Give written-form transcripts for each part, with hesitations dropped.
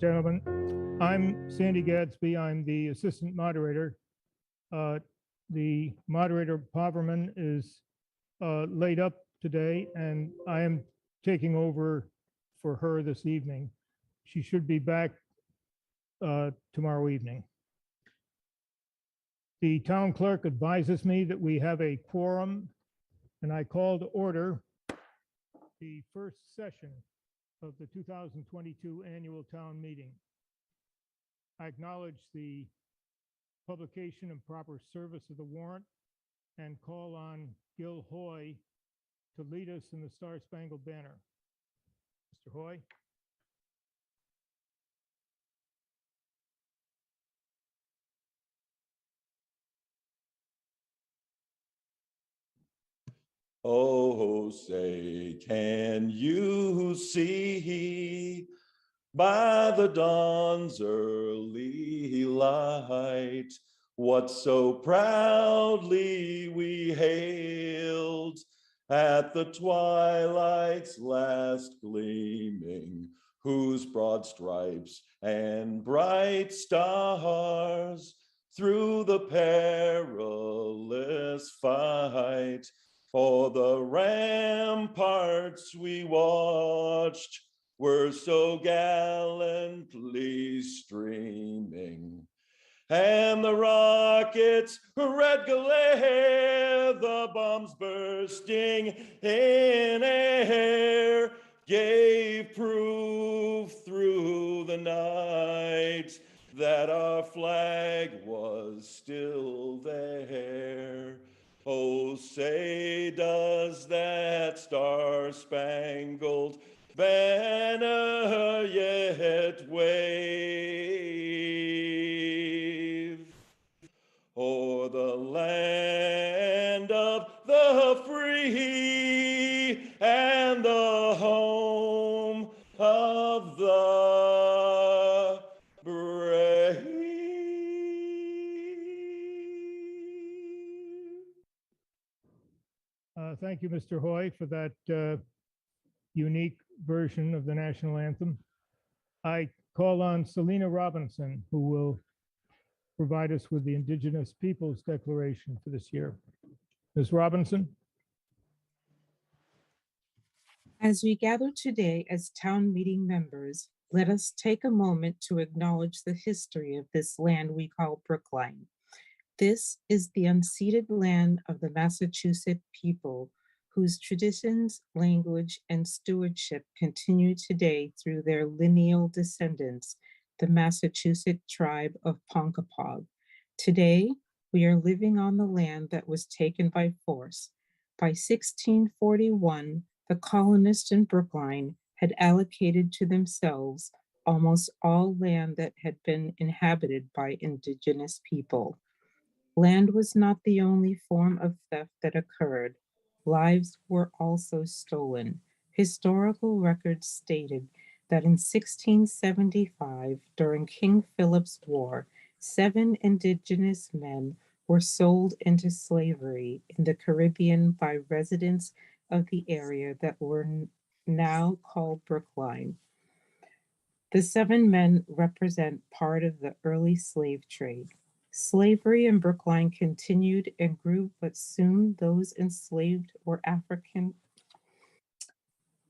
gentlemen. I'm Sandy Gadsby. I'm the assistant moderator. The moderator, Poverman, is laid up today, and I am taking over for her this evening. She should be back tomorrow evening. The town clerk advises me that we have a quorum, and I call to order the first session of the 2022 annual town meeting. I acknowledge the publication and proper service of the warrant and call on Gil Hoy to lead us in the Star-Spangled Banner. Mr. Hoy. Oh, say, can you see by the dawn's early light what so proudly we hailed at the twilight's last gleaming, whose broad stripes and bright stars through the perilous fight for the ramparts we watched were so gallantly streaming, and the rockets' red glare, the bombs bursting in air, gave proof through the night that our flag was still there. Oh, say, does that star-spangled banner yet wave o'er the land of the free and the home of the brave? Thank you, Mr. Hoy, for that unique version of the national anthem. I call on Selena Robinson, who will provide us with the Indigenous Peoples Declaration for this year. Ms. Robinson. As we gather today as town meeting members, let us take a moment to acknowledge the history of this land we call Brookline. This is the unceded land of the Massachusetts people, whose traditions, language, and stewardship continue today through their lineal descendants, the Massachusetts tribe of Ponkapog. Today, we are living on the land that was taken by force. By 1641, the colonists in Brookline had allocated to themselves almost all land that had been inhabited by Indigenous people. Land was not the only form of theft that occurred. Lives were also stolen. Historical records stated that in 1675, during King Philip's War, 7 Indigenous men were sold into slavery in the Caribbean by residents of the area that were now called Brookline. The 7 men represent part of the early slave trade. Slavery in Brookline continued and grew, but soon those enslaved were African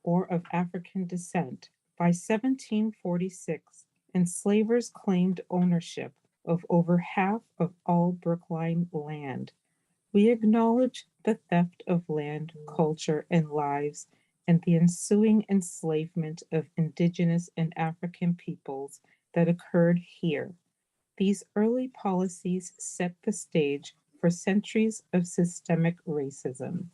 or of African descent. By 1746, enslavers claimed ownership of over half of all Brookline land. We acknowledge the theft of land, culture, and lives, and the ensuing enslavement of Indigenous and African peoples that occurred here. These early policies set the stage for centuries of systemic racism.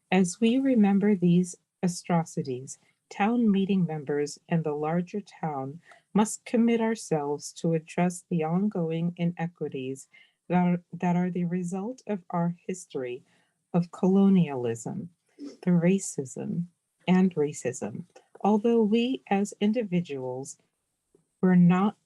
As we remember these atrocities, town meeting members and the larger town must commit ourselves to address the ongoing inequities that are the result of our history of colonialism, the racism. Although we as individuals were not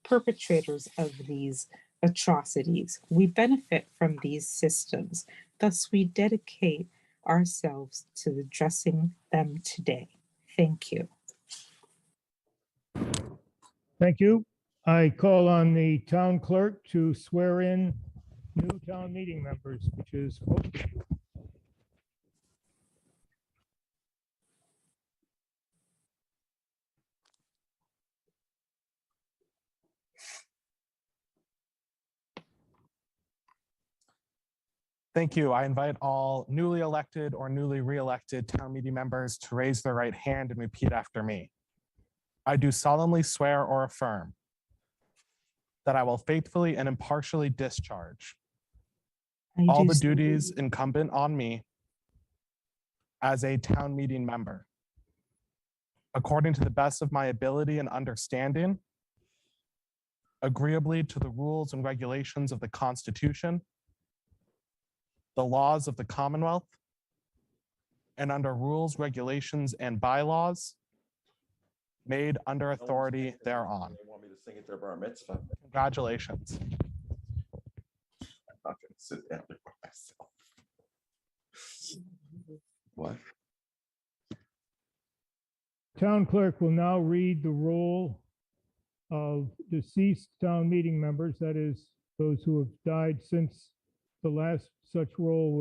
perpetrators of these atrocities, we benefit from these systems. Thus, we dedicate ourselves to addressing them today. Thank you. Thank you. I call on the town clerk to swear in new town meeting members, which is most of you. Thank you. I invite all newly elected or newly re-elected town meeting members to raise their right hand and repeat after me. I do solemnly swear or affirm that I will faithfully and impartially discharge all the duties incumbent on me as a town meeting member, according to the best of my ability and understanding, agreeably to the rules and regulations of the Constitution, the laws of the Commonwealth, and under rules, regulations, and bylaws made under authority thereon. They want me to sing at their bar mitzvah. Congratulations. I'm not gonna sit down there by myself. What? Town clerk will now read the roll of deceased town meeting members, that is, those who have died since the last such roll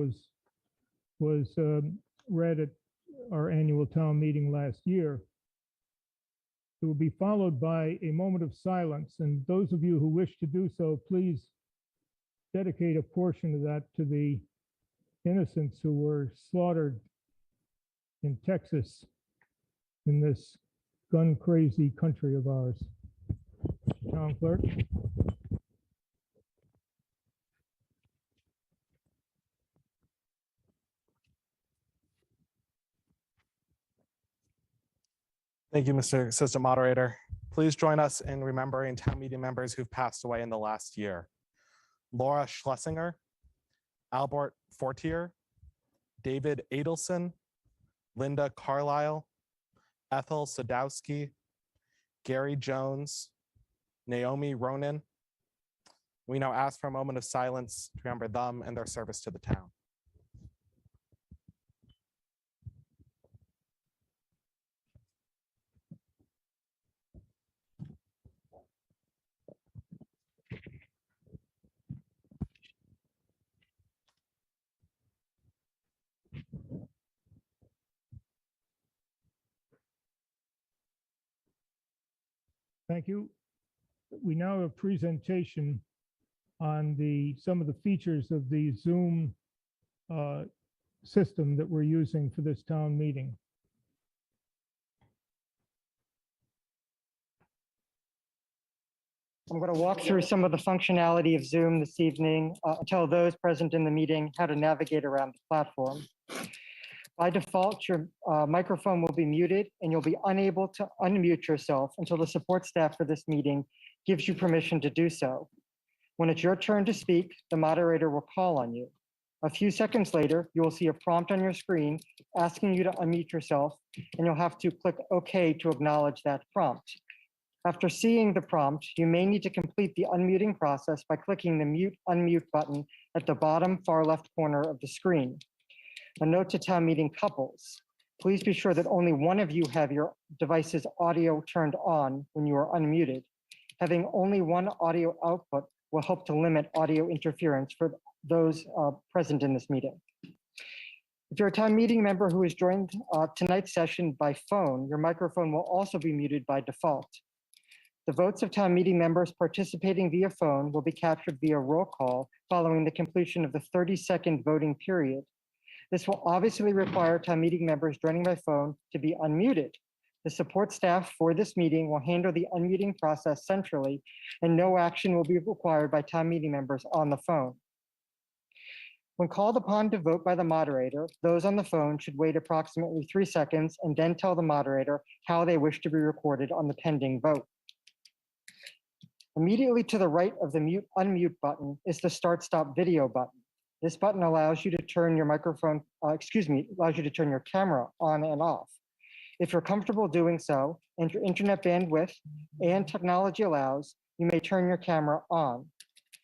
was read at our annual town meeting last year. It will be followed by a moment of silence, and those of you who wish to do so, please dedicate a portion of that to the innocents who were slaughtered in Texas, in this gun-crazy country of ours. Town clerk. Thank you, Mr. Assistant Moderator. Please join us in remembering town meeting members who've passed away in the last year. Laura Schlesinger, Albert Fortier, David Adelson, Linda Carlisle, Ethel Sadowski, Gary Jones, Naomi Ronan. We now ask for a moment of silence to remember them and their service to the town. Thank you. We now have a presentation on some of the features of the Zoom system that we're using for this town meeting. I'm going to walk through some of the functionality of Zoom this evening and tell those present in the meeting how to navigate around the platform. By default, your microphone will be muted and you'll be unable to unmute yourself until the support staff for this meeting gives you permission to do so. When it's your turn to speak, the moderator will call on you. A few seconds later, you will see a prompt on your screen asking you to unmute yourself, and you'll have to click OK to acknowledge that prompt. After seeing the prompt, you may need to complete the unmuting process by clicking the mute unmute button at the bottom far left corner of the screen. A note to town meeting couples. Please be sure that only one of you have your device's audio turned on when you are unmuted. Having only one audio output will help to limit audio interference for those present in this meeting. If you're a town meeting member who has joined tonight's session by phone, your microphone will also be muted by default. The votes of town meeting members participating via phone will be captured via roll call following the completion of the 30-second voting period. This will obviously require town meeting members joining by phone to be unmuted. The support staff for this meeting will handle the unmuting process centrally, and no action will be required by town meeting members on the phone. When called upon to vote by the moderator, those on the phone should wait approximately 3 seconds and then tell the moderator how they wish to be recorded on the pending vote. Immediately to the right of the mute unmute button is the start stop video button. This button allows you to turn your allows you to turn your camera on and off. If you're comfortable doing so, and your internet bandwidth and technology allows, you may turn your camera on.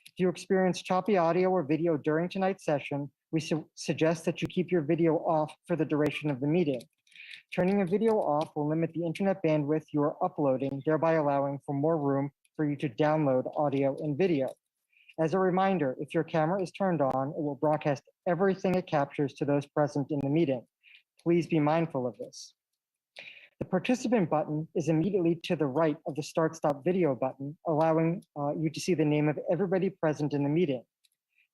If you experience choppy audio or video during tonight's session, we suggest that you keep your video off for the duration of the meeting. Turning a video off will limit the internet bandwidth you are uploading, thereby allowing for more room for you to download audio and video. As a reminder, if your camera is turned on, it will broadcast everything it captures to those present in the meeting. Please be mindful of this. The participant button is immediately to the right of the Start Stop Video button, allowing you to see the name of everybody present in the meeting.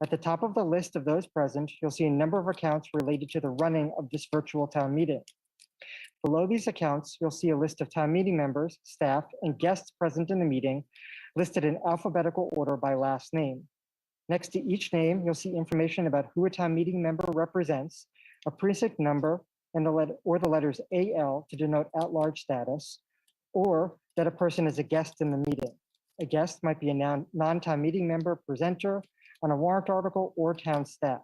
At the top of the list of those present, you'll see a number of accounts related to the running of this virtual town meeting. Below these accounts, you'll see a list of town meeting members, staff, and guests present in the meeting, listed in alphabetical order by last name. Next to each name, you'll see information about who a town meeting member represents, a precinct number, and the letters AL to denote at-large status, or that a person is a guest in the meeting. A guest might be a non-town meeting member, presenter on a warrant article, or town staff.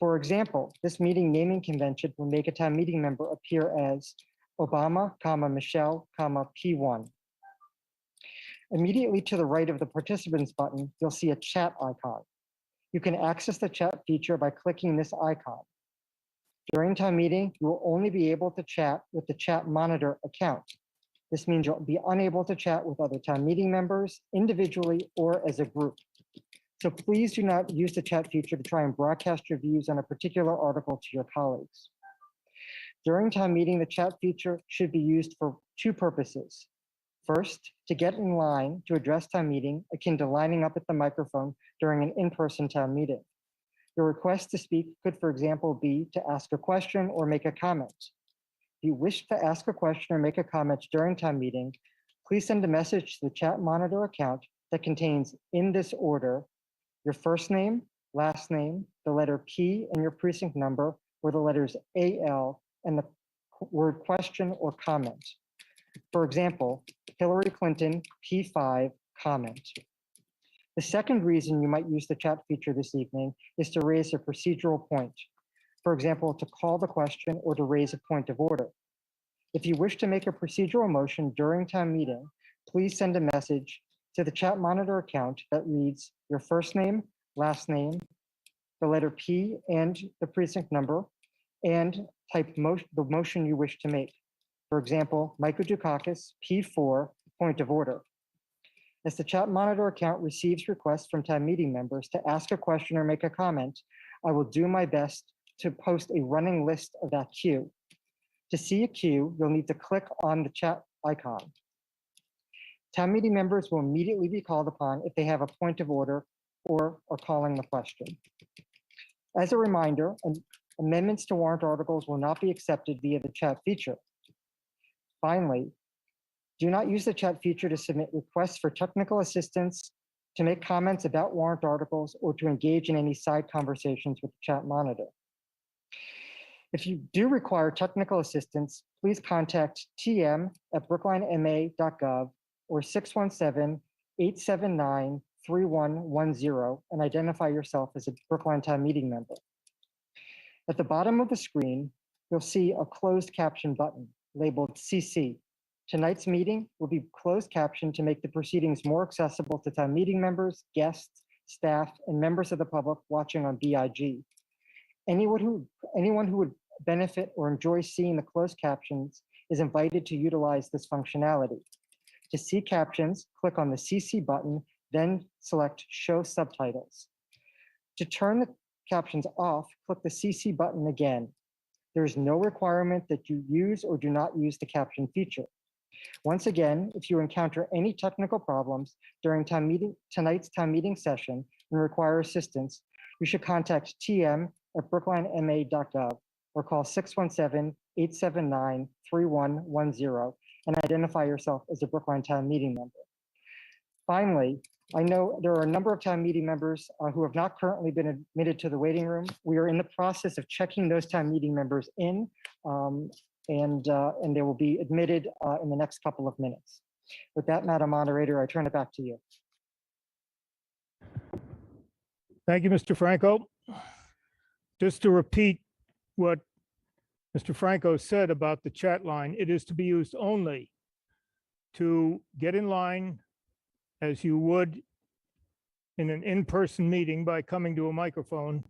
For example, this meeting naming convention will make a town meeting member appear as Obama, Michelle, P1. Immediately to the right of the participants button, you'll see a chat icon. You can access the chat feature by clicking this icon. During town meeting, you will only be able to chat with the chat monitor account. This means you'll be unable to chat with other town meeting members individually or as a group. So please do not use the chat feature to try and broadcast your views on a particular article to your colleagues. During town meeting, the chat feature should be used for two purposes. First, to get in line to address town meeting, akin to lining up at the microphone during an in-person town meeting. Your request to speak could, for example, be to ask a question or make a comment. If you wish to ask a question or make a comment during town meeting, please send a message to the chat monitor account that contains, in this order, your first name, last name, the letter P and your precinct number, or the letters AL and the word question or comment. For example, Hillary Clinton, P5, comment. The second reason you might use the chat feature this evening is to raise a procedural point. For example, to call the question or to raise a point of order. If you wish to make a procedural motion during town meeting, please send a message to the chat monitor account that reads your first name, last name, the letter P and the precinct number, and type the motion you wish to make. For example, Michael Dukakis, P4, point of order. As the chat monitor account receives requests from town meeting members to ask a question or make a comment, I will do my best to post a running list of that queue. To see a queue, you'll need to click on the chat icon. Town meeting members will immediately be called upon if they have a point of order or are calling the question. As a reminder, amendments to warrant articles will not be accepted via the chat feature. Finally, do not use the chat feature to submit requests for technical assistance, to make comments about warrant articles, or to engage in any side conversations with the chat monitor. If you do require technical assistance, please contact tm@BrooklineMA.gov or 617-879-3110 and identify yourself as a Brookline Town Meeting member. At the bottom of the screen, you'll see a closed caption button labeled CC. Tonight's meeting will be closed captioned to make the proceedings more accessible to town meeting members, guests, staff, and members of the public watching on BIG. Anyone who would benefit or enjoy seeing the closed captions is invited to utilize this functionality. To see captions, click on the CC button, then select Show Subtitles. To turn the captions off, click the CC button again. There is no requirement that you use or do not use the caption feature. Once again, if you encounter any technical problems during tonight's town meeting session and require assistance, you should contact tm@BrooklineMA.gov or call 617-879-3110 and identify yourself as a Brookline Town Meeting member. Finally, I know there are a number of town meeting members who have not currently been admitted to the waiting room. We are in the process of checking those town meeting members in, and they will be admitted in the next couple of minutes. With that, Madam Moderator, I turn it back to you. Thank you, Mr. Franco. Just to repeat what Mr. Franco said about the chat line, it is to be used only to get in line as you would in an in-person meeting by coming to a microphone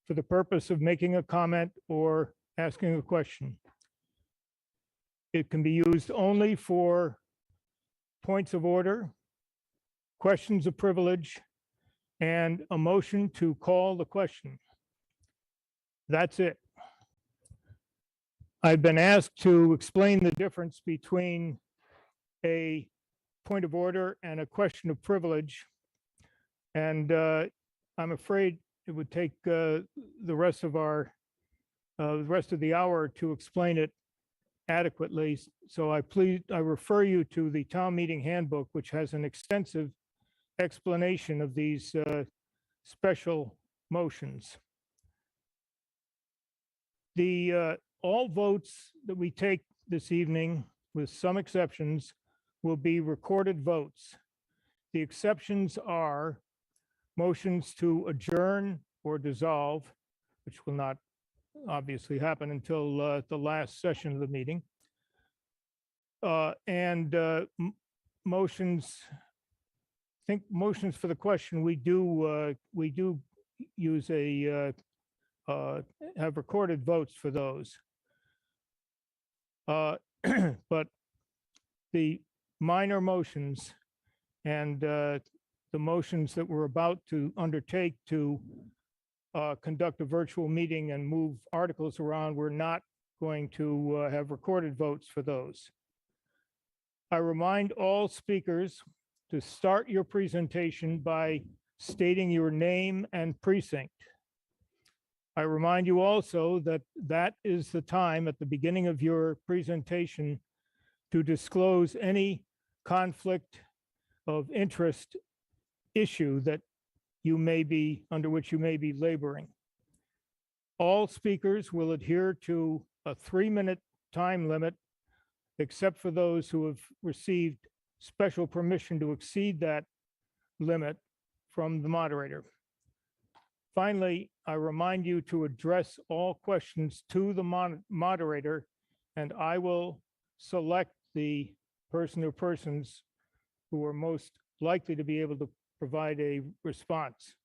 for the purpose of making a comment or asking a question. It can be used only for points of order, questions of privilege, and a motion to call the question. That's it. I've been asked to explain the difference between a point of order and a question of privilege. And I'm afraid it would take the rest of the hour to explain it adequately. So I refer you to the town meeting handbook, which has an extensive explanation of these special motions. All votes that we take this evening, with some exceptions, will be recorded votes. The exceptions are motions to adjourn or dissolve, which will not obviously happen until the last session of the meeting. Motions, I think motions for the question, we do use have recorded votes for those. But the minor motions and the motions that we're about to undertake to conduct a virtual meeting and move articles around, we're not going to have recorded votes for those. I remind all speakers to start your presentation by stating your name and precinct. I remind you also that that is the time at the beginning of your presentation to disclose any conflict of interest issue that you may be, under which you may be laboring. All speakers will adhere to a 3-minute time limit, except for those who have received special permission to exceed that limit from the moderator. Finally, I remind you to address all questions to the moderator, and I will select the person or persons who are most likely to be able to provide a response.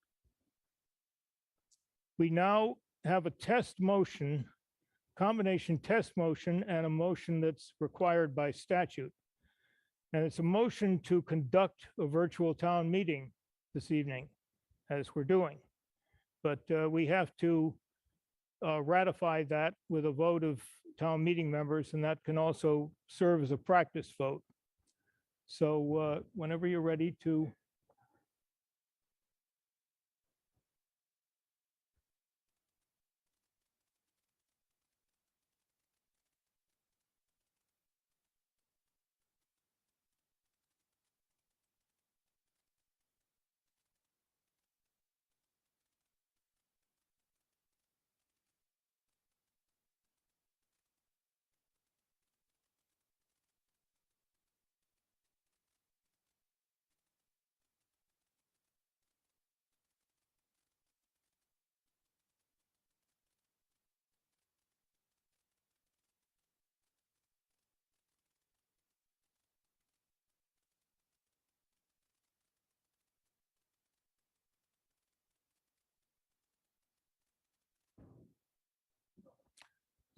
We now have a test motion, combination test motion, and a motion that's required by statute. And it's a motion to conduct a virtual town meeting this evening, as we're doing. But we have to ratify that with a vote of town meeting members, and that can also serve as a practice vote. So whenever you're ready to.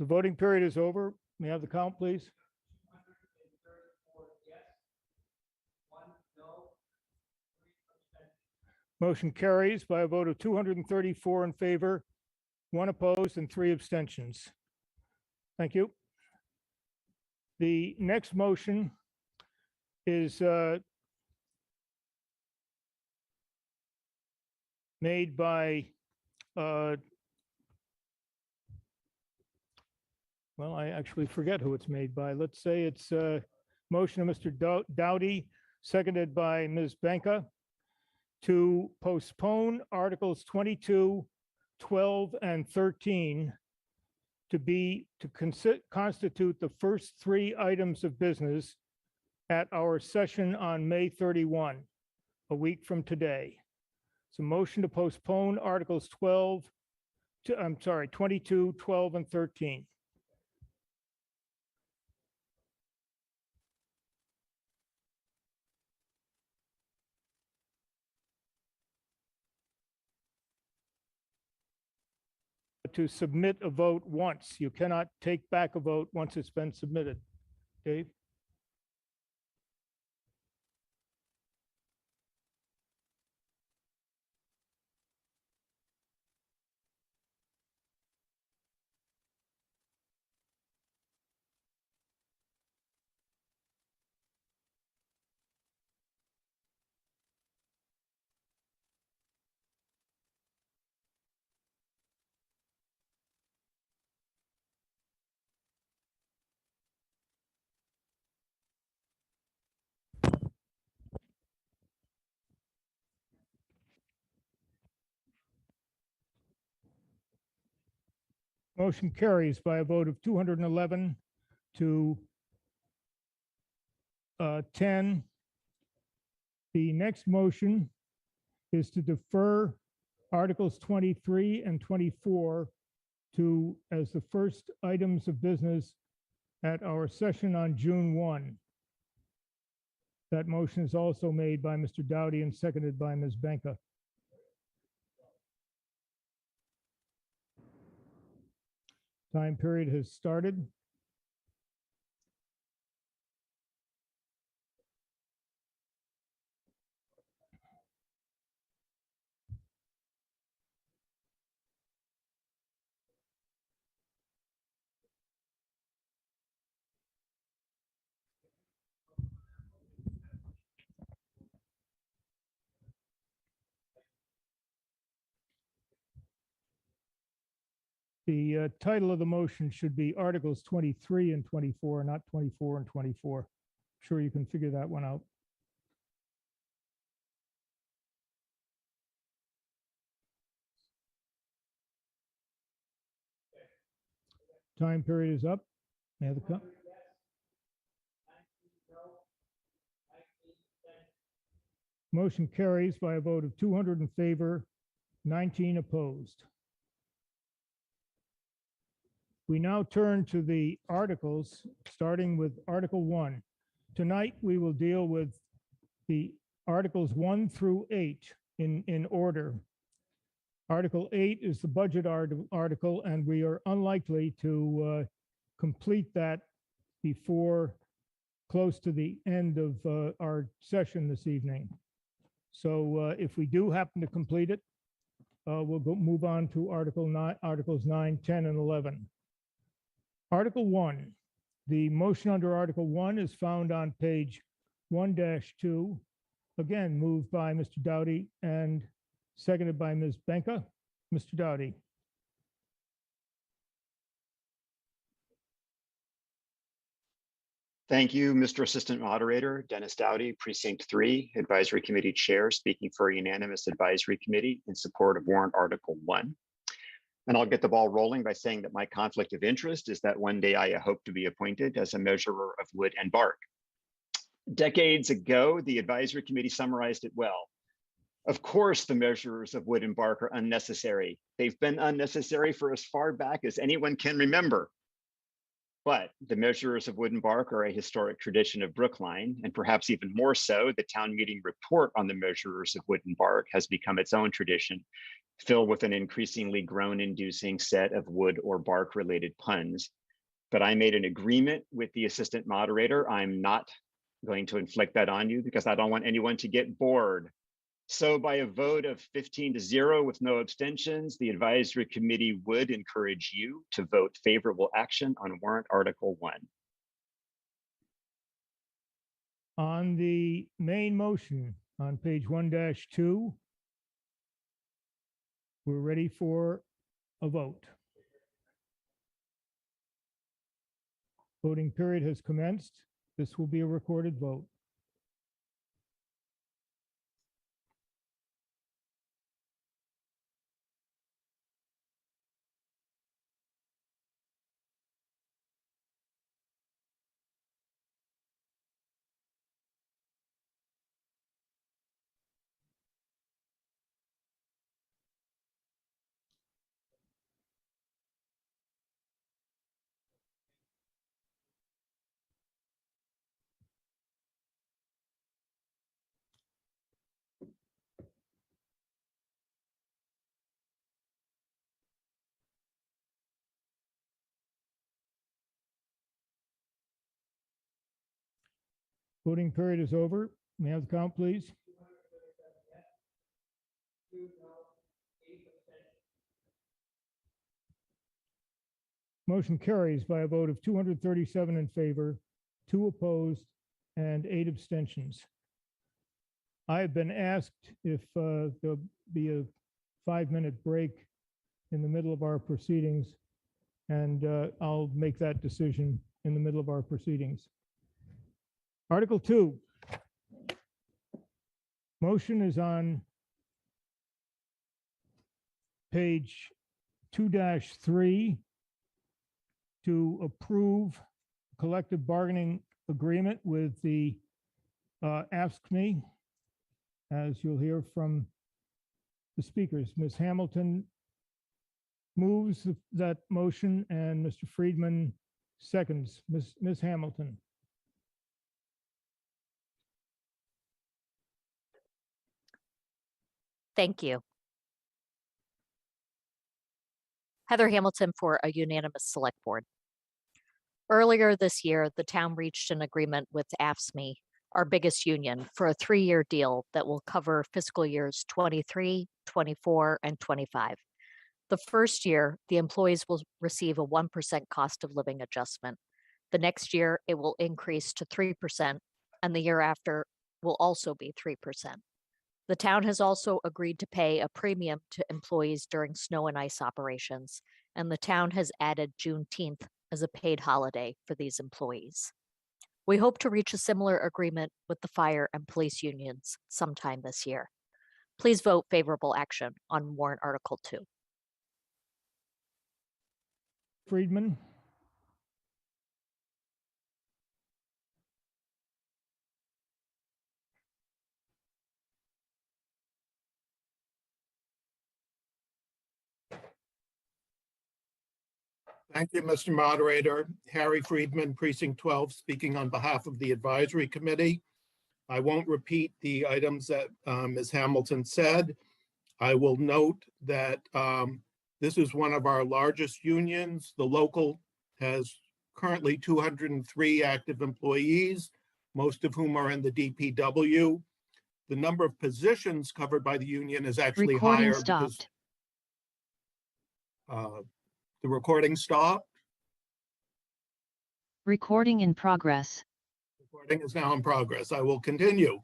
The voting period is over. May I have the count, please? Motion carries by a vote of 234 in favor, 1 opposed, and 3 abstentions. Thank you. The next motion is made by well, I actually forget who it's made by. Let's say it's a motion of Mr. Doughty, seconded by Ms. Benka, to postpone Articles 22, 12, and 13 to constitute the first 3 items of business at our session on May 31, a week from today. It's a motion to postpone Articles 22, 12, and 13. To submit a vote once. You cannot take back a vote once it's been submitted. Dave? Motion carries by a vote of 211 to 10. The next motion is to defer Articles 23 and 24 to, as the first items of business at our session on June 1. That motion is also made by Mr. Dowdy and seconded by Ms. Benka. Time period has started. The title of the motion should be Articles 23 and 24, not 24 and 24. Sure, you can figure that one out. Time period is up. May I have the co- Motion carries by a vote of 200 in favor, 19 opposed. We now turn to the articles, starting with Article 1. Tonight, we will deal with the Articles 1 through 8 in order. Article 8 is the budget article, and we are unlikely to complete that before close to the end of our session this evening. So if we do happen to complete it, we'll move on to Articles 9, 10, and 11. Article 1, the motion under Article 1 is found on page 1-2, again moved by Mr. Dowdy and seconded by Ms. Benka. Mr. Dowdy. Thank you, Mr. Assistant Moderator. Dennis Dowdy, Precinct 3, Advisory Committee Chair, speaking for a unanimous advisory committee in support of warrant Article 1. And I'll get the ball rolling by saying that my conflict of interest is that one day I hope to be appointed as a measurer of wood and bark. Decades ago, the advisory committee summarized it well. Of course, the measurers of wood and bark are unnecessary. They've been unnecessary for as far back as anyone can remember. But the measurers of wood and bark are a historic tradition of Brookline, and perhaps even more so, the town meeting report on the measurers of wood and bark has become its own tradition, filled with an increasingly groan-inducing set of wood or bark-related puns. But I made an agreement with the assistant moderator. I'm not going to inflict that on you because I don't want anyone to get bored. So by a vote of 15-0 with no abstentions, the advisory committee would encourage you to vote favorable action on warrant Article 1. On the main motion on page 1-2, we're ready for a vote. Voting period has commenced. This will be a recorded vote. Voting period is over. May I have the count, please? Motion carries by a vote of 237 in favor, 2 opposed, and 8 abstentions. I have been asked if there'll be a 5-minute break in the middle of our proceedings, and I'll make that decision in the middle of our proceedings. Article 2. Motion is on page 2-3 to approve collective bargaining agreement with the AFSCME, as you'll hear from the speakers. Ms. Hamilton moves that motion and Mr. Friedman seconds. Ms. Hamilton. Thank you. Heather Hamilton for a unanimous select board. Earlier this year, the town reached an agreement with AFSCME, our biggest union, for a 3-year deal that will cover fiscal years 23, 24, and 25. The first year, the employees will receive a 1% cost of living adjustment. The next year, it will increase to 3%, and the year after will also be 3%. The town has also agreed to pay a premium to employees during snow and ice operations, and the town has added Juneteenth as a paid holiday for these employees. We hope to reach a similar agreement with the fire and police unions sometime this year. Please vote favorable action on warrant Article 2. Friedman. Thank you, Mr. Moderator. Harry Friedman, Precinct 12, speaking on behalf of the Advisory Committee. I won't repeat the items that Ms. Hamilton said. I will note that this is one of our largest unions. The local has currently 203 active employees, most of whom are in the DPW. The number of positions covered by the union is actually Recording higher stopped. because the recording stopped. Recording in progress. Recording is now in progress. I will continue.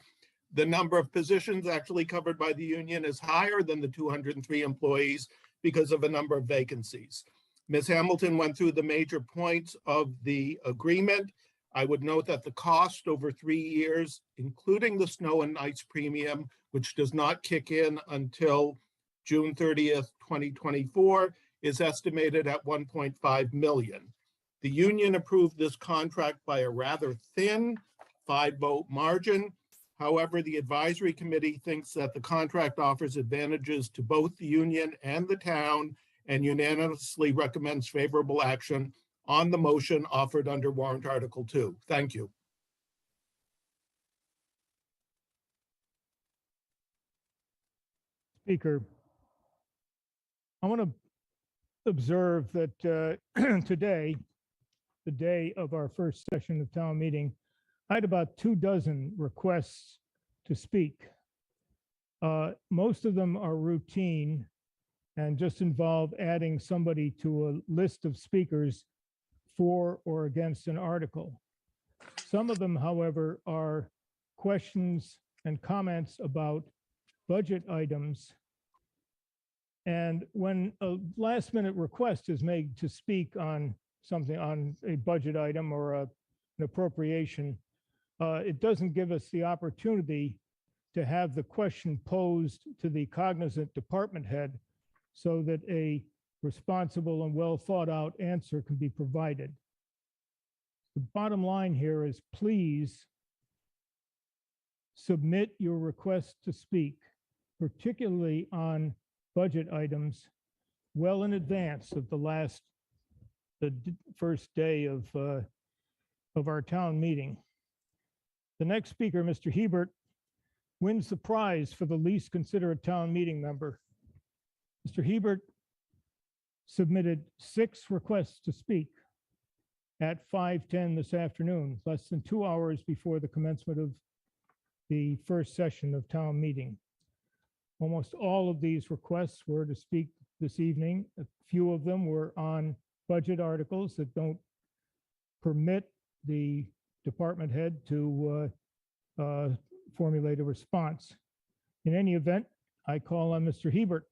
The number of positions actually covered by the union is higher than the 203 employees because of a number of vacancies. Ms. Hamilton went through the major points of the agreement. I would note that the cost over 3 years, including the snow and ice premium, which does not kick in until June 30th, 2024, is estimated at 1.5 million. The union approved this contract by a rather thin 5-vote margin. However, the advisory committee thinks that the contract offers advantages to both the union and the town and unanimously recommends favorable action on the motion offered under warrant Article 2. Thank you. Speaker, I want to observe that today, the day of our first session of town meeting, I had about 24 requests to speak. Most of them are routine and just involve adding somebody to a list of speakers for or against an article. Some of them, however, are questions and comments about budget items. And when a last minute request is made to speak on something, on a budget item or an appropriation, it doesn't give us the opportunity to have the question posed to the cognizant department head so that a responsible and well thought out answer can be provided. The bottom line here is please submit your request to speak, particularly on budget items, well in advance of the first day of our town meeting. The next speaker, Mr. Hebert, wins the prize for the least considerate town meeting member. Mr. Hebert submitted 6 requests to speak, at 5:10 this afternoon, less than 2 hours before the commencement of the first session of town meeting. Almost all of these requests were to speak this evening. A few of them were on budget articles that don't permit the department head to formulate a response. In any event, I call on Mr. Hebert.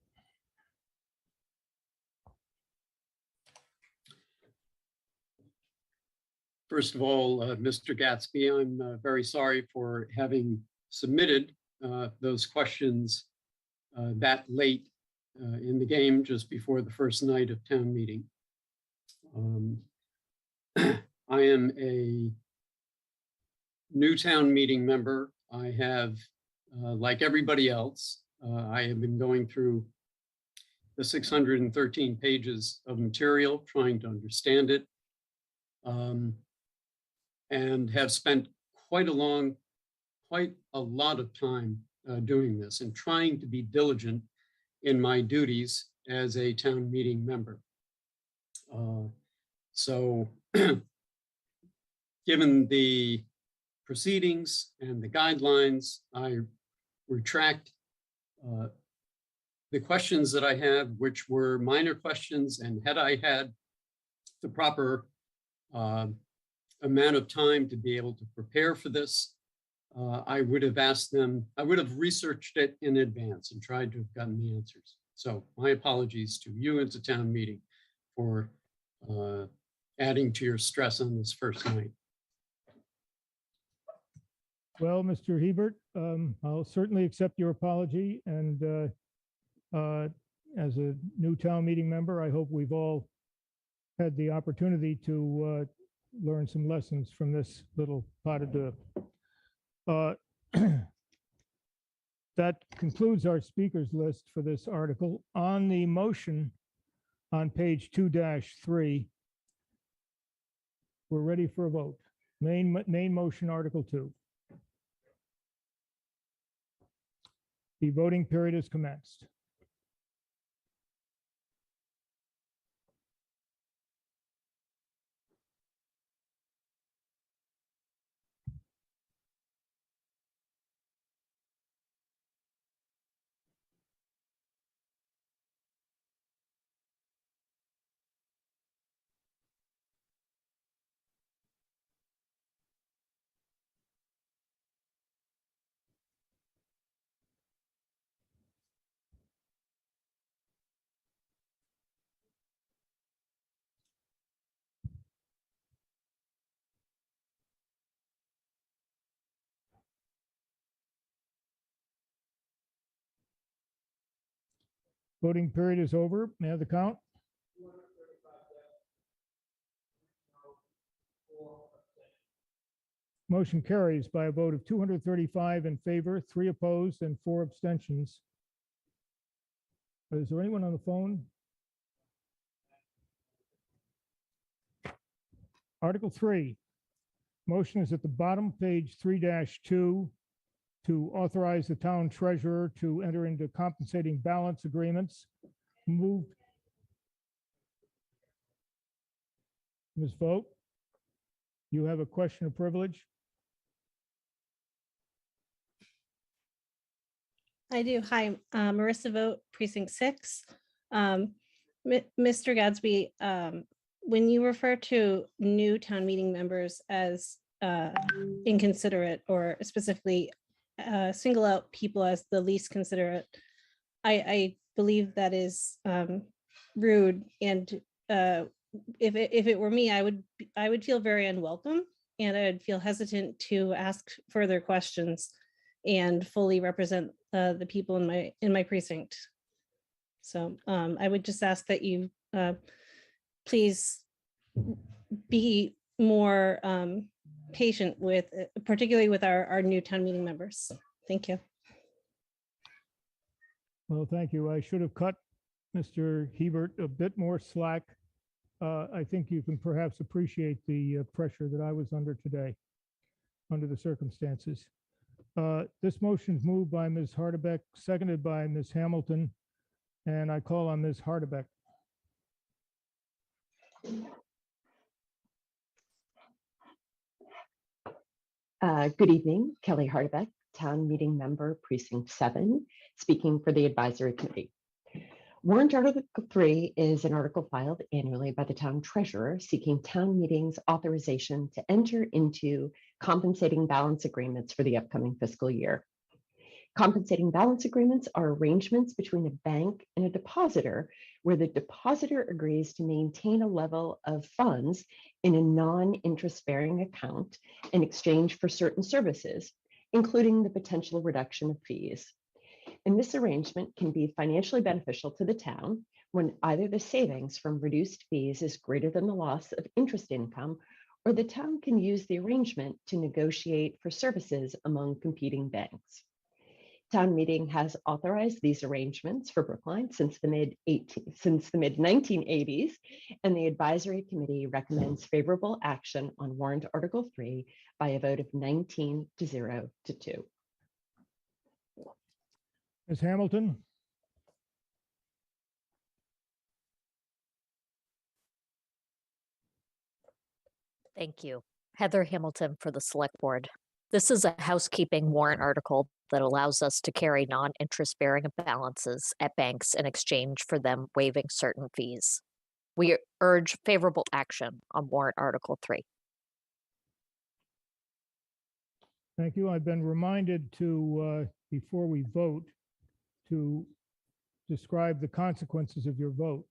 First of all, Mr. Gatsby, I'm very sorry for having submitted those questions that late in the game, just before the first night of town meeting. I am a new town meeting member. I have, like everybody else, I have been going through the 613 pages of material, trying to understand it. And have spent quite a lot of time doing this and trying to be diligent in my duties as a town meeting member. So given the proceedings and the guidelines, I retract the questions that I have, which were minor questions, and had I had the proper amount of time to be able to prepare for this, I would have asked them, I would have researched it in advance and tried to have gotten the answers. So my apologies to you and to town meeting for adding to your stress on this first night. Well, Mr. Hebert, I'll certainly accept your apology. And as a new town meeting member, I hope we've all had the opportunity to learn some lessons from this little pot of dough. That concludes our speakers list for this article. On the motion on page 2-3, we're ready for a vote. Main motion, Article 2. The voting period is commenced. Voting period is over. May I have the count? Motion carries by a vote of 235 in favor, 3 opposed, and 4 abstentions. Is there anyone on the phone? Article 3. Motion is at the bottom, page 3-2, to authorize the town treasurer to enter into compensating balance agreements. Moved. Ms. Vogt, you have a question of privilege? I do. Hi, Marissa Vogt, Precinct 6. Mr. Gadsby, when you refer to new town meeting members as inconsiderate, or specifically single out people as the least considerate, I believe that is rude. And if it were me, I would feel very unwelcome, and I would feel hesitant to ask further questions and fully represent the people in my precinct. So I would just ask that you please be more patient with, particularly with our new town meeting members. Thank you. Well, thank you. I should have cut Mr. Hebert a bit more slack. I think you can perhaps appreciate the pressure that I was under today, under the circumstances. This motion is moved by Ms. Hardebeck, seconded by Ms. Hamilton, and I call on Ms. Hardebeck. Good evening, Kelly Hardebeck, Town Meeting Member, Precinct 7, speaking for the Advisory Committee. Warrant Article 3 is an article filed annually by the Town Treasurer seeking town meetings authorization to enter into compensating balance agreements for the upcoming fiscal year. Compensating balance agreements are arrangements between a bank and a depositor where the depositor agrees to maintain a level of funds in a non-interest bearing account in exchange for certain services, including the potential reduction of fees. And this arrangement can be financially beneficial to the town when either the savings from reduced fees is greater than the loss of interest income, or the town can use the arrangement to negotiate for services among competing banks. Town meeting has authorized these arrangements for Brookline since the mid-1980s, and the advisory committee recommends favorable action on warrant Article 3 by a vote of 19-0 to 2. Ms. Hamilton? Thank you. Heather Hamilton for the Select Board. This is a housekeeping warrant article that allows us to carry non-interest bearing balances at banks in exchange for them waiving certain fees. We urge favorable action on warrant Article 3. Thank you. I've been reminded to, before we vote, to describe the consequences of your vote.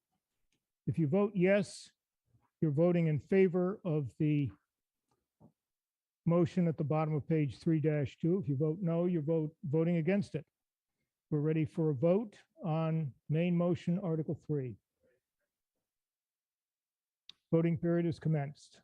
If you vote yes, you're voting in favor of the motion at the bottom of page 3-2. If you vote no, you're voting against it. We're ready for a vote on main motion Article 3. Voting period is commenced.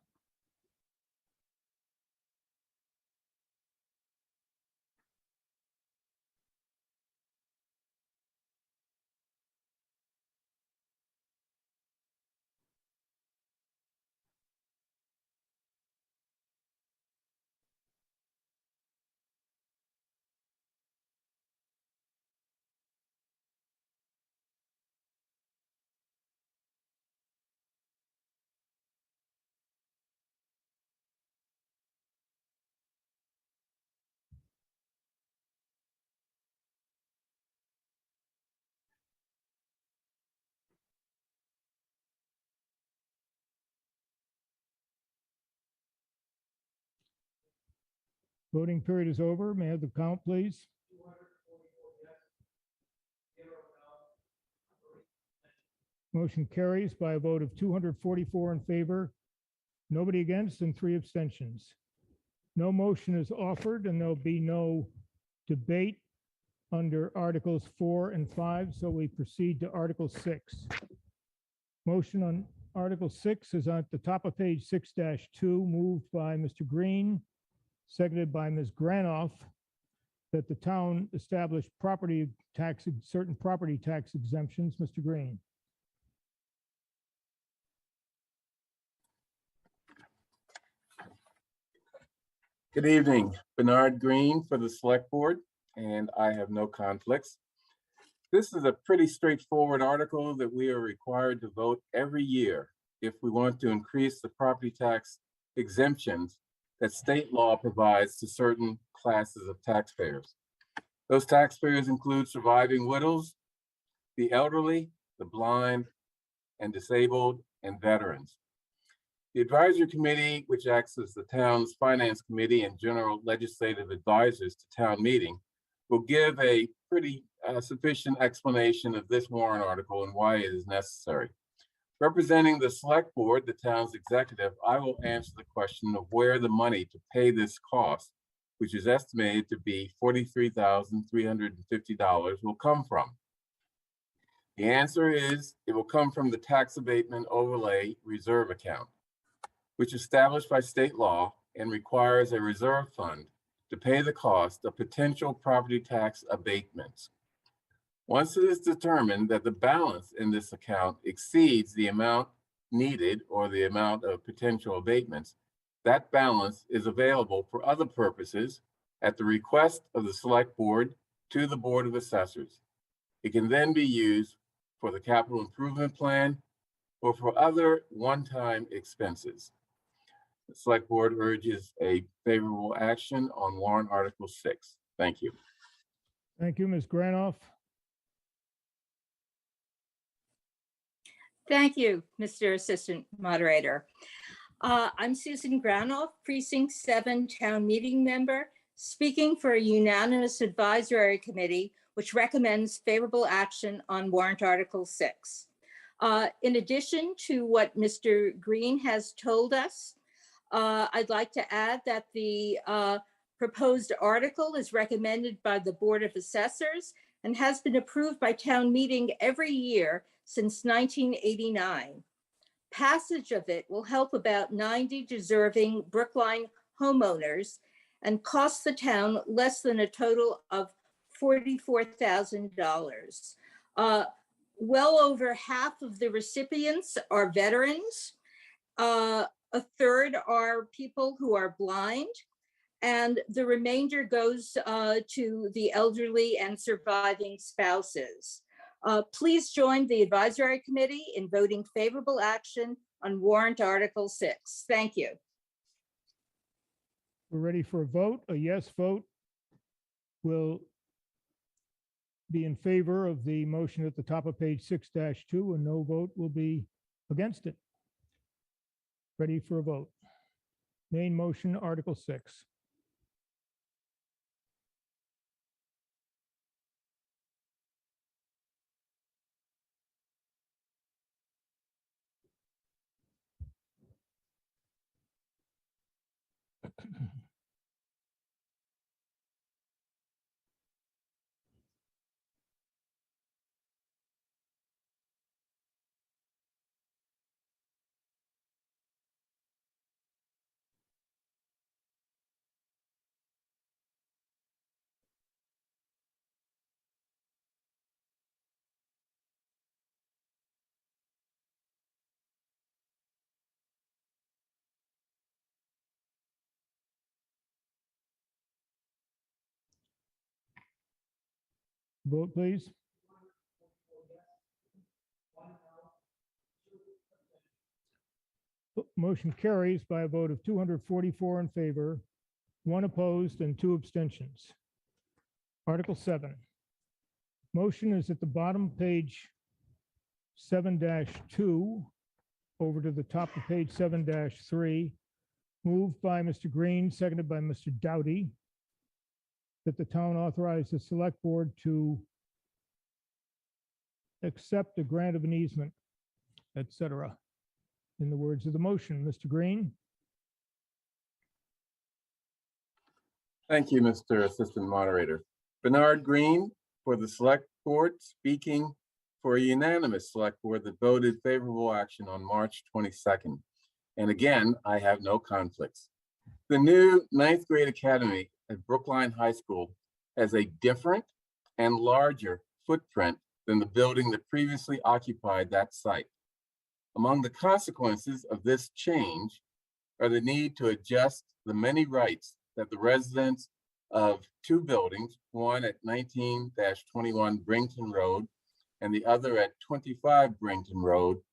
Voting period is over. May I have the count, please? Motion carries by a vote of 244 in favor, nobody against, and 3 abstentions. No motion is offered, and there'll be no debate under Articles 4 and 5, so we proceed to Article 6. Motion on Article 6 is at the top of page 6-2, moved by Mr. Green, seconded by Ms. Granoff, that the town establish certain property tax exemptions. Mr. Green. Good evening, Bernard Green for the Select Board, and I have no conflicts. This is a pretty straightforward article that we are required to vote every year if we want to increase the property tax exemptions that state law provides to certain classes of taxpayers. Those taxpayers include surviving widows, the elderly, the blind, and disabled, and veterans. The advisory committee, which acts as the town's finance committee and general legislative advisors to town meeting, will give a pretty sufficient explanation of this warrant article and why it is necessary. Representing the Select Board, the town's executive, I will answer the question of where the money to pay this cost, which is estimated to be $43,350, will come from. The answer is it will come from the Tax Abatement Overlay Reserve Account, which is established by state law and requires a reserve fund to pay the cost of potential property tax abatements. Once it is determined that the balance in this account exceeds the amount needed or the amount of potential abatements, that balance is available for other purposes at the request of the Select Board to the Board of Assessors. It can then be used for the capital improvement plan or for other one-time expenses. The Select Board urges a favorable action on warrant Article 6. Thank you. Thank you, Ms. Granoff. Thank you, Mr. Assistant Moderator. I'm Susan Granoff, Precinct 7 Town Meeting Member, speaking for a unanimous advisory committee which recommends favorable action on warrant Article 6. In addition to what Mr. Green has told us, I'd like to add that the proposed article is recommended by the Board of Assessors and has been approved by town meeting every year since 1989. Passage of it will help about 90 deserving Brookline homeowners and cost the town less than a total of $44,000. Well over half of the recipients are veterans. A third are people who are blind, and the remainder goes to the elderly and surviving spouses. Please join the advisory committee in voting favorable action on warrant Article 6. Thank you. We're ready for a vote. A yes vote will be in favor of the motion at the top of page 6-2. A no vote will be against it. Ready for a vote. Main motion, Article 6. Vote, please. Motion carries by a vote of 244 in favor, 1 opposed, and 2 abstentions. Article 7. Motion is at the bottom of page 7-2 over to the top of page 7-3. Moved by Mr. Green, seconded by Mr. Doughty, that the town authorize the select board to accept a grant of an easement, etc. In the words of the motion, Mr. Green. Thank you, Mr. Assistant Moderator. Bernard Green for the Select Board, speaking for a unanimous Select Board that voted favorable action on March 22nd. And again, I have no conflicts. The new 9th grade academy at Brookline High School has a different and larger footprint than the building that previously occupied that site. Among the consequences of this change are the need to adjust the many rights that the residents of 2 buildings, one at 19-21 Brington Road and the other at 25 Brington Road,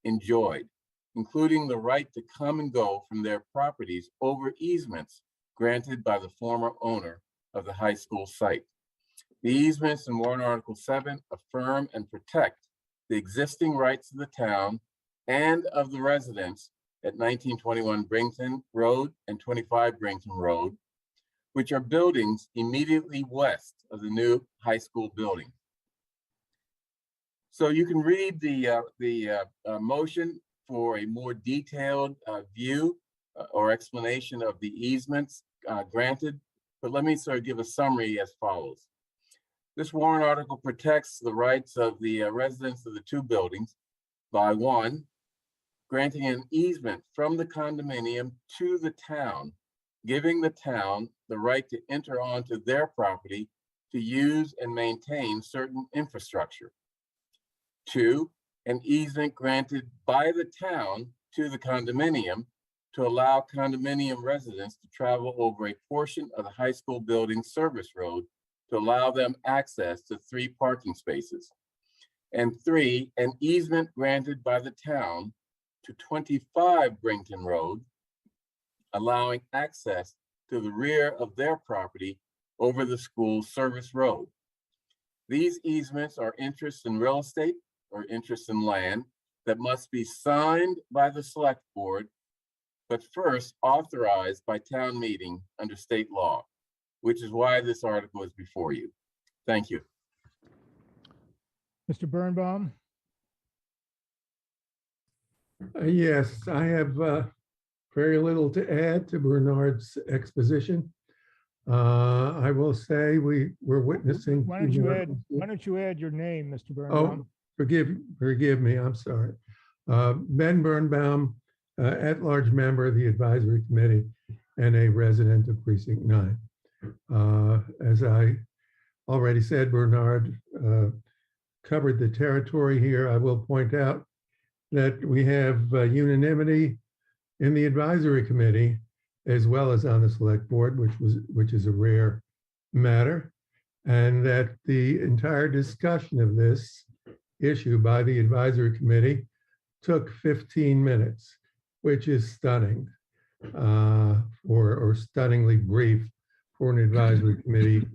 enjoyed, including the right to come and go from their properties over easements granted by the former owner of the high school site. The easements in warrant Article 7 affirm and protect the existing rights of the town and of the residents at 1921 Brington Road and 25 Brington Road, which are buildings immediately west of the new high school building. So you can read the motion for a more detailed view or explanation of the easements granted, but let me sort of give a summary as follows. This warrant article protects the rights of the residents of the 2 buildings by 1, granting an easement from the condominium to the town, giving the town the right to enter onto their property to use and maintain certain infrastructure. 2, an easement granted by the town to the condominium to allow condominium residents to travel over a portion of the high school building service road to allow them access to 3 parking spaces. And 3, an easement granted by the town to 25 Brington Road allowing access to the rear of their property over the school service road. These easements are interests in real estate or interests in land that must be signed by the select board, but first authorized by town meeting under state law, which is why this article is before you. Thank you. Mr. Birnbaum, Yes, I have very little to add to Bernard's exposition. I will say we're witnessing. why don't you add your name, Mr. Birnbaum? Oh, forgive me, I'm sorry. Ben Birnbaum, at-large member of the advisory committee and a resident of Precinct 9. As I already said, Bernard covered the territory here. I will point out that we have unanimity in the advisory committee as well as on the select board, which is a rare matter, and that the entire discussion of this issue by the advisory committee took 15 minutes, which is stunning, or stunningly brief for an advisory committee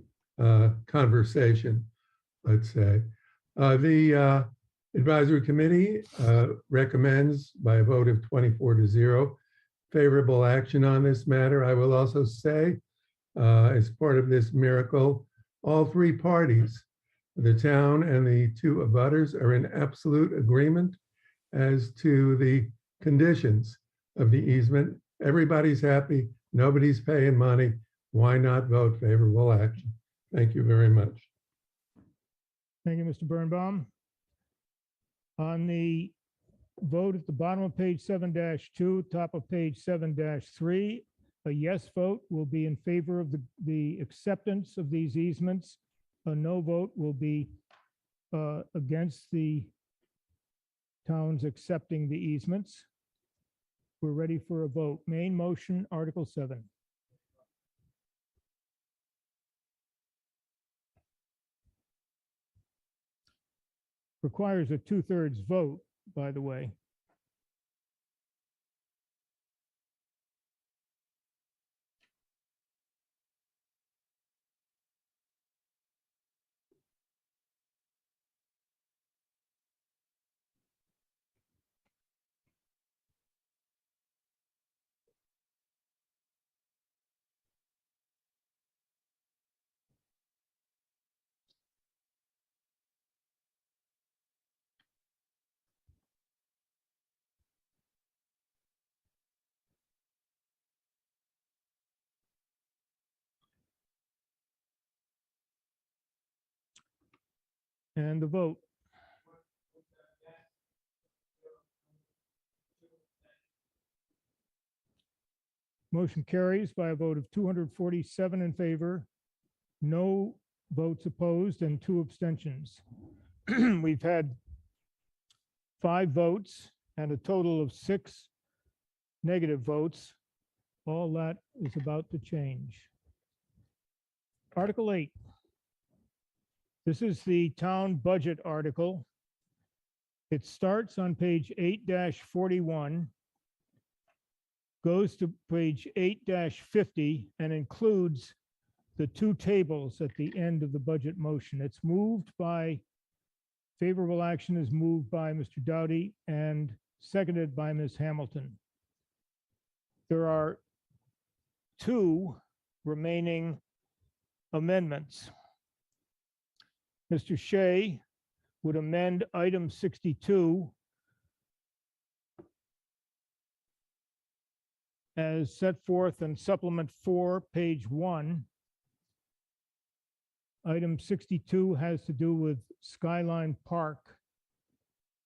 conversation, let's say. The advisory committee recommends by a vote of 24-0 favorable action on this matter. I will also say, as part of this miracle, all three parties, the town and the two abutters, are in absolute agreement as to the conditions of the easement. Everybody's happy, nobody's paying money. Why not vote favorable action? Thank you very much. Thank you, Mr. Birnbaum. On the vote at the bottom of page 7-2, top of page 7-3, a yes vote will be in favor of the acceptance of these easements. A no vote will be against the towns accepting the easements. We're ready for a vote. Main motion, Article 7. Requires a 2/3 vote, by the way. And the vote. Motion carries by a vote of 247 in favor, no votes opposed, and 2 abstentions. We've had 5 votes and a total of 6 negative votes. All that is about to change. Article 8. This is the town budget article. It starts on page 8-41, goes to page 8-50, and includes the 2 tables at the end of the budget motion. It's moved by, favorable action is moved by Mr. Doughty and seconded by Ms. Hamilton. There are 2 remaining amendments. Mr. Shea would amend item 62 as set forth in supplement 4, page 1. Item 62 has to do with Skyline Park.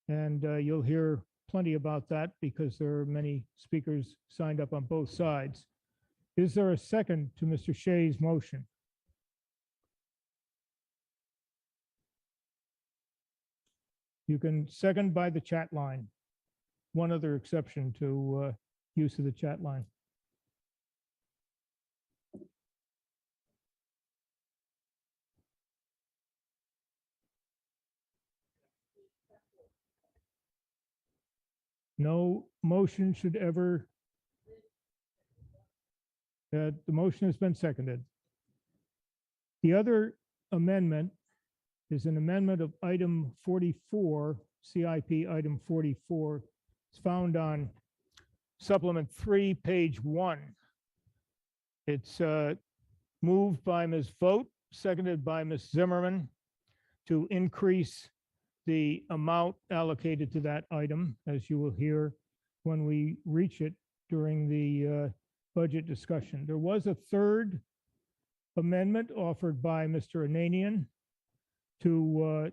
And you'll hear plenty about that because there are many speakers signed up on both sides. Is there a second to Mr. Shea's motion? You can second by the chat line. One other exception to use of the chat line. No motion should ever The motion has been seconded. The other amendment is an amendment of item 44, CIP item 44. It's found on supplement 3, page 1. It's moved by Ms. Vogt, seconded by Ms. Zimmerman, to increase the amount allocated to that item, as you will hear when we reach it during the budget discussion. There was a third amendment offered by Mr. Ananian to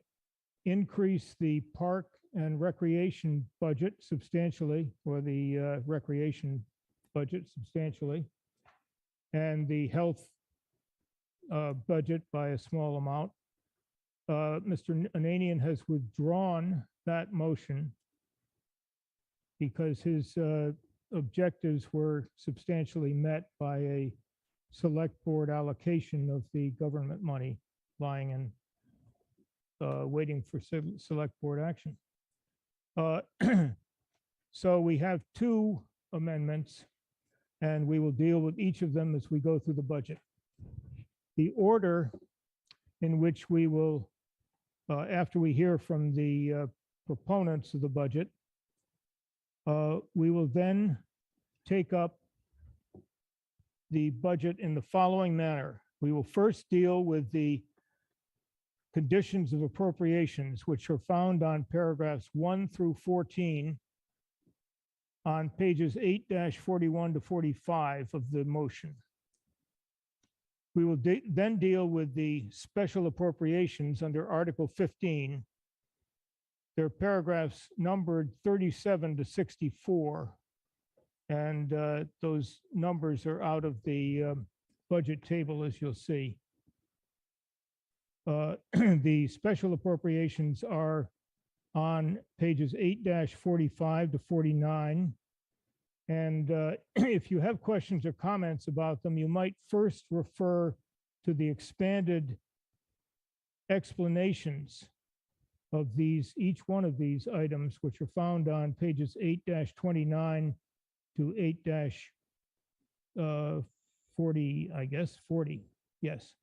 increase the park and recreation budget substantially, or the recreation budget substantially, and the health budget by a small amount. Mr. Ananian has withdrawn that motion because his objectives were substantially met by a select board allocation of the government money lying and waiting for select board action. So we have two amendments, and we will deal with each of them as we go through the budget. The order in which we will, after we hear from the proponents of the budget, we will then take up the budget in the following manner. We will first deal with the conditions of appropriations, which are found on paragraphs 1 through 14 on pages 8-41 to 45 of the motion. We will then deal with the special appropriations under Article 15. There are paragraphs numbered 37 to 64, and those numbers are out of the budget table, as you'll see. The special appropriations are on pages 8-45 to 49. And if you have questions or comments about them, you might first refer to the expanded explanations of these, each one of these items, which are found on pages 8-29 to 8-40, I guess, 40, yes.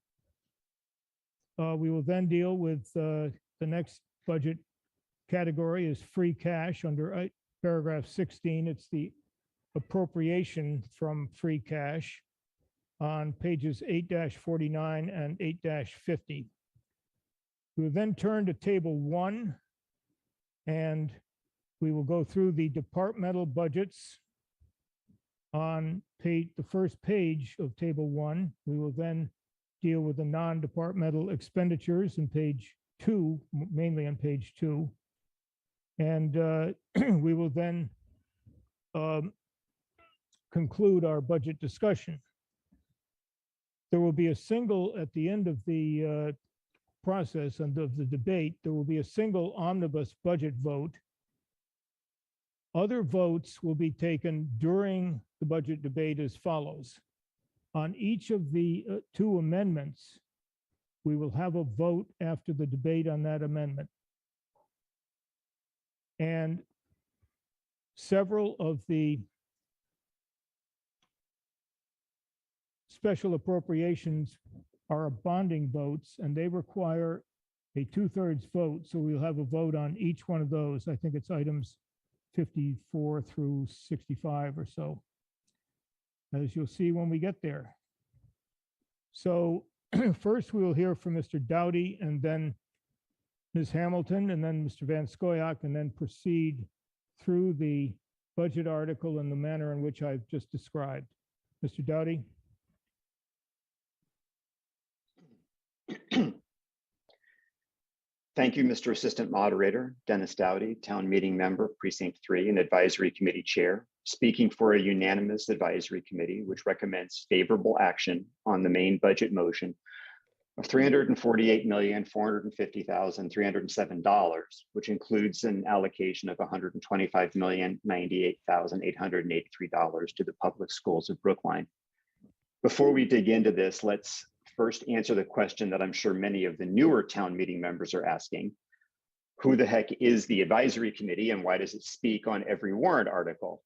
We will then deal with the next budget category is free cash under paragraph 16. It's the appropriation from free cash on pages 8-49 and 8-50. We will then turn to table 1, and we will go through the departmental budgets on the first page of table 1. We will then deal with the non-departmental expenditures in page 2, mainly on page 2. And we will then conclude our budget discussion. There will be a single, at the end of the process and of the debate, there will be a single omnibus budget vote. Other votes will be taken during the budget debate as follows. On each of the two amendments, we will have a vote after the debate on that amendment. And several of the special appropriations are bonding votes, and they require a 2/3 vote. So we'll have a vote on each one of those. I think it's items 54 through 65 or so, as you'll see when we get there. So first we will hear from Mr. Doughty, and then Ms. Hamilton, and then Mr. Van Scoyoc, and then proceed through the budget article in the manner in which I've just described. Mr. Doughty. Thank you, Mr. Assistant Moderator. Dennis Doughty, Town Meeting Member, Precinct 3, and Advisory Committee Chair, speaking for a unanimous Advisory Committee, which recommends favorable action on the main budget motion of $348,450,307, which includes an allocation of $125,098,883 to the public schools of Brookline. Before we dig into this, let's first answer the question that I'm sure many of the newer town meeting members are asking. Who the heck is the Advisory Committee, and why does it speak on every warrant article?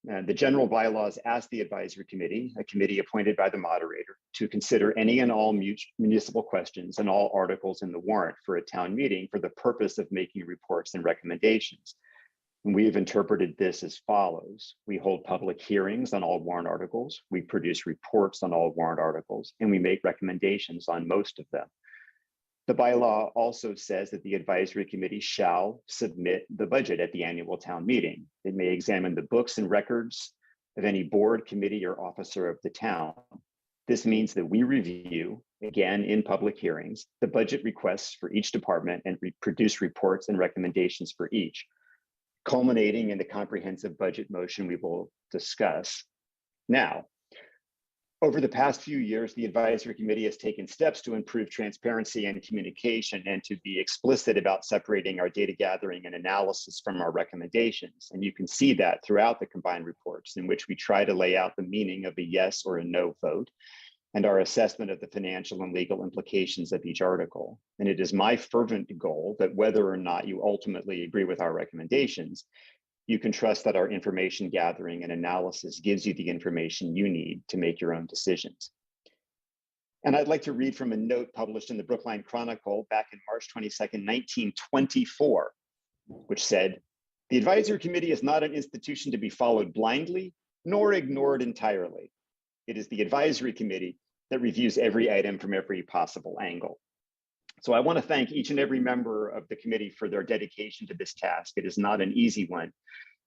The general bylaws ask the advisory committee, a committee appointed by the moderator, to consider any and all municipal questions and all articles in the warrant for a town meeting for the purpose of making reports and recommendations. And we have interpreted this as follows. We hold public hearings on all warrant articles, we produce reports on all warrant articles, and we make recommendations on most of them. The bylaw also says that the advisory committee shall submit the budget at the annual town meeting. It may examine the books and records of any board, committee, or officer of the town. This means that we review, again in public hearings, the budget requests for each department and produce reports and recommendations for each, culminating in the comprehensive budget motion we will discuss now. Over the past few years, the advisory committee has taken steps to improve transparency and communication and to be explicit about separating our data gathering and analysis from our recommendations. And you can see that throughout the combined reports, in which we try to lay out the meaning of a yes or a no vote and our assessment of the financial and legal implications of each article. And it is my fervent goal that whether or not you ultimately agree with our recommendations, you can trust that our information gathering and analysis gives you the information you need to make your own decisions. And I'd like to read from a note published in the Brookline Chronicle back in March 22nd, 1924, which said, "The advisory committee is not an institution to be followed blindly, nor ignored entirely. It is the advisory committee that reviews every item from every possible angle." So I want to thank each and every member of the committee for their dedication to this task. It is not an easy one.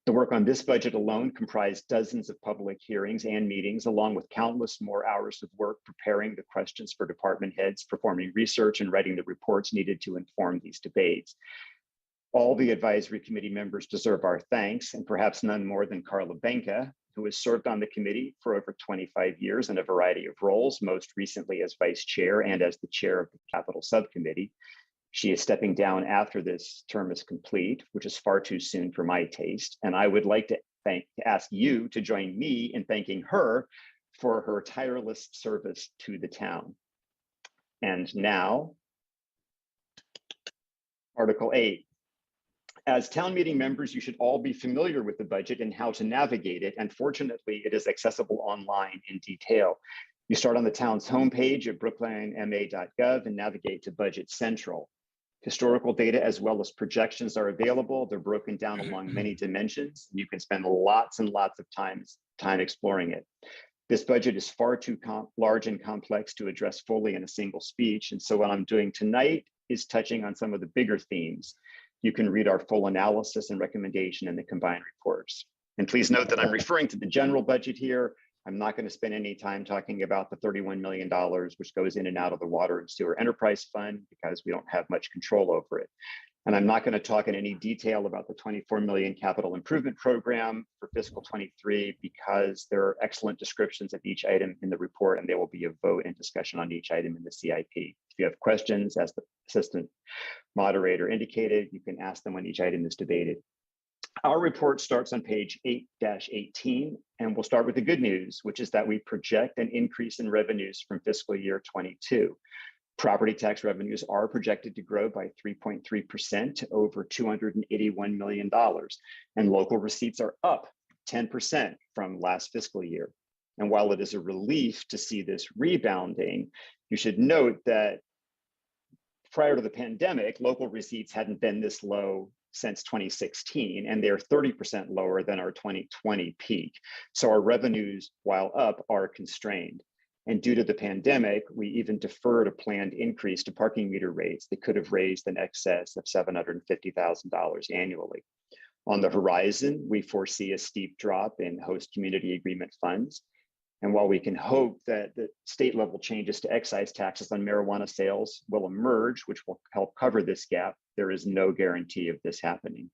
The work on this budget alone comprised dozens of public hearings and meetings, along with countless more hours of work preparing the questions for department heads, performing research, and writing the reports needed to inform these debates. All the advisory committee members deserve our thanks, and perhaps none more than Carla Benka, who has served on the committee for over 25 years in a variety of roles, most recently as vice chair and as the chair of the Capital Subcommittee. She is stepping down after this term is complete, which is far too soon for my taste. And I would like to ask you to join me in thanking her for her tireless service to the town. And now, Article 8. As town meeting members, you should all be familiar with the budget and how to navigate it. And fortunately, it is accessible online in detail. You start on the town's homepage at BrooklineMA.gov and navigate to Budget Central. Historical data as well as projections are available. They're broken down along many dimensions. You can spend lots and lots of time exploring it. This budget is far too large and complex to address fully in a single speech. And so what I'm doing tonight is touching on some of the bigger themes. You can read our full analysis and recommendation in the combined reports. And please note that I'm referring to the general budget here. I'm not going to spend any time talking about the $31 million, which goes in and out of the Water and Sewer Enterprise Fund, because we don't have much control over it. And I'm not going to talk in any detail about the $24 million capital improvement program for fiscal 23, because there are excellent descriptions of each item in the report, and there will be a vote and discussion on each item in the CIP. If you have questions, as the assistant moderator indicated, you can ask them when each item is debated. Our report starts on page 8-18, and we'll start with the good news, which is that we project an increase in revenues from fiscal year 22. Property tax revenues are projected to grow by 3.3% to over $281 million, and local receipts are up 10% from last fiscal year. And while it is a relief to see this rebounding, you should note that prior to the pandemic, local receipts hadn't been this low since 2016, and they're 30% lower than our 2020 peak. So our revenues, while up, are constrained. And due to the pandemic, we even deferred a planned increase to parking meter rates that could have raised in excess of $750,000 annually. On the horizon, we foresee a steep drop in host community agreement funds. And while we can hope that the state level changes to excise taxes on marijuana sales will emerge, which will help cover this gap, there is no guarantee of this happening.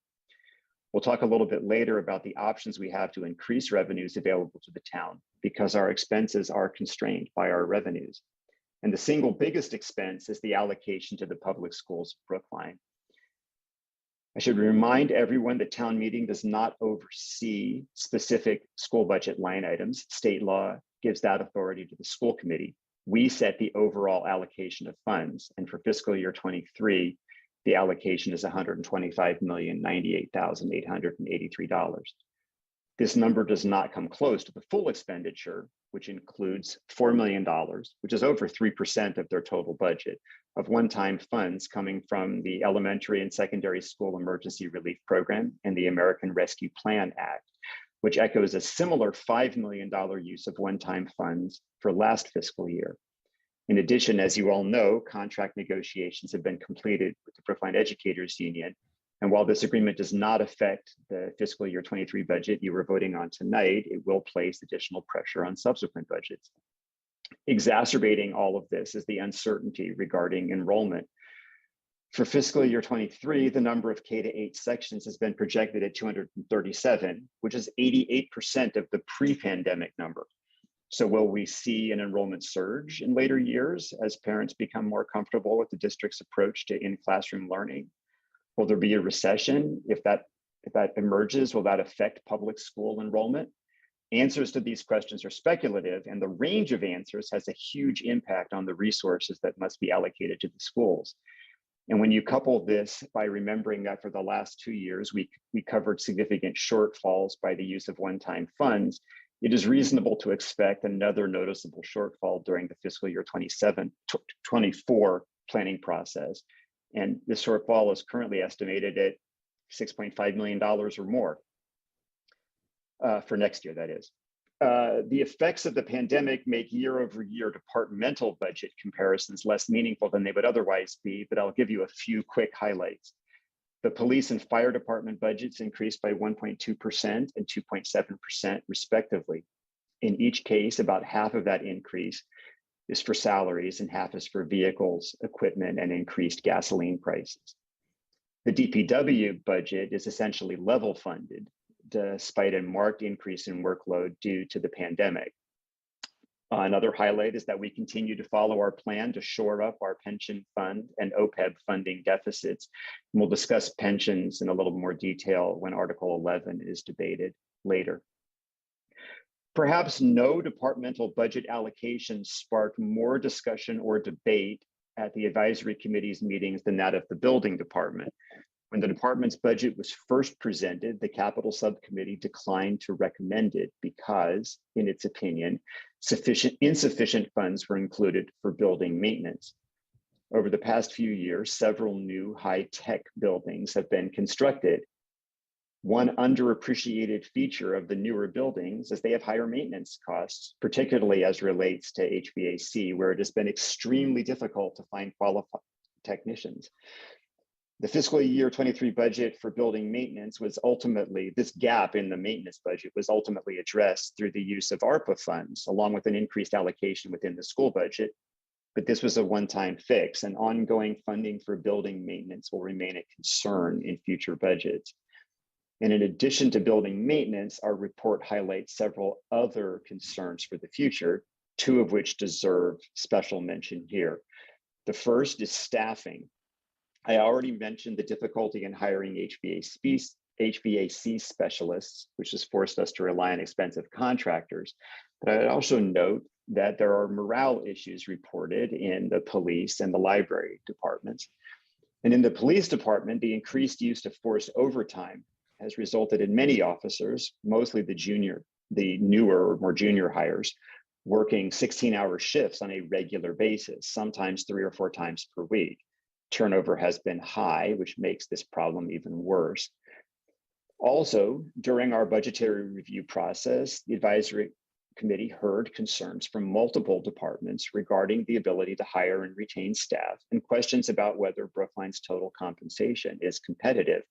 We'll talk a little bit later about the options we have to increase revenues available to the town, because our expenses are constrained by our revenues. And the single biggest expense is the allocation to the public schools of Brookline. I should remind everyone that town meeting does not oversee specific school budget line items. State law gives that authority to the school committee. We set the overall allocation of funds, and for fiscal year 23, the allocation is $125,098,883. This number does not come close to the full expenditure, which includes $4 million, which is over 3% of their total budget, of one-time funds coming from the Elementary and Secondary School Emergency Relief Program and the American Rescue Plan Act, which echoes a similar $5 million use of one-time funds for last fiscal year. In addition, as you all know, contract negotiations have been completed with the Brookline Educators Union. And while this agreement does not affect the fiscal year 23 budget you were voting on tonight, it will place additional pressure on subsequent budgets. Exacerbating all of this is the uncertainty regarding enrollment. For fiscal year 23, the number of K-8 sections has been projected at 237, which is 88% of the pre-pandemic number. So will we see an enrollment surge in later years as parents become more comfortable with the district's approach to in-classroom learning? Will there be a recession? If that emerges, will that affect public school enrollment? Answers to these questions are speculative, and the range of answers has a huge impact on the resources that must be allocated to the schools. And when you couple this by remembering that for the last 2 years, we covered significant shortfalls by the use of one-time funds, it is reasonable to expect another noticeable shortfall during the fiscal year 24 planning process. And the shortfall is currently estimated at $6.5 million or more for next year, that is. The effects of the pandemic make year-over-year departmental budget comparisons less meaningful than they would otherwise be, but I'll give you a few quick highlights. The police and fire department budgets increased by 1.2% and 2.7% respectively. In each case, about half of that increase is for salaries and half is for vehicles, equipment, and increased gasoline prices. The DPW budget is essentially level funded despite a marked increase in workload due to the pandemic. Another highlight is that we continue to follow our plan to shore up our pension fund and OPEB funding deficits. And we'll discuss pensions in a little more detail when Article 11 is debated later. Perhaps no departmental budget allocation sparked more discussion or debate at the advisory committee's meetings than that of the building department. When the department's budget was first presented, the capital subcommittee declined to recommend it because, in its opinion, insufficient funds were included for building maintenance. Over the past few years, several new high-tech buildings have been constructed. One underappreciated feature of the newer buildings is they have higher maintenance costs, particularly as relates to HVAC, where it has been extremely difficult to find qualified technicians. The fiscal year 23 budget for building maintenance was ultimately, this gap in the maintenance budget was ultimately addressed through the use of ARPA funds, along with an increased allocation within the school budget. But this was a one-time fix, and ongoing funding for building maintenance will remain a concern in future budgets. And in addition to building maintenance, our report highlights several other concerns for the future, two of which deserve special mention here. The first is staffing. I already mentioned the difficulty in hiring HVAC specialists, which has forced us to rely on expensive contractors. But I'd also note that there are morale issues reported in the police and the library departments. And in the police department, the increased use of forced overtime has resulted in many officers, mostly the newer or more junior hires, working 16-hour shifts on a regular basis, sometimes 3 or 4 times per week. Turnover has been high, which makes this problem even worse. Also, during our budgetary review process, the advisory committee heard concerns from multiple departments regarding the ability to hire and retain staff and questions about whether Brookline's total compensation is competitive.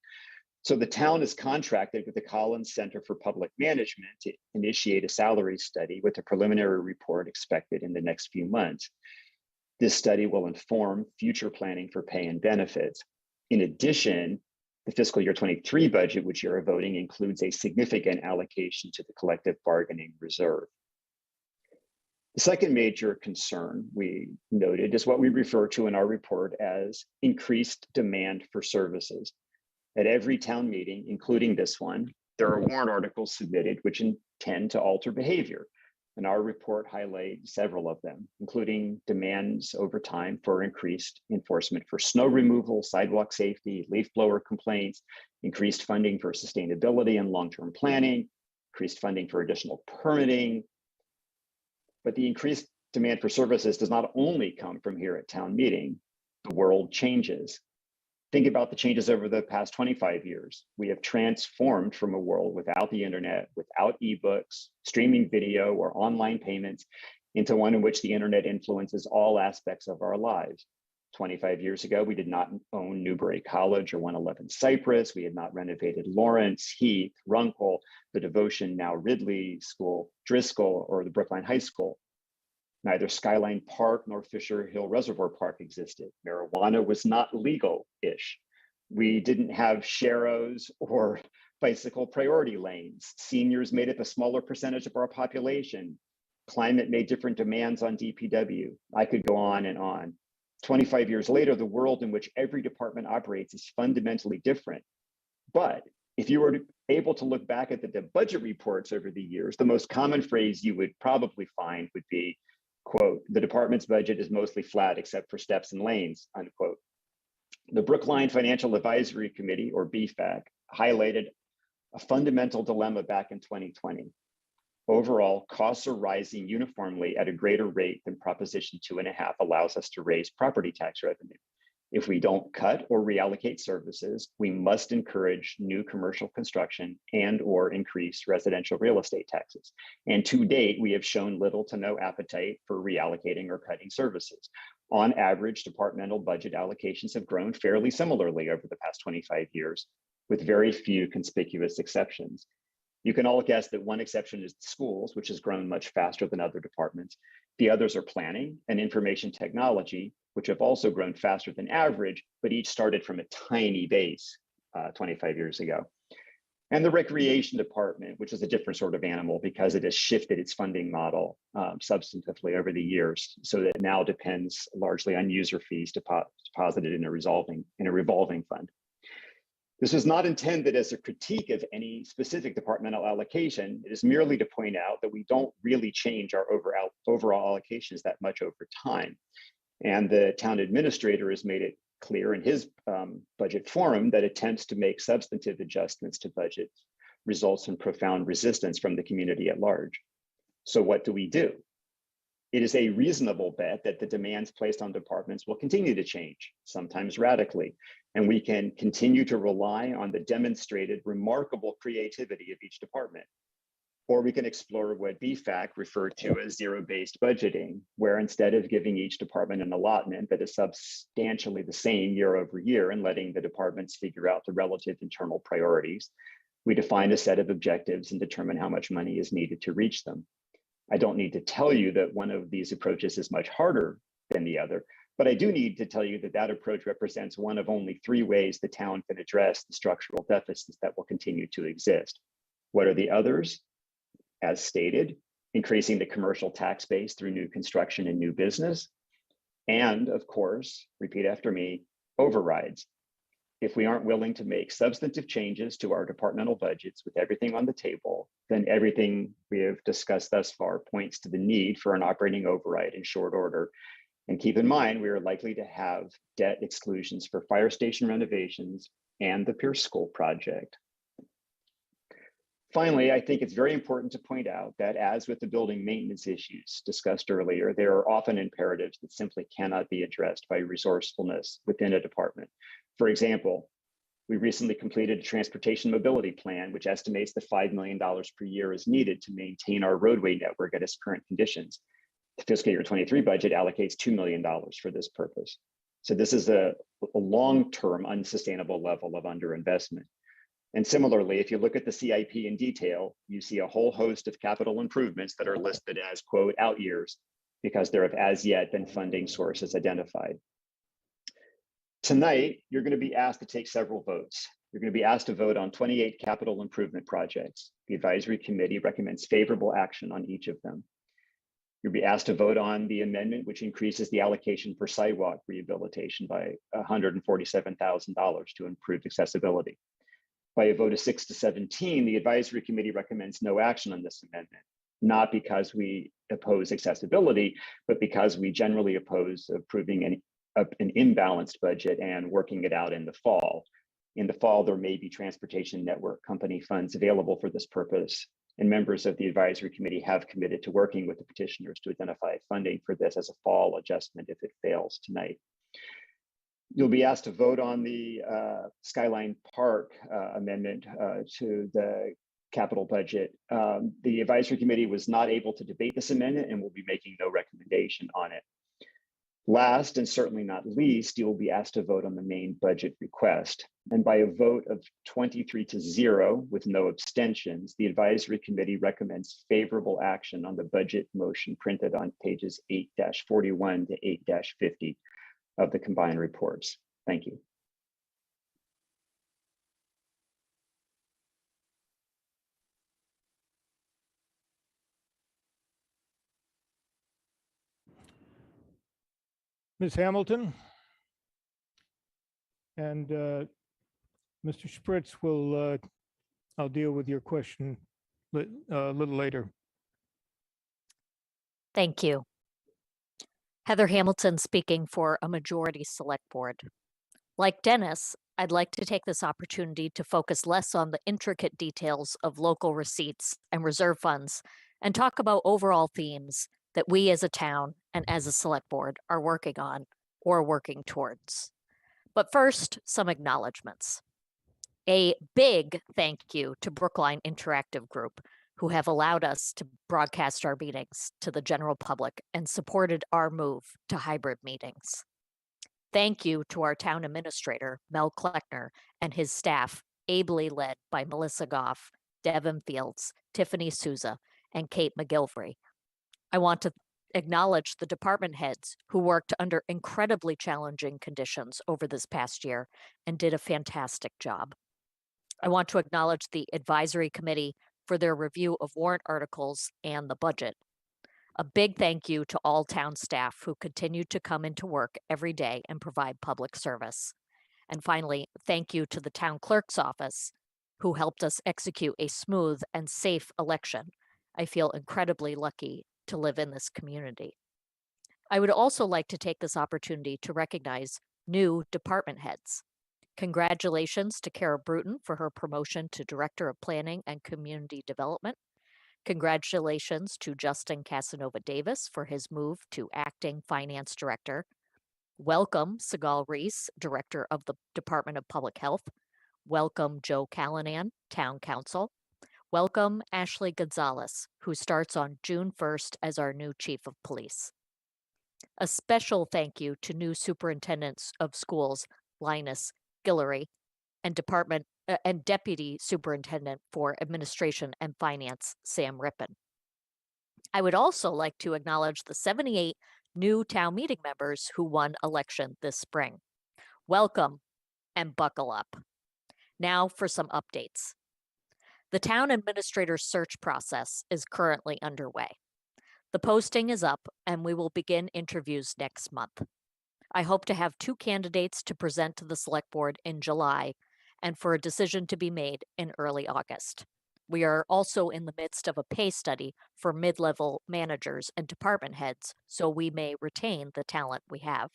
So the town is contracted with the Collins Center for Public Management to initiate a salary study with a preliminary report expected in the next few months. This study will inform future planning for pay and benefits. In addition, the fiscal year 23 budget, which you're voting, includes a significant allocation to the collective bargaining reserve. The second major concern we noted is what we refer to in our report as increased demand for services. At every town meeting, including this one, there are warrant articles submitted which intend to alter behavior. And our report highlights several of them, including demands over time for increased enforcement for snow removal, sidewalk safety, leaf blower complaints, increased funding for sustainability and long-term planning, increased funding for additional permitting. But the increased demand for services does not only come from here at town meeting. The world changes. Think about the changes over the past 25 years. We have transformed from a world without the internet, without ebooks, streaming video, or online payments, into one in which the internet influences all aspects of our lives. 25 years ago, we did not own Newbury College or 111 Cypress. We had not renovated Lawrence, Heath, Runkle, the Devotion, now Ridley School, Driscoll, or the Brookline High School. Neither Skyline Park nor Fisher Hill Reservoir Park existed. Marijuana was not legal-ish. We didn't have sharrows or bicycle priority lanes. Seniors made up a smaller percentage of our population. Climate made different demands on DPW. I could go on and on. 25 years later, the world in which every department operates is fundamentally different. But if you were able to look back at the budget reports over the years, the most common phrase you would probably find would be, quote, "The department's budget is mostly flat except for steps and lanes," unquote. The Brookline Financial Advisory Committee, or BFAC, highlighted a fundamental dilemma back in 2020. Overall, costs are rising uniformly at a greater rate than Proposition 2.5 allows us to raise property tax revenue. If we don't cut or reallocate services, we must encourage new commercial construction and/or increase residential real estate taxes. And to date, we have shown little to no appetite for reallocating or cutting services. On average, departmental budget allocations have grown fairly similarly over the past 25 years, with very few conspicuous exceptions. You can all guess that one exception is schools, which has grown much faster than other departments. The others are planning and information technology, which have also grown faster than average, but each started from a tiny base 25 years ago. And the recreation department, which is a different sort of animal because it has shifted its funding model substantively over the years, so that it now depends largely on user fees deposited in a revolving fund. This is not intended as a critique of any specific departmental allocation. It is merely to point out that we don't really change our overall allocations that much over time. And the town administrator has made it clear in his budget forum that attempts to make substantive adjustments to budgets results in profound resistance from the community at large. So what do? It is a reasonable bet that the demands placed on departments will continue to change, sometimes radically, and we can continue to rely on the demonstrated remarkable creativity of each department. Or we can explore what BFAC referred to as zero-based budgeting, where instead of giving each department an allotment that is substantially the same year over year and letting the departments figure out the relative internal priorities, we define a set of objectives and determine how much money is needed to reach them. I don't need to tell you that one of these approaches is much harder than the other, but I do need to tell you that that approach represents one of only 3 ways the town can address the structural deficits that will continue to exist. What are the others? As stated, increasing the commercial tax base through new construction and new business. And of course, repeat after me, overrides. If we aren't willing to make substantive changes to our departmental budgets with everything on the table, then everything we have discussed thus far points to the need for an operating override in short order. And keep in mind, we are likely to have debt exclusions for fire station renovations and the Pierce School project. Finally, I think it's very important to point out that as with the building maintenance issues discussed earlier, there are often imperatives that simply cannot be addressed by resourcefulness within a department. For example, we recently completed a transportation mobility plan, which estimates that $5 million per year is needed to maintain our roadway network at its current conditions. The fiscal year 23 budget allocates $2 million for this purpose. So this is a long-term unsustainable level of underinvestment. And similarly, if you look at the CIP in detail, you see a whole host of capital improvements that are listed as, quote, out years, because there have as yet been funding sources identified. Tonight, you're going to be asked to take several votes. You're going to be asked to vote on 28 capital improvement projects. The advisory committee recommends favorable action on each of them. You'll be asked to vote on the amendment, which increases the allocation for sidewalk rehabilitation by $147,000 to improve accessibility. By a vote of 6 to 17, the advisory committee recommends no action on this amendment, not because we oppose accessibility, but because we generally oppose approving an imbalanced budget and working it out in the fall. In the fall, there may be transportation network company funds available for this purpose. And members of the advisory committee have committed to working with the petitioners to identify funding for this as a fall adjustment if it fails tonight. You'll be asked to vote on the Skyline Park amendment to the capital budget. The advisory committee was not able to debate this amendment and will be making no recommendation on it. Last, and certainly not least, you will be asked to vote on the main budget request. And by a vote of 23-0 with no abstentions, the advisory committee recommends favorable action on the budget motion printed on pages 8-41 to 8-50 of the combined reports. Thank you. Ms. Hamilton. And Mr. Spritz will, I'll deal with your question a little later. Thank you. Heather Hamilton speaking for a majority select board. Like Dennis, I'd like to take this opportunity to focus less on the intricate details of local receipts and reserve funds and talk about overall themes that we as a town and as a select board are working on or working towards. But first, some acknowledgements. A big thank you to Brookline Interactive Group, who have allowed us to broadcast our meetings to the general public and supported our move to hybrid meetings. Thank you to our town administrator, Mel Kleckner, and his staff, ably led by Melissa Goff, Devin Fields, Tiffany Souza, and Kate McGilvery. I want to acknowledge the department heads who worked under incredibly challenging conditions over this past year and did a fantastic job. I want to acknowledge the advisory committee for their review of warrant articles and the budget. A big thank you to all town staff who continue to come into work every day and provide public service. And finally, thank you to the town clerk's office who helped us execute a smooth and safe election. I feel incredibly lucky to live in this community. I would also like to take this opportunity to recognize new department heads. Congratulations to Kara Bruton for her promotion to Director of Planning and Community Development. Congratulations to Justin Casanova Davis for his move to Acting Finance Director. Welcome Sigal Reese, Director of the Department of Public Health. Welcome Joe Callanan, Town Council. Welcome Ashley Gonzalez, who starts on June 1st as our new Chief of Police. A special thank you to new Superintendents of Schools, Linus Guillory, and Deputy Superintendent for Administration and Finance, Sam Rippon. I would also like to acknowledge the 78 new town meeting members who won election this spring. Welcome and buckle up. Now for some updates. The town administrator search process is currently underway. The posting is up and we will begin interviews next month. I hope to have 2 candidates to present to the select board in July and for a decision to be made in early August. We are also in the midst of a pay study for mid-level managers and department heads, so we may retain the talent we have.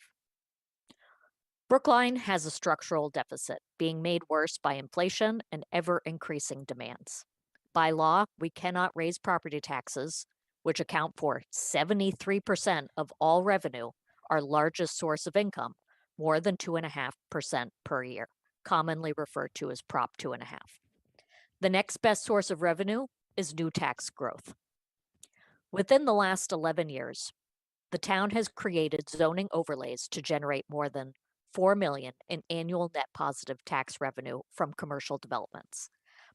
Brookline has a structural deficit being made worse by inflation and ever-increasing demands. By law, we cannot raise property taxes, which account for 73% of all revenue, our largest source of income, more than 2.5% per year, commonly referred to as Prop 2.5. The next best source of revenue is new tax growth. Within the last 11 years, the town has created zoning overlays to generate more than $4 million in annual net positive tax revenue from commercial developments.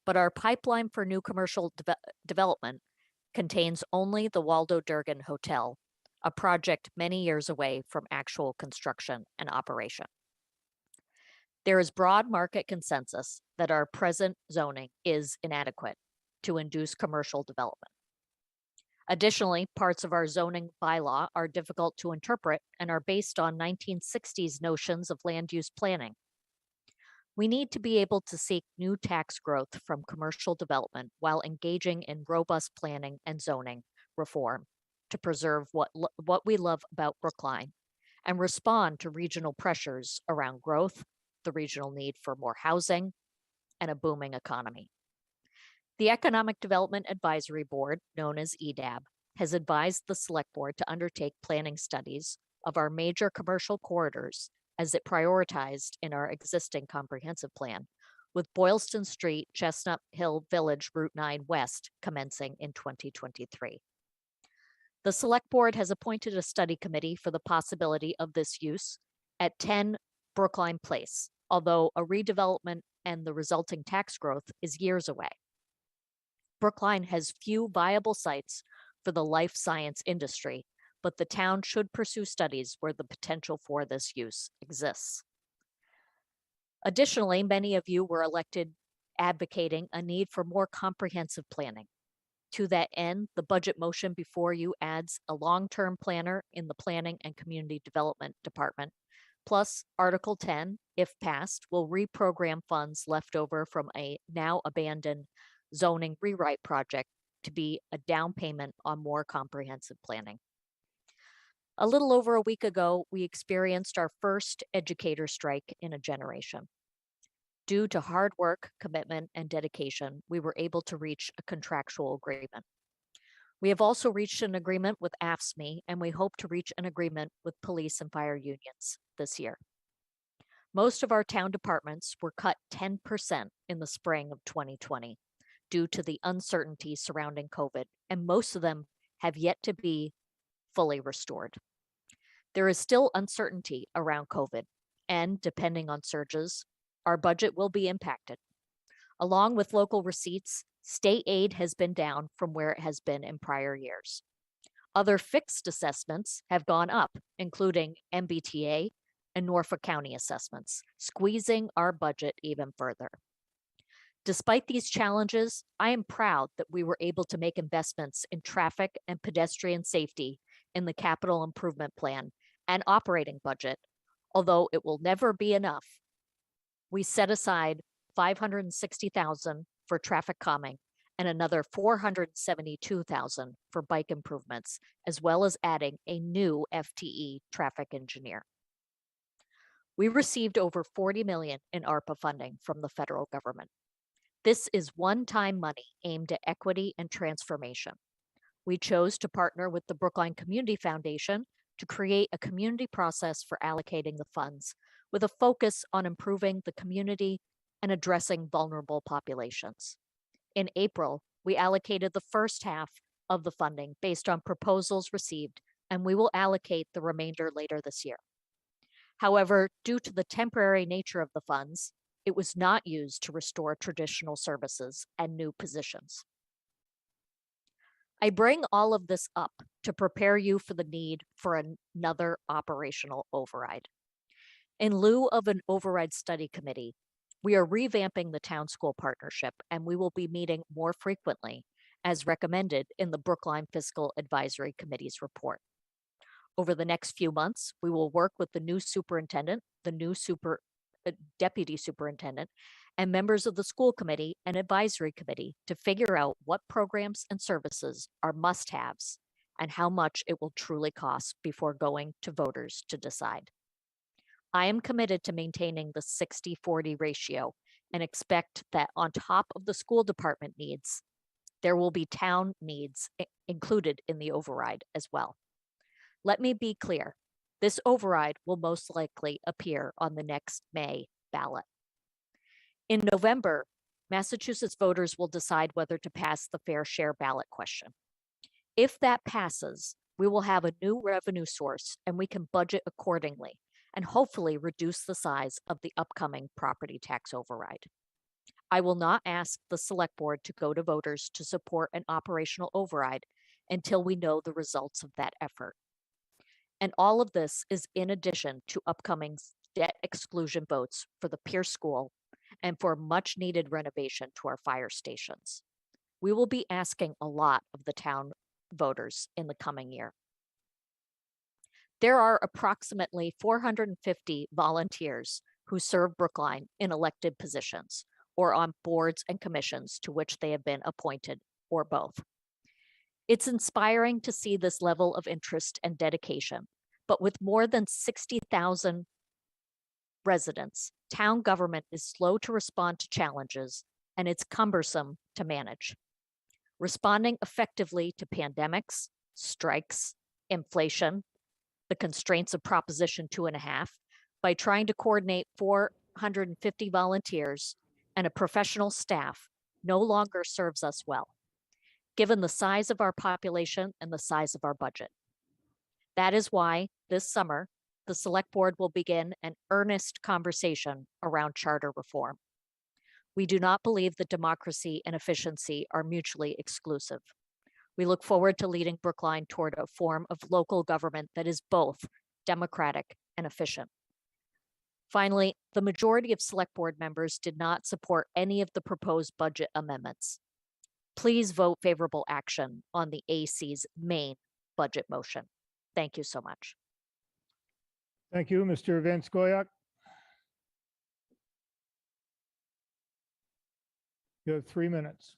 But our pipeline for new commercial development contains only the Waldo Durgan Hotel, a project many years away from actual construction and operation. There is broad market consensus that our present zoning is inadequate to induce commercial development. Additionally, parts of our zoning bylaw are difficult to interpret and are based on 1960s notions of land use planning. We need to be able to seek new tax growth from commercial development while engaging in robust planning and zoning reform to preserve what we love about Brookline and respond to regional pressures around growth, the regional need for more housing, and a booming economy. The Economic Development Advisory Board, known as EDAB, has advised the Select Board to undertake planning studies of our major commercial corridors as it prioritized in our existing comprehensive plan, with Boylston Street, Chestnut Hill Village, Route 9 West commencing in 2023. The Select Board has appointed a study committee for the possibility of this use at 10 Brookline Place, although a redevelopment and the resulting tax growth is years away. Brookline has few viable sites for the life science industry, but the town should pursue studies where the potential for this use exists. Additionally, many of you were elected advocating a need for more comprehensive planning. To that end, the budget motion before you adds a long-term planner in the Planning and Community Development Department, plus Article 10, if passed, will reprogram funds left over from a now abandoned zoning rewrite project to be a down payment on more comprehensive planning. A little over a week ago, we experienced our first educator strike in a generation. Due to hard work, commitment, and dedication, we were able to reach a contractual agreement. We have also reached an agreement with AFSCME, and we hope to reach an agreement with police and fire unions this year. Most of our town departments were cut 10% in the spring of 2020 due to the uncertainty surrounding COVID, and most of them have yet to be fully restored. There is still uncertainty around COVID, and depending on surges, our budget will be impacted. Along with local receipts, state aid has been down from where it has been in prior years. Other fixed assessments have gone up, including MBTA and Norfolk County assessments, squeezing our budget even further. Despite these challenges, I am proud that we were able to make investments in traffic and pedestrian safety in the capital improvement plan and operating budget, although it will never be enough. We set aside $560,000 for traffic calming and another $472,000 for bike improvements, as well as adding a new FTE traffic engineer. We received over $40 million in ARPA funding from the federal government. This is one-time money aimed at equity and transformation. We chose to partner with the Brookline Community Foundation to create a community process for allocating the funds with a focus on improving the community and addressing vulnerable populations. In April, we allocated the first half of the funding based on proposals received, and we will allocate the remainder later this year. However, due to the temporary nature of the funds, it was not used to restore traditional services and new positions. I bring all of this up to prepare you for the need for another operational override. In lieu of an override study committee, we are revamping the town school partnership, and we will be meeting more frequently as recommended in the Brookline Fiscal Advisory Committee's report. Over the next few months, we will work with the new superintendent, the new deputy superintendent, and members of the school committee and advisory committee to figure out what programs and services are must-haves and how much it will truly cost before going to voters to decide. I am committed to maintaining the 60-40 ratio and expect that on top of the school department needs, there will be town needs included in the override as well. Let me be clear. This override will most likely appear on the next May ballot. In November, Massachusetts voters will decide whether to pass the fair share ballot question. If that passes, we will have a new revenue source and we can budget accordingly and hopefully reduce the size of the upcoming property tax override. I will not ask the select board to go to voters to support an operational override until we know the results of that effort. And all of this is in addition to upcoming debt exclusion votes for the Pierce School and for much needed renovation to our fire stations. We will be asking a lot of the town voters in the coming year. There are approximately 450 volunteers who serve Brookline in elected positions or on boards and commissions to which they have been appointed, or both. It's inspiring to see this level of interest and dedication, but with more than 60,000 residents, town government is slow to respond to challenges, and it's cumbersome to manage. Responding effectively to pandemics, strikes, inflation, the constraints of Proposition 2.5, by trying to coordinate 450 volunteers and a professional staff no longer serves us well, given the size of our population and the size of our budget. That is why this summer, the Select Board will begin an earnest conversation around charter reform. We do not believe that democracy and efficiency are mutually exclusive. We look forward to leading Brookline toward a form of local government that is both democratic and efficient. Finally, the majority of Select Board members did not support any of the proposed budget amendments. Please vote favorable action on the AC's main budget motion. Thank you so much. Thank you, Mr. Van Scoyac. You have 3 minutes.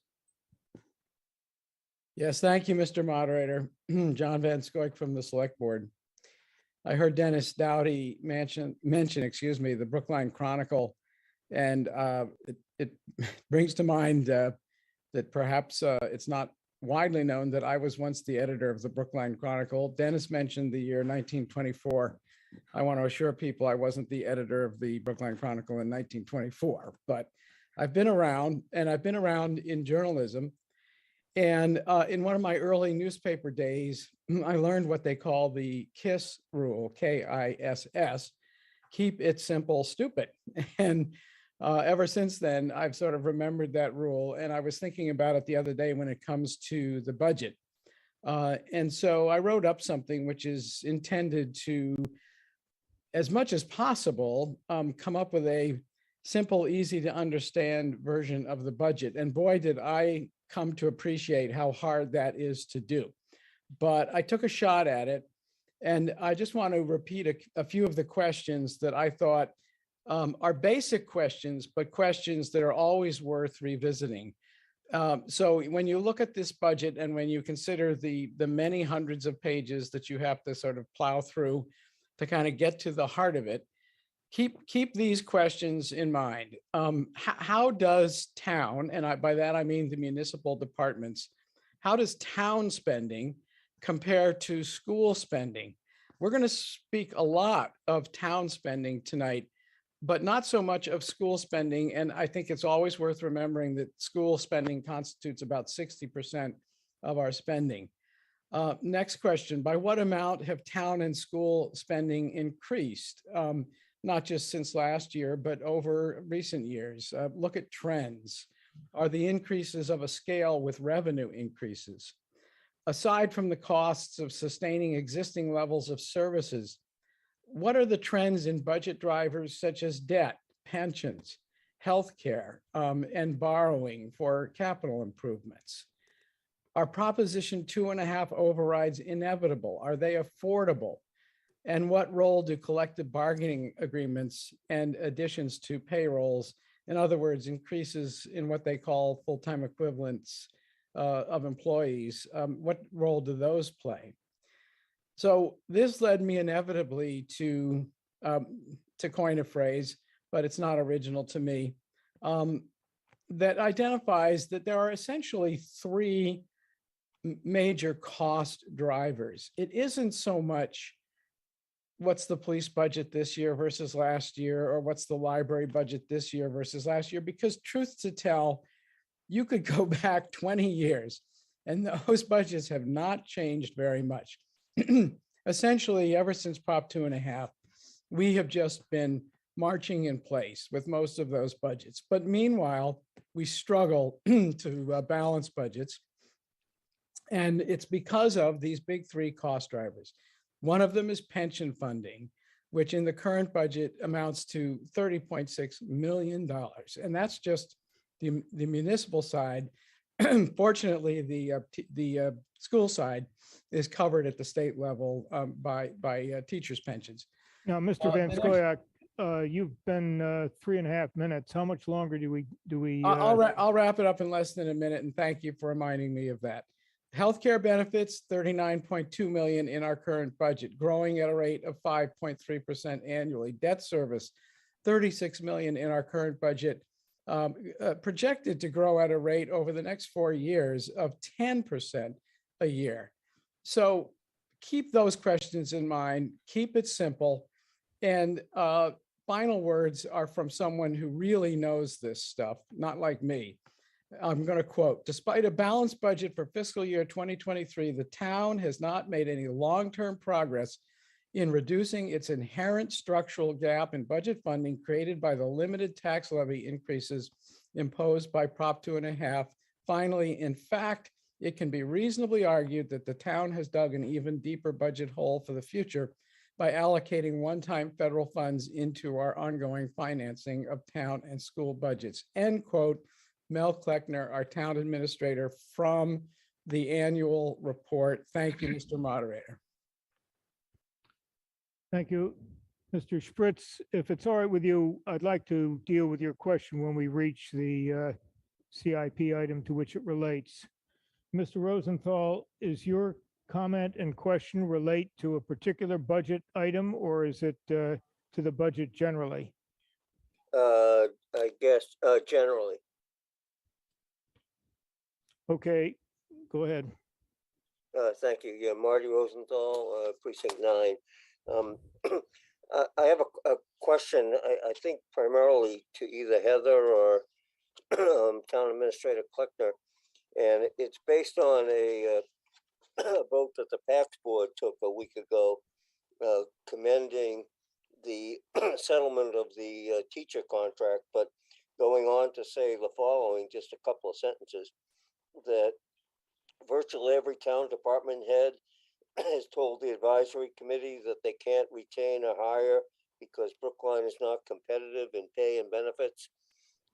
Yes, thank you, Mr. Moderator. John Van Scoik from the Select Board. I heard Dennis Dowdy mention, the Brookline Chronicle, and it brings to mind that perhaps it's not widely known that I was once the editor of the Brookline Chronicle. Dennis mentioned the year 1924. I want to assure people I wasn't the editor of the Brookline Chronicle in 1924, but I've been around, and I've been around in journalism. And in one of my early newspaper days, I learned what they call the KISS rule, K-I-S-S, keep it simple, stupid. And ever since then, I've sort of remembered that rule. And I was thinking about it the other day when it comes to the budget. And so I wrote up something which is intended to, as much as possible, come up with a simple, easy to understand version of the budget. And boy, did I come to appreciate how hard that is to do. But I took a shot at it. And I just want to repeat a few of the questions that I thought are basic questions, but questions that are always worth revisiting. So when you look at this budget and when you consider the many hundreds of pages that you have to sort of plow through to kind of get to the heart of it, keep these questions in mind. How does town, and by that I mean the municipal departments, how does town spending compare to school spending? We're going to speak a lot of town spending tonight, but not so much of school spending. And I think it's always worth remembering that school spending constitutes about 60% of our spending. Next question, by what amount have town and school spending increased? Not just since last year, but over recent years. Look at trends. Are the increases of a scale with revenue increases? Aside from the costs of sustaining existing levels of services, what are the trends in budget drivers such as debt, pensions, healthcare, and borrowing for capital improvements? Are Proposition 2.5 overrides inevitable? Are they affordable? And what role do collective bargaining agreements and additions to payrolls, in other words, increases in what they call full-time equivalents of employees, what role do those play? So this led me inevitably to coin a phrase, but it's not original to me, that identifies that there are essentially three major cost drivers. It isn't so much what's the police budget this year versus last year, or what's the library budget this year versus last year, because truth to tell, you could go back 20 years and those budgets have not changed very much. Essentially, ever since Prop 2.5, we have just been marching in place with most of those budgets. But meanwhile, we struggle to balance budgets. And it's because of these big three cost drivers. One of them is pension funding, which in the current budget amounts to $30.6 million. And that's just the municipal side. Fortunately, the school side is covered at the state level by teachers' pensions. Now, Mr. Van Scoyac, you've been 3.5 minutes. How much longer do we? I'll wrap it up in less than a minute, and thank you for reminding me of that. Healthcare benefits, $39.2 million in our current budget, growing at a rate of 5.3% annually. Debt service, $36 million in our current budget, projected to grow at a rate over the next 4 years of 10% a year. So keep those questions in mind, keep it simple. And final words are from someone who really knows this stuff, not like me. I'm going to quote, despite a balanced budget for fiscal year 2023, the town has not made any long-term progress in reducing its inherent structural gap in budget funding created by the limited tax levy increases imposed by Prop 2.5. Finally, in fact, it can be reasonably argued that the town has dug an even deeper budget hole for the future by allocating one-time federal funds into our ongoing financing of town and school budgets. End quote. Mel Kleckner, our town administrator, from the annual report. Thank you, Mr. Moderator. Thank you. Mr. Spritz, if it's all right with you, I'd like to deal with your question when we reach the CIP item to which it relates. Mr. Rosenthal, is your comment and question relate to a particular budget item, or is it to the budget generally? I guess generally. Okay, go ahead. Thank you. Yeah, Marty Rosenthal, Precinct 9. I have a question, I think primarily to either Heather or Town Administrator Kleckner, and it's based on a vote that the PAX Board took a week ago, commending the settlement of the teacher contract, but going on to say the following, just a couple of sentences, that virtually every town department head has told the advisory committee that they can't retain or hire because Brookline is not competitive in pay and benefits.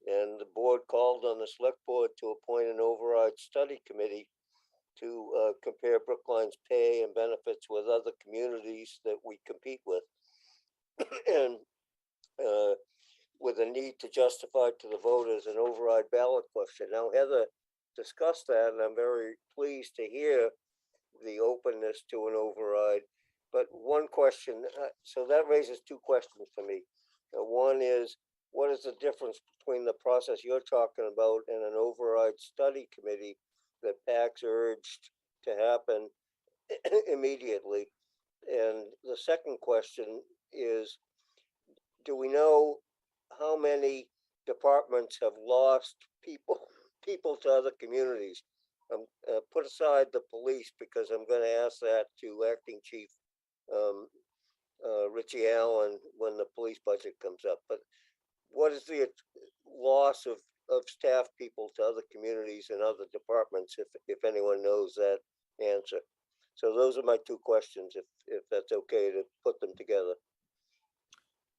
And the board called on the select board to appoint an override study committee to compare Brookline's pay and benefits with other communities that we compete with. And with a need to justify to the voters an override ballot question. Now, Heather discussed that, and I'm very pleased to hear the openness to an override. But one question, so that raises two questions for me. One is, what is the difference between the process you're talking about and an override study committee that PAX urged to happen immediately? And the second question is, do we know how many departments have lost people to other communities? Put aside the police, because I'm going to ask that to Acting Chief Richie Allen when the police budget comes up. But what is the loss of staff people to other communities and other departments, if anyone knows that answer? So those are my two questions, if that's okay to put them together.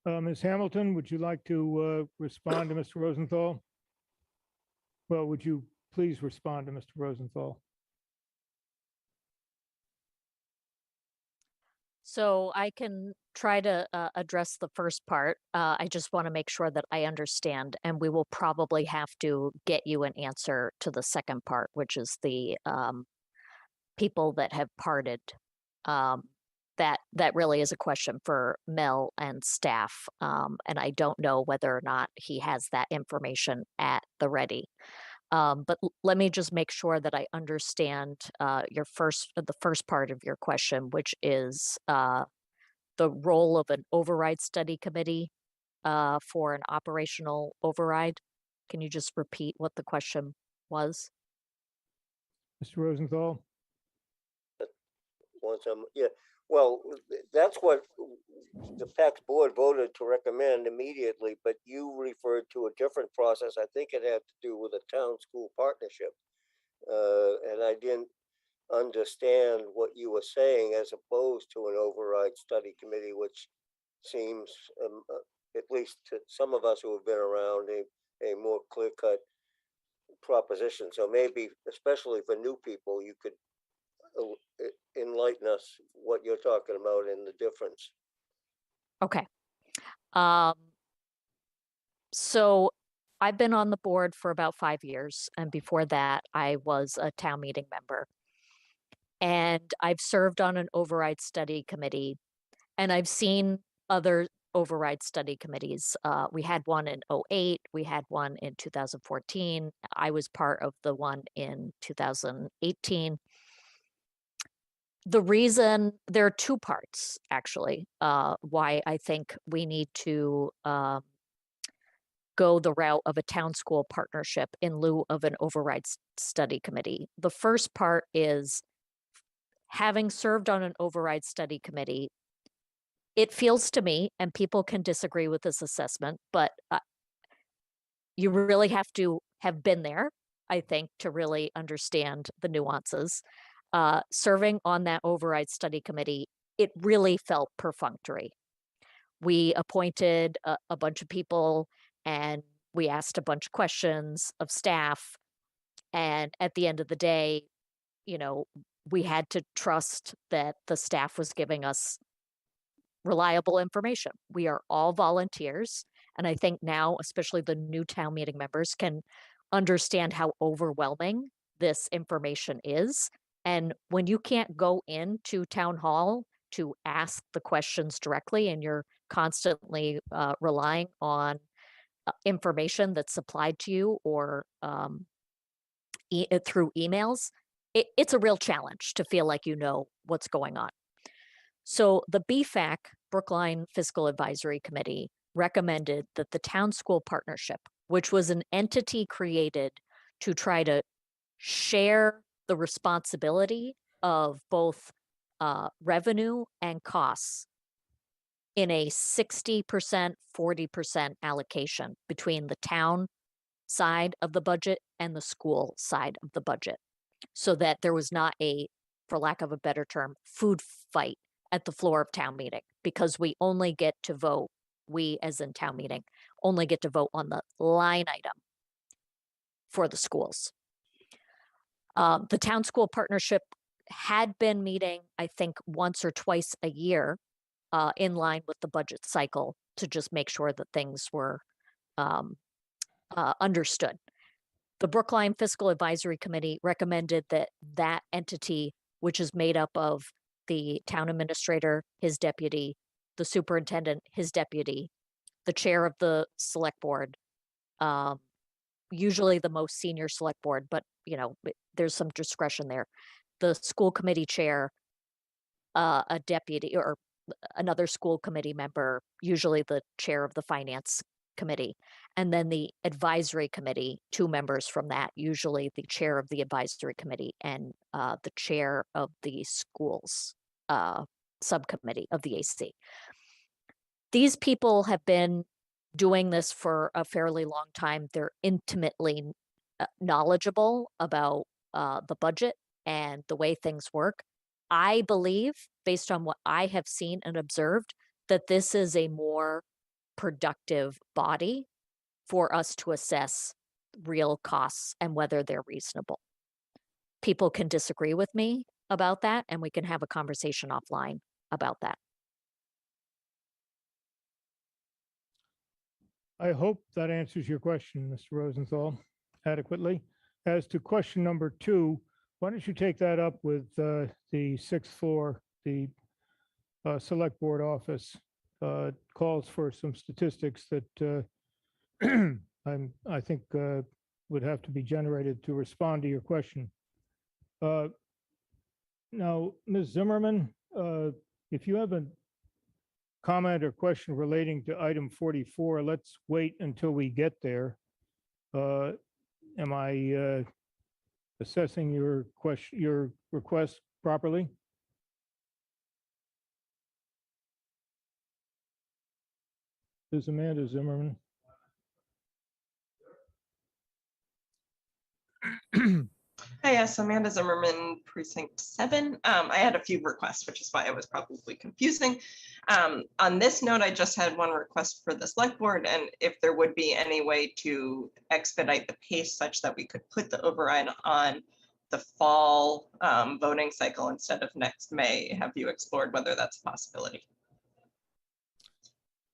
Ms. Hamilton, would you like to respond to Mr. Rosenthal? Well, would you please respond to Mr. Rosenthal? So I can try to address the first part. I just want to make sure that I understand, and we will probably have to get you an answer to the second part, which is the people that have parted. That really is a question for Mel and staff, and I don't know whether or not he has that information at the ready. But let me just make sure that I understand the first part of your question, which is the role of an override study committee for an operational override. Can you just repeat what the question was? Mr. Rosenthal? Yeah, well, that's what the PAX board voted to recommend immediately, but you referred to a different process. I think it had to do with a town-school partnership. And I didn't understand what you were saying as opposed to an override study committee, which seems, at least to some of us who have been around, a more clear-cut proposition. So maybe, especially for new people, you could enlighten us what you're talking about and the difference. Okay. So I've been on the board for about 5 years, and before that, I was a town meeting member. And I've served on an override study committee, and I've seen other override study committees. We had one in 2008, we had one in 2014. I was part of the one in 2018. The reason, there are two parts actually, why I think we need to go the route of a town school partnership in lieu of an override study committee. The first part is, having served on an override study committee, it feels to me, and people can disagree with this assessment, but you really have to have been there, I think, to really understand the nuances. Serving on that override study committee, it really felt perfunctory. We appointed a bunch of people and we asked a bunch of questions of staff. And at the end of the day, we had to trust that the staff was giving us reliable information. We are all volunteers. And I think now, especially the new town meeting members, can understand how overwhelming this information is. And when you can't go into town hall to ask the questions directly and you're constantly relying on information that's supplied to you or through emails, it's a real challenge to feel like you know what's going on. So the BFAC, Brookline Fiscal Advisory Committee, recommended that the town school partnership, which was an entity created to try to share the responsibility of both revenue and costs in a 60%, 40% allocation between the town side of the budget and the school side of the budget, so that there was not a, for lack of a better term, food fight at the floor of town meeting, because we only get to vote, we as in town meeting, only get to vote on the line item for the schools. The town school partnership had been meeting, I think, once or twice a year in line with the budget cycle to just make sure that things were understood. The Brookline Fiscal Advisory Committee recommended that that entity, which is made up of the town administrator, his deputy, the superintendent, his deputy, the chair of the select board, usually the most senior select board, but there's some discretion there. The school committee chair, a deputy or another school committee member, usually the chair of the finance committee, and then the advisory committee, 2 members from that, usually the chair of the advisory committee and the chair of the schools subcommittee of the AC. These people have been doing this for a fairly long time. They're intimately knowledgeable about the budget and the way things work. I believe, based on what I have seen and observed, that this is a more productive body for us to assess real costs and whether they're reasonable. People can disagree with me about that, and we can have a conversation offline about that. I hope that answers your question, Mr. Rosenthal, adequately. As to question number 2, why don't you take that up with the 6th floor, the select board office calls for some statistics that I think would have to be generated to respond to your question. Now, Ms. Zimmerman, if you have a comment or question relating to item 44, let's wait until we get there. Am I assessing your request properly? Ms. Amanda Zimmerman. Hi, yes, Amanda Zimmerman, Precinct 7. I had a few requests, which is why I was probably confusing. On this note, I just had one request for the select board, and if there would be any way to expedite the pace such that we could put the override on the fall voting cycle instead of next May. Have you explored whether that's a possibility?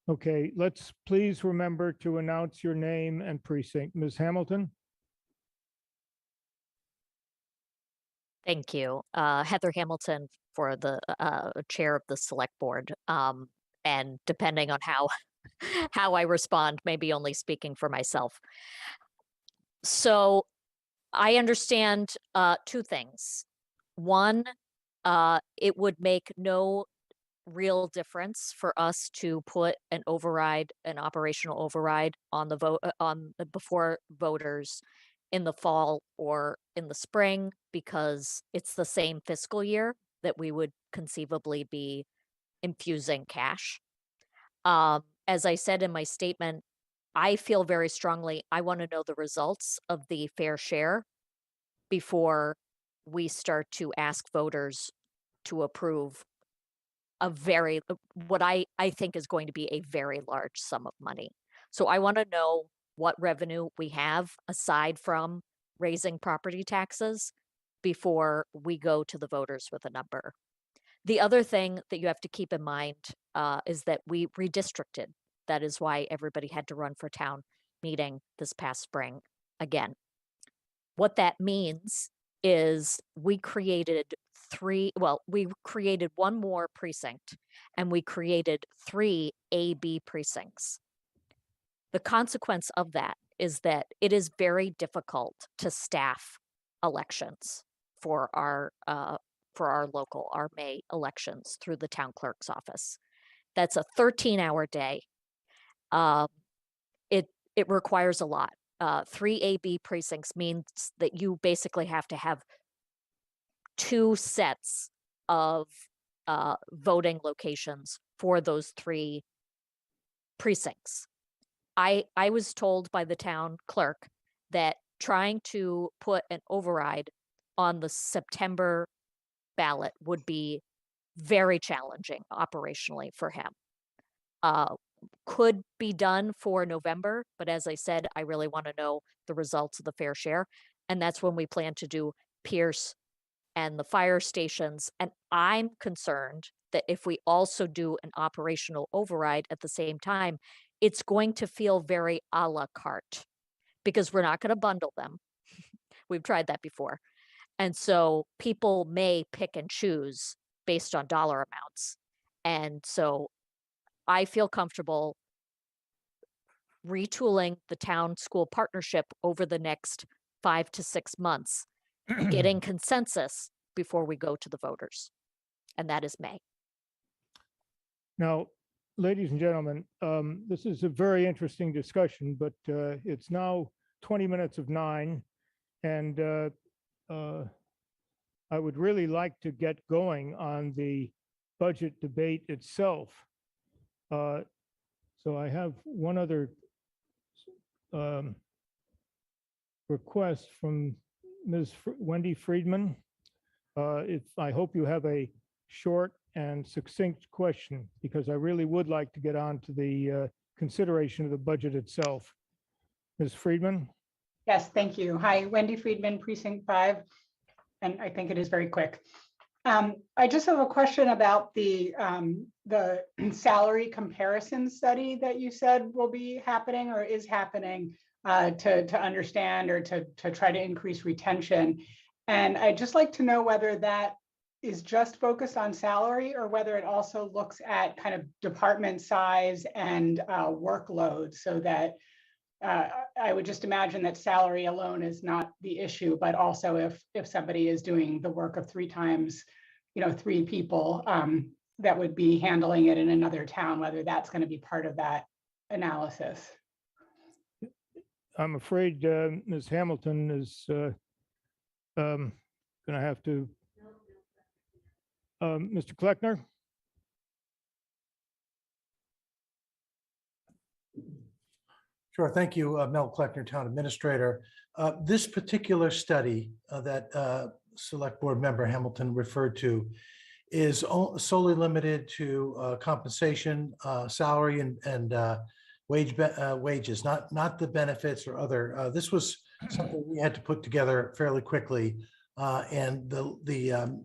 Okay, let's please remember to announce your name and precinct. Ms. Hamilton? Thank you. Heather Hamilton for the chair of the select board. And depending on how how I respond, maybe only speaking for myself. So I understand two things. One, it would make no real difference for us to put an override, an operational override on the vote before voters in the fall or in the spring, because it's the same fiscal year that we would conceivably be infusing cash. As I said in my statement, I feel very strongly, I want to know the results of the fair share before we start to ask voters to approve a very, what I think is going to be a very large sum of money. So I want to know what revenue we have aside from raising property taxes before we go to the voters with a number. The other thing that you have to keep in mind is that we redistricted. That is why everybody had to run for town meeting this past spring again. What that means is we created one more precinct, and we created 3 AB precincts. The consequence of that is that it is very difficult to staff elections for our local, our May elections through the town clerk's office. That's a 13-hour day. It requires a lot. 3 AB precincts means that you basically have to have 2 sets of voting locations for those 3 precincts. I was told by the town clerk that trying to put an override on the September ballot would be very challenging operationally for him. Could be done for November, but as I said, I really want to know the results of the fair share. And that's when we plan to do Pierce and the fire stations. And I'm concerned that if we also do an operational override at the same time, it's going to feel very a la carte, because we're not going to bundle them. We've tried that before. And so people may pick and choose based on dollar amounts. And so I feel comfortable retooling the town school partnership over the next 5 to 6 months, getting consensus before we go to the voters. And that is May. Now, ladies and gentlemen, this is a very interesting discussion, but it's now 20 minutes of 9, and I would really like to get going on the budget debate itself. So I have one other request from Ms. Wendy Friedman. I hope you have a short and succinct question, because I really would like to get on to the consideration of the budget itself. Ms. Friedman? Yes, thank you. Hi, Wendy Friedman, Precinct 5, and I think it is very quick. I just have a question about the salary comparison study that you said will be happening or is happening to understand or to try to increase retention. And I'd just like to know whether that is just focused on salary or whether it also looks at kind of department size and workload, so that I would just imagine that salary alone is not the issue, but also if somebody is doing the work of 3 times, 3 people that would be handling it in another town, whether that's going to be part of that analysis. I'm afraid Ms. Hamilton is going to have to. Mr. Kleckner? Sure. Thank you, Mel Kleckner, Town Administrator. This particular study that Select Board Member Hamilton referred to is solely limited to compensation, salary, and wages, not the benefits or other. This was something we had to put together fairly quickly, and the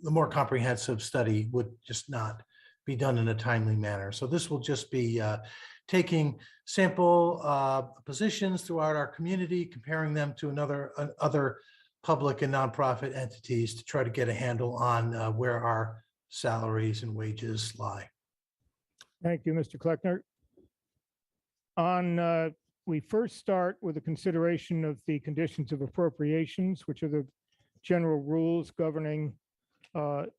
more comprehensive study would just not be done in a timely manner. So this will just be taking sample positions throughout our community, comparing them to other public and nonprofit entities to try to get a handle on where our salaries and wages lie. Thank you, Mr. Kleckner. We first start with a consideration of the conditions of appropriations, which are the general rules governing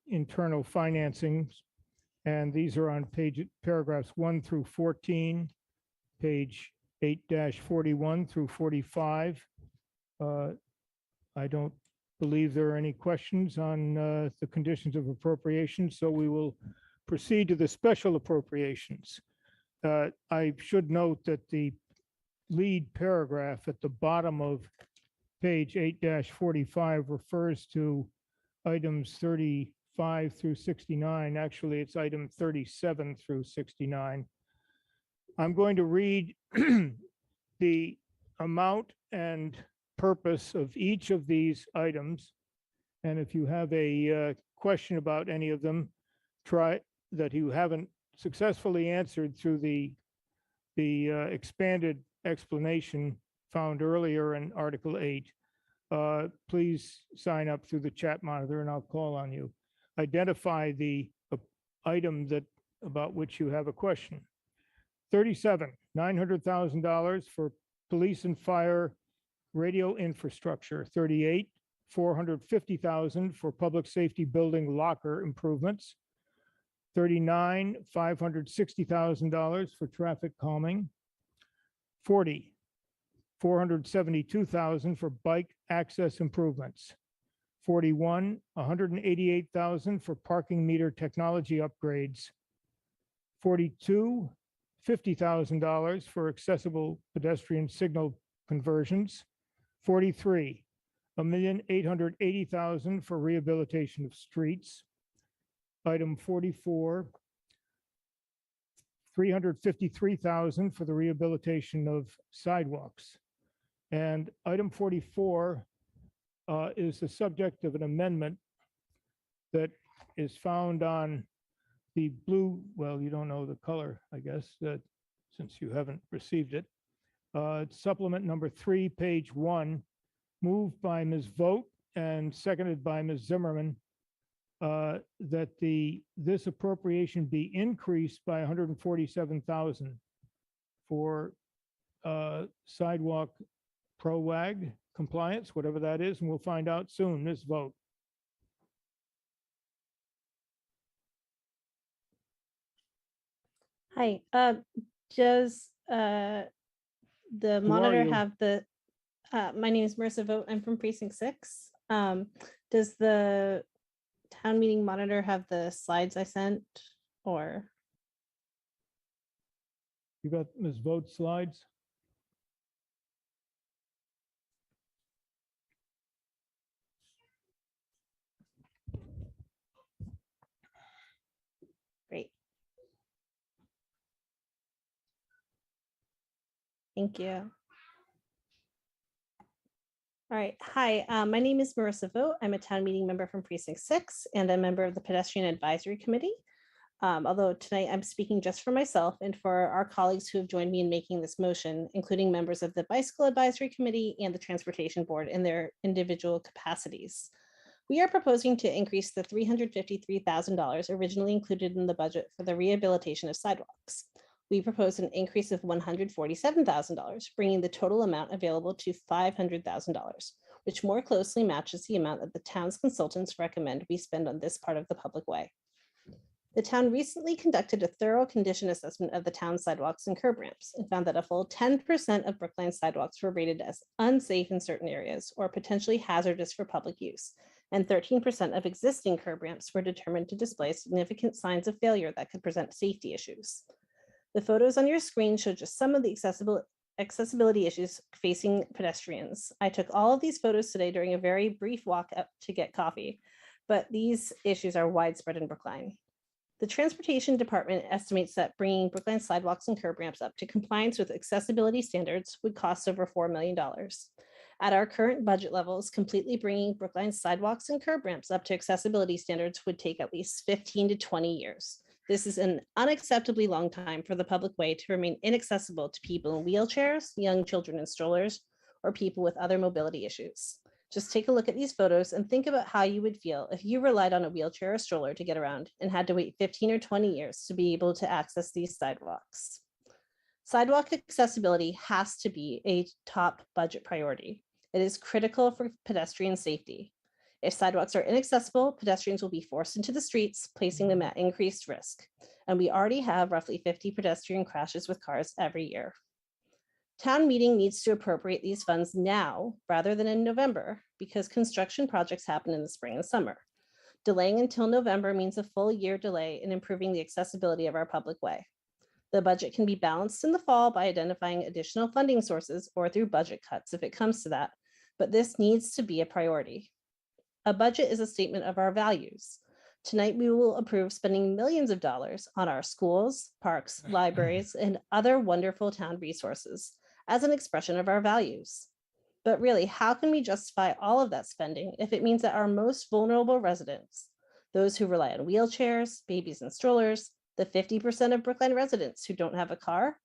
internal financings. And these are on paragraphs 1 through 14, page 8-41 through 45. I don't believe there are any questions on the conditions of appropriation, so we will proceed to the special appropriations. I should note that the lead paragraph at the bottom of page 8-45 refers to items 35 through 69. Actually, it's item 37 through 69. I'm going to read the amount and purpose of each of these items. And if you have a question about any of them, try that you haven't successfully answered through the expanded explanation found earlier in Article 8, please sign up through the chat monitor and I'll call on you. Identify the item about which you have a question. 37, $900,000 for police and fire radio infrastructure. 38, $450,000 for public safety building locker improvements. 39, $560,000 for traffic calming. 40, $472,000 for bike access improvements. 41, $188,000 for parking meter technology upgrades. 42, $50,000 for accessible pedestrian signal conversions. 43, $1,880,000 for rehabilitation of streets. Item 44, $353,000 for the rehabilitation of sidewalks. And item 44 is the subject of an amendment that is found on the blue, well, you don't know the color, I guess, since you haven't received it. It's supplement number 3, page 1, moved by Ms. Vogt and seconded by Ms. Zimmerman, that this appropriation be increased by $147,000 for sidewalk ProWAG compliance, whatever that is, and we'll find out soon. Ms. Vogt. Hi, does the monitor you? have the, my name is Marissa Vogt, I'm from precinct 6. Does the town meeting monitor have the slides I sent, or? You got Ms. Vogt's slides? Great. Thank you. All right. Hi, my name is Marissa Vogt. I'm a town meeting member from Precinct 6 and a member of the Pedestrian Advisory Committee. Although tonight I'm speaking just for myself and for our colleagues who have joined me in making this motion, including members of the Bicycle Advisory Committee and the Transportation Board in their individual capacities. We are proposing to increase the $353,000 originally included in the budget for the rehabilitation of sidewalks. We propose an increase of $147,000, bringing the total amount available to $500,000, which more closely matches the amount that the town's consultants recommend we spend on this part of the public way. The town recently conducted a thorough condition assessment of the town's sidewalks and curb ramps and found that a full 10% of Brookline sidewalks were rated as unsafe in certain areas or potentially hazardous for public use, and 13% of existing curb ramps were determined to display significant signs of failure that could present safety issues. The photos on your screen show just some of the accessibility issues facing pedestrians. I took all of these photos today during a very brief walk up to get coffee, but these issues are widespread in Brookline. The Transportation Department estimates that bringing Brookline sidewalks and curb ramps up to compliance with accessibility standards would cost over $4 million. At our current budget levels, completely bringing Brookline sidewalks and curb ramps up to accessibility standards would take at least 15 to 20 years. This is an unacceptably long time for the public way to remain inaccessible to people in wheelchairs, young children in strollers, or people with other mobility issues. Just take a look at these photos and think about how you would feel if you relied on a wheelchair or stroller to get around and had to wait 15 or 20 years to be able to access these sidewalks. Sidewalk accessibility has to be a top budget priority. It is critical for pedestrian safety. If sidewalks are inaccessible, pedestrians will be forced into the streets, placing them at increased risk. And we already have roughly 50 pedestrian crashes with cars every year. Town meeting needs to appropriate these funds now rather than in November because construction projects happen in the spring and summer. Delaying until November means a full year delay in improving the accessibility of our public way. The budget can be balanced in the fall by identifying additional funding sources or through budget cuts if it comes to that, but this needs to be a priority. A budget is a statement of our values. Tonight, we will approve spending millions of dollars on our schools, parks, libraries, and other wonderful town resources as an expression of our values. But really, how can we justify all of that spending if it means that our most vulnerable residents, those who rely on wheelchairs, babies and strollers, the 50% of Brookline residents who don't have a car,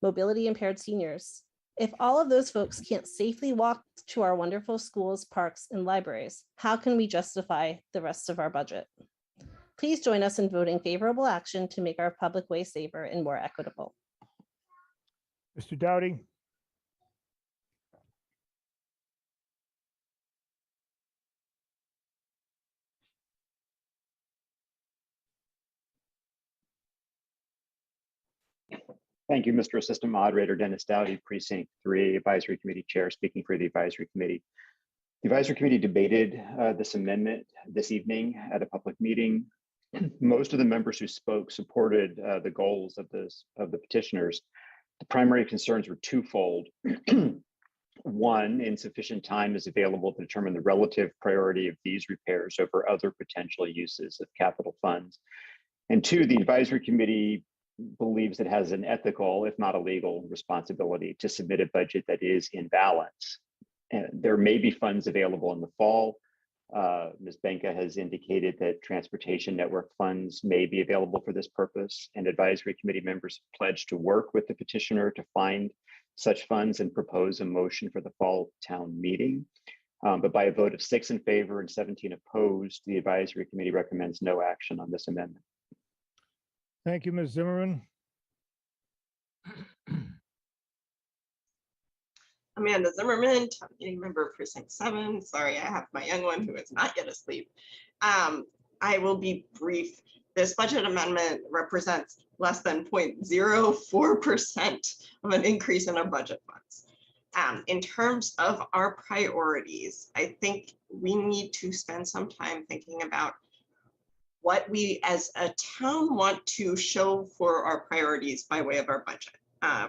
mobility impaired seniors, if all of those folks can't safely walk to our wonderful schools, parks, and libraries, how can we justify the rest of our budget? Please join us in voting favorable action to make our public way safer and more equitable. Mr. Doughty. Thank you, Mr. Assistant Moderator. Dennis Doughty, Precinct 3, Advisory Committee Chair, speaking for the Advisory Committee. The Advisory Committee debated this amendment this evening at a public meeting. Most of the members who spoke supported the goals of the petitioners. The primary concerns were twofold. One, insufficient time is available to determine the relative priority of these repairs over other potential uses of capital funds. And two, the Advisory Committee believes it has an ethical, if not a legal, responsibility to submit a budget that is in balance. And there may be funds available in the fall. Ms. Benka has indicated that transportation network funds may be available for this purpose, and Advisory Committee members pledged to work with the petitioner to find such funds and propose a motion for the fall town meeting. But by a vote of 6 in favor and 17 opposed, the Advisory Committee recommends no action on this amendment. Thank you, Ms. Zimmerman. Amanda Zimmerman, town meeting member, precinct 7. Sorry, I have my young one who is not yet asleep. I will be brief. This budget amendment represents less than 0.04% of an increase in our budget funds. In terms of our priorities, I think we need to spend some time thinking about what we as a town want to show for our priorities by way of our budget.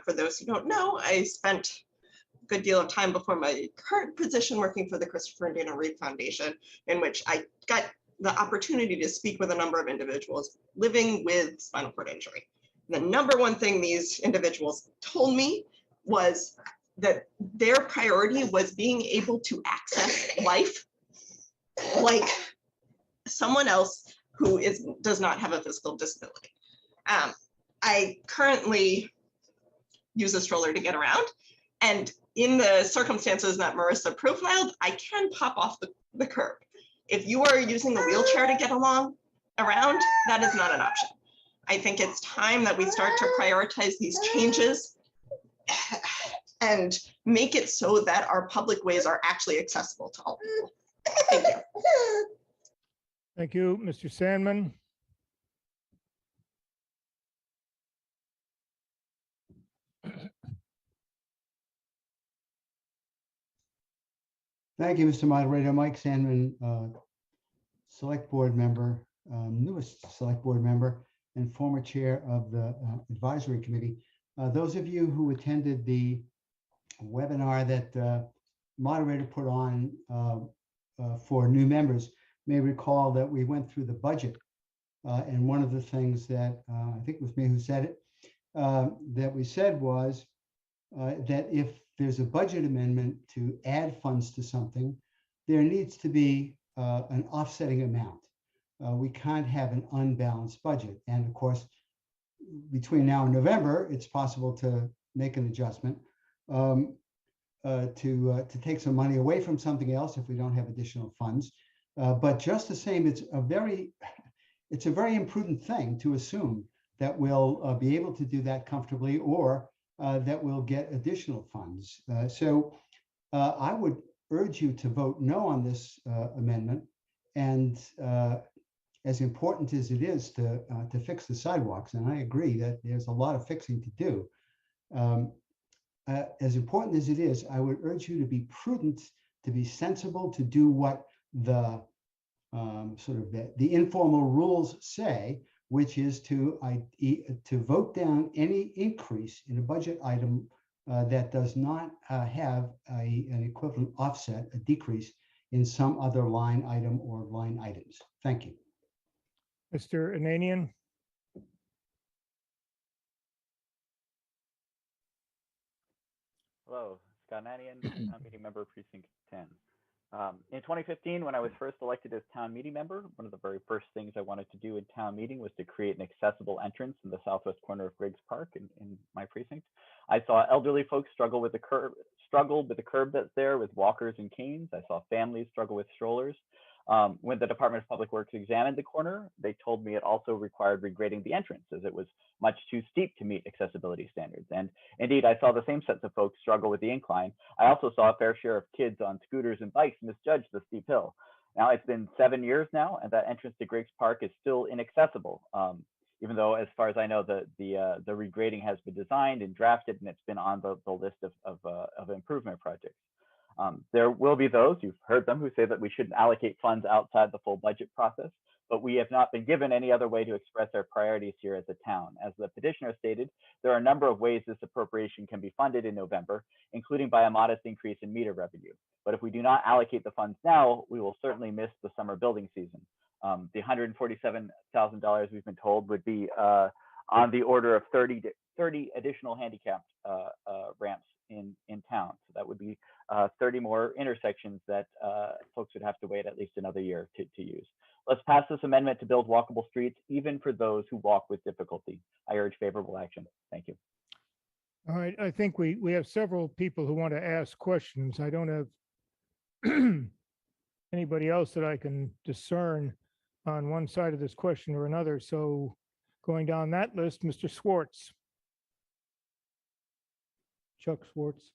For those who don't know, I spent a good deal of time before my current position working for the Christopher and Dana Reed Foundation, in which I got the opportunity to speak with a number of individuals living with spinal cord injury. The number one thing these individuals told me was that their priority was being able to access life like someone else who does not have a physical disability. I currently use a stroller to get around, and in the circumstances that Marissa profiled, I can pop off the curb. If you are using the wheelchair to get around, that is not an option. I think it's time that we start to prioritize these changes and make it so that our public ways are actually accessible to all people. Thank you. Thank you, Mr. Sandman. Thank you, Mr. Moderator. Mike Sandman, Select Board member, newest Select Board member, and former chair of the Advisory Committee. Those of you who attended the webinar that moderator put on for new members may recall that we went through the budget. And one of the things that I think it was me who said it, that we said was that if there's a budget amendment to add funds to something, there needs to be an offsetting amount. We can't have an unbalanced budget. And of course, between now and November, it's possible to make an adjustment. to take some money away from something else if we don't have additional funds. But just the same, it's a very imprudent thing to assume that we'll be able to do that comfortably, or that we'll get additional funds. So I would urge you to vote no on this amendment. And as important as it is to fix the sidewalks, and I agree that there's a lot of fixing to do, as important as it is, I would urge you to be prudent, to be sensible, to do what the sort of the informal rules say, which is to vote down any increase in a budget item that does not have an equivalent offset, a decrease in some other line item or line items. Thank you. Mr. Ananian? Hello, Scott Ananian, Town Meeting Member, Precinct 10. In 2015, when I was first elected as town meeting member, one of the very first things I wanted to do in town meeting was to create an accessible entrance in the southwest corner of Griggs Park in my precinct. I saw elderly folks struggle with the curb that's there with walkers and canes. I saw families struggle with strollers. When the Department of Public Works examined the corner, they told me it also required regrading the entrance as it was much too steep to meet accessibility standards. And indeed, I saw the same sets of folks struggle with the incline. I also saw a fair share of kids on scooters and bikes misjudge the steep hill. Now it's been 7 years now, and that entrance to Griggs Park is still inaccessible. Even though, as far as I know, the regrading has been designed and drafted, and it's been on the list of improvement projects. There will be those, you've heard them, who say that we shouldn't allocate funds outside the full budget process, but we have not been given any other way to express our priorities here as a town. As the petitioner stated, there are a number of ways this appropriation can be funded in November, including by a modest increase in meter revenue. But if we do not allocate the funds now, we will certainly miss the summer building season. The $147,000 we've been told would be on the order of 30 additional handicapped ramps in town. So that would be 30 more intersections that folks would have to wait at least another year to use. Let's pass this amendment to build walkable streets, even for those who walk with difficulty. I urge favorable action. Thank you. All right, I think we have several people who want to ask questions. I don't have anybody else that I can discern on one side of this question or another. So going down that list, Mr. Schwartz. Chuck Schwartz.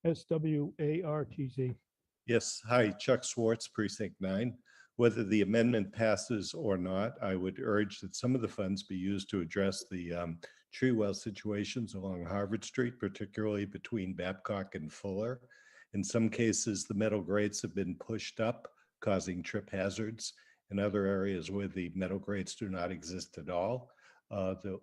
SWARTZ. Yes, hi, Chuck Schwartz, Precinct 9. Whether the amendment passes or not, I would urge that some of the funds be used to address the tree well situations along Harvard Street, particularly between Babcock and Fuller. In some cases, the metal grates have been pushed up, causing trip hazards. In other areas where the metal grates do not exist at all, the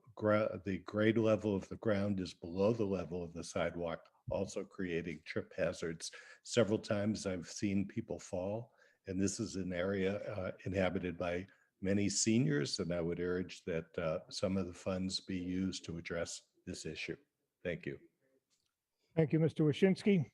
grade level of the ground is below the level of the sidewalk, also creating trip hazards. Several times I've seen people fall, and this is an area inhabited by many seniors, and I would urge that some of the funds be used to address this issue. Thank you. Thank you, Mr. Wyszynski.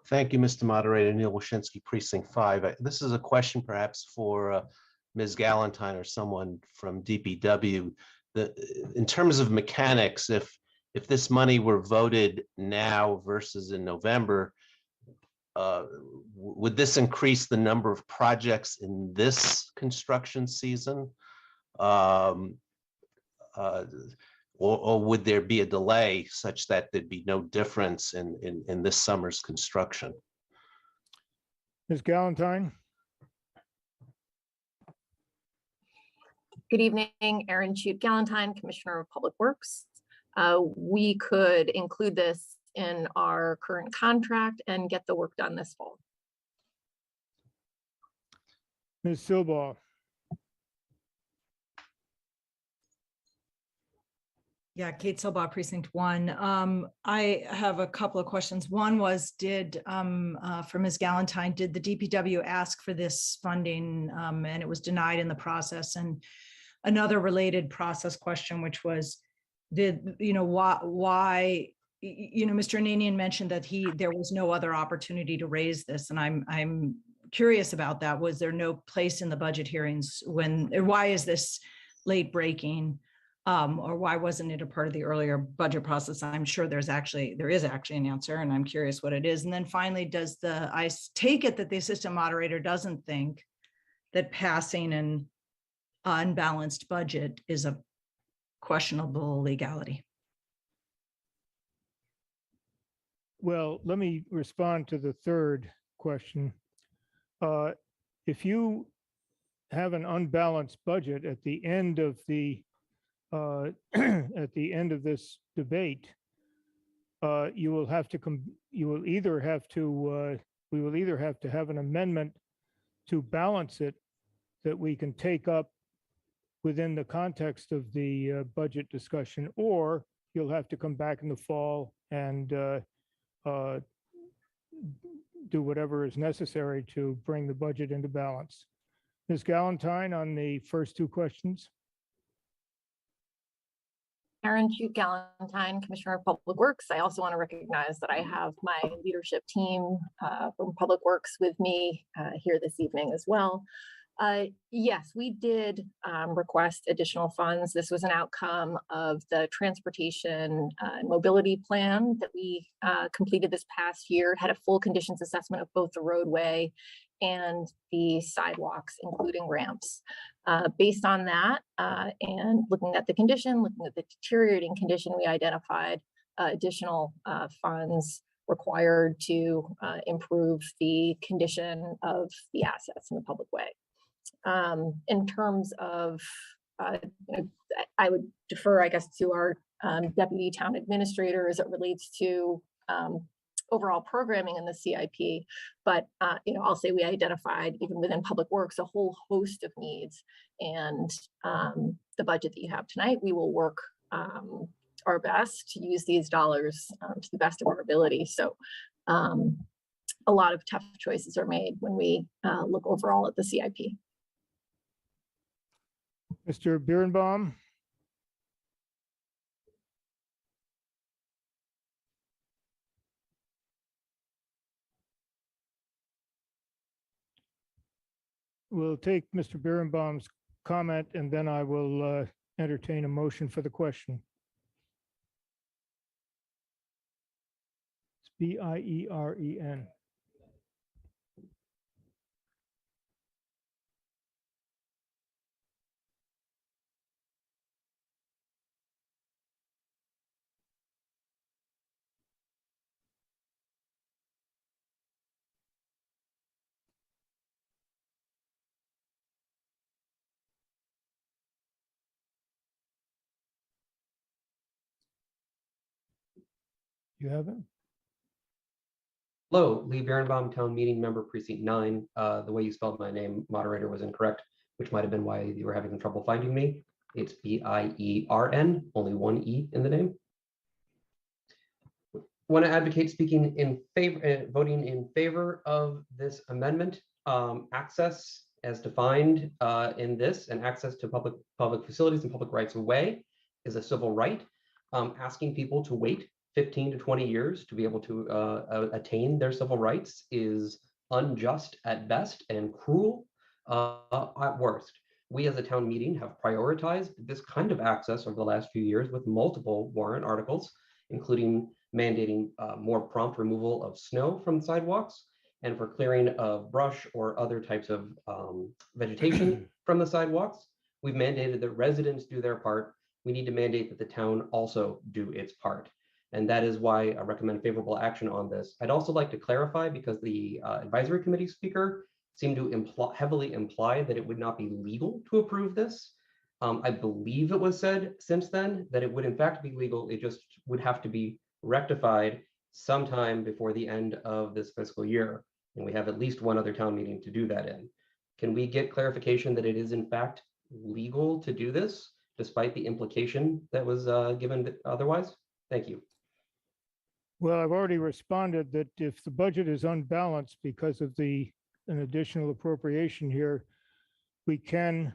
Thank you, Mr. Moderator. Neil Wyszynski, Precinct 5. This is a question perhaps for Ms. Galantine or someone from DPW. In terms of mechanics, if this money were voted now versus in November, would this increase the number of projects in this construction season? Or would there be a delay such that there'd be no difference in this summer's construction? Ms. Galantine. Good evening, Erin Chute Galantine, Commissioner of Public Works. We could include this in our current contract and get the work done this fall. Ms. Silbaugh. Yeah, Kate Silba, Precinct 1. I have a couple of questions. One was, for Ms. Galantine, did the DPW ask for this funding and it was denied in the process? And another related process question, which was, why, Mr. Ananian mentioned that there was no other opportunity to raise this, and I'm curious about that. Was there no place in the budget hearings why is this late breaking? Or why wasn't it a part of the earlier budget process? I'm sure there is actually an answer, and I'm curious what it is. And then finally, I take it that the assistant moderator doesn't think that passing an unbalanced budget is a questionable legality? Well, let me respond to the third question. If you have an unbalanced budget at the end of this debate, we will either have to have an amendment to balance it that we can take up within the context of the budget discussion, or you'll have to come back in the fall and do whatever is necessary to bring the budget into balance. Ms. Galantine, on the first two questions. Karen Galantine, Commissioner of Public Works. I also want to recognize that I have my leadership team from Public Works with me here this evening as well. Yes, we did request additional funds. This was an outcome of the transportation and mobility plan that we completed this past year, had a full conditions assessment of both the roadway and the sidewalks, including ramps. Based on that and looking at the condition, looking at the deteriorating condition, we identified additional funds required to improve the condition of the assets in the public way. In terms of, I would defer, I guess, to our deputy town administrator as it relates to overall programming in the CIP. But I'll say we identified, even within Public Works, a whole host of needs. And the budget that you have tonight, we will work our best to use these dollars to the best of our ability. So a lot of tough choices are made when we look overall at the CIP. Mr. Birnbaum. We'll take Mr. Birnbaum's comment and then I will entertain a motion for the question. It's B-I-E-R-E-N. You have it? Hello, Lee Birnbaum, Town Meeting Member, Precinct 9. The way you spelled my name, moderator, was incorrect, which might have been why you were having trouble finding me. It's B-I-E-R-N, only one E in the name. Want to advocate speaking in favor, voting in favor of this amendment. Access as defined in this, and access to public facilities and public rights of way is a civil right. Asking people to wait 15 to 20 years to be able to attain their civil rights is unjust at best and cruel at worst. We as a town meeting have prioritized this kind of access over the last few years with multiple warrant articles, including mandating more prompt removal of snow from sidewalks and for clearing of brush or other types of vegetation from the sidewalks. We've mandated that residents do their part. We need to mandate that the town also do its part. And that is why I recommend favorable action on this. I'd also like to clarify, because the advisory committee speaker seemed to heavily imply that it would not be legal to approve this. I believe it was said since then that it would in fact be legal. It just would have to be rectified sometime before the end of this fiscal year. And we have at least one other town meeting to do that in. Can we get clarification that it is in fact legal to do this despite the implication that was given otherwise? Thank you. Well, I've already responded that if the budget is unbalanced because of an additional appropriation here, we can,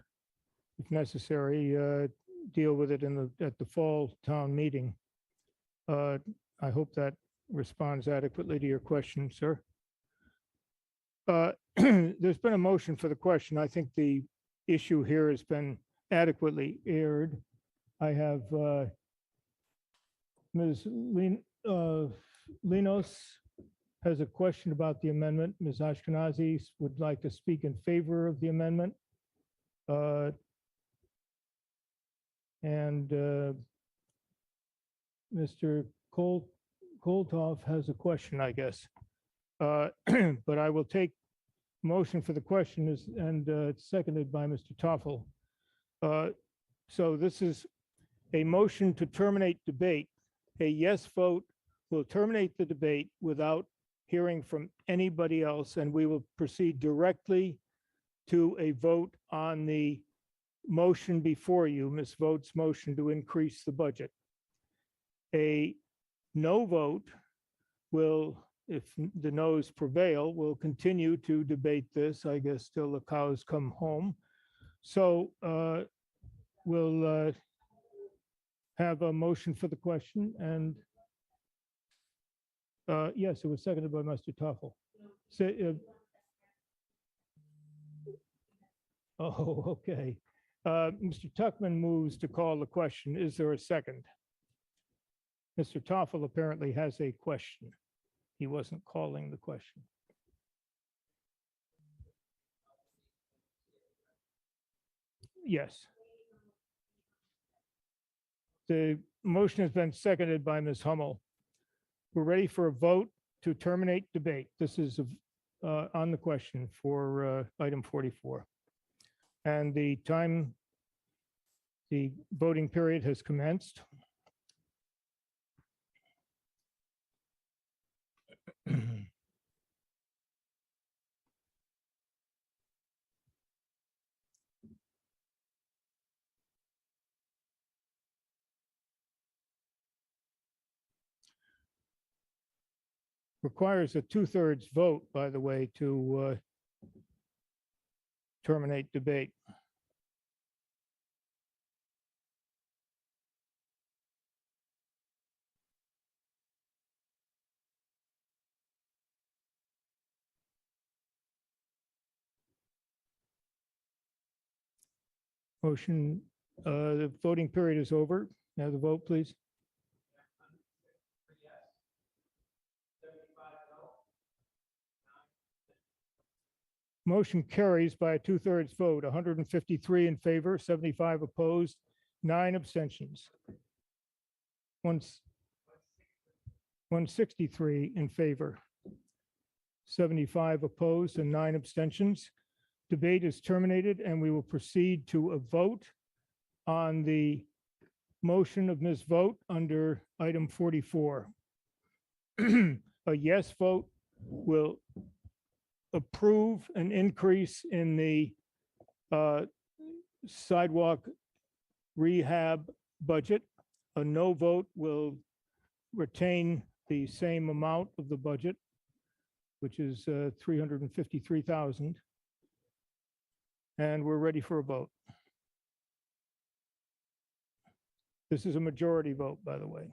if necessary, deal with it at the fall town meeting. I hope that responds adequately to your question, sir. There's been a motion for the question. I think the issue here has been adequately aired. I have Ms. Linos has a question about the amendment. Ms. Ashkenazi would like to speak in favor of the amendment. And Mr. Kolthoff has a question, I guess. But I will take motion for the question and it's seconded by Mr. Toffel. So this is a motion to terminate debate. A yes vote will terminate the debate without hearing from anybody else, and we will proceed directly to a vote on the motion before you, Ms. Vogt's motion to increase the budget. A no vote will, if the noes prevail, will continue to debate this, I guess, till the cows come home. So we'll have a motion for the question, and yes, it was seconded by Mr. Toffel. Oh, okay. Mr. Tuckman moves to call the question. Is there a second? Mr. Toffel apparently has a question. He wasn't calling the question. Yes. The motion has been seconded by Ms. Hummel. We're ready for a vote to terminate debate. This is on the question for item 44. And the voting period has commenced. Requires a 2/3 vote, by the way, to terminate debate. Motion, the voting period is over. Now the vote, please. Motion carries by a 2/3 vote, 153 in favor, 75 opposed, 9 abstentions. 163 in favor, 75 opposed, and 9 abstentions. Debate is terminated, and we will proceed to a vote on the motion of Ms. Vogt under item 44. A yes vote will approve an increase in the sidewalk rehab budget. A no vote will retain the same amount of the budget, which is $353,000. And we're ready for a vote. This is a majority vote, by the way.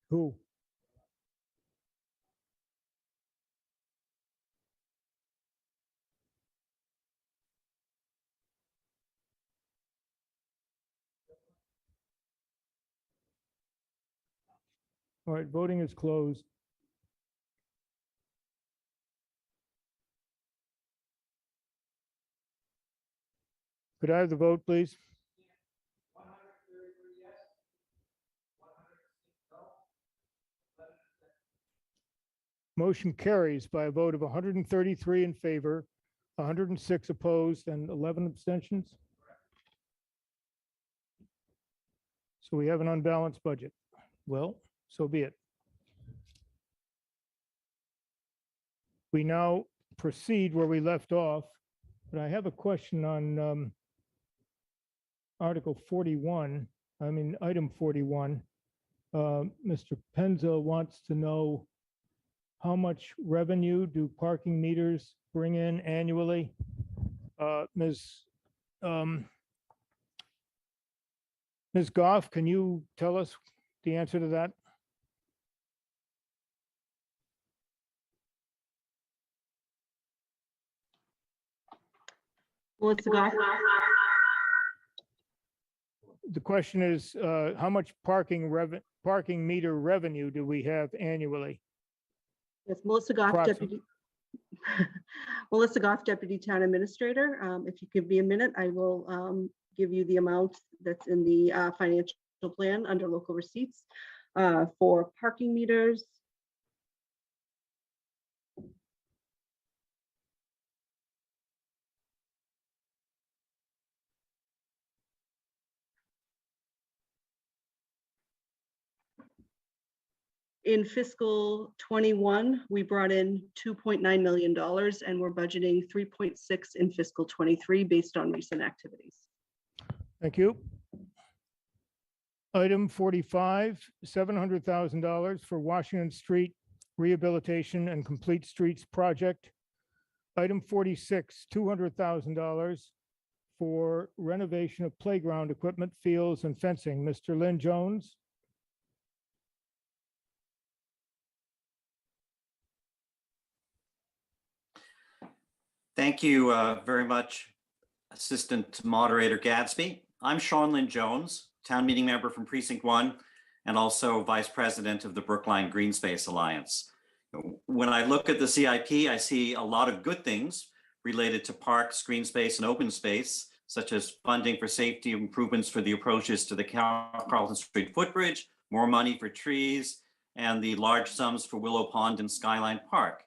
Who? All right, voting is closed. Could I have the vote, please? Motion carries by a vote of 133 in favor, 106 opposed, and 11 abstentions. So we have an unbalanced budget. Well, so be it. We now proceed where we left off, but I have a question on Article 41, item 41. Mr. Penza wants to know how much revenue do parking meters bring in annually? Ms. Goff, can you tell us the answer to that? Melissa Goff. The question is, how much parking meter revenue do we have annually? Yes, Melissa Goff, Approximately. Deputy. Melissa Goff, Deputy Town Administrator. If you give me a minute, I will give you the amount that's in the financial plan under local receipts for parking meters. In fiscal 21, we brought in $2.9 million and we're budgeting 3.6 in fiscal 23 based on recent activities. Thank you. Item 45, $700,000 for Washington Street Rehabilitation and Complete Streets Project. Item 46, $200,000 for renovation of playground equipment, fields, and fencing. Mr. Lynn Jones. Thank you very much, Assistant Moderator Gadsby. I'm Sean Lynn Jones, town meeting member from Precinct 1, and also Vice President of the Brookline Green Space Alliance. When I look at the CIP, I see a lot of good things related to parks, green space, and open space, such as funding for safety improvements for the approaches to the Carlton Street footbridge, more money for trees, and the large sums for Willow Pond and Skyline Park.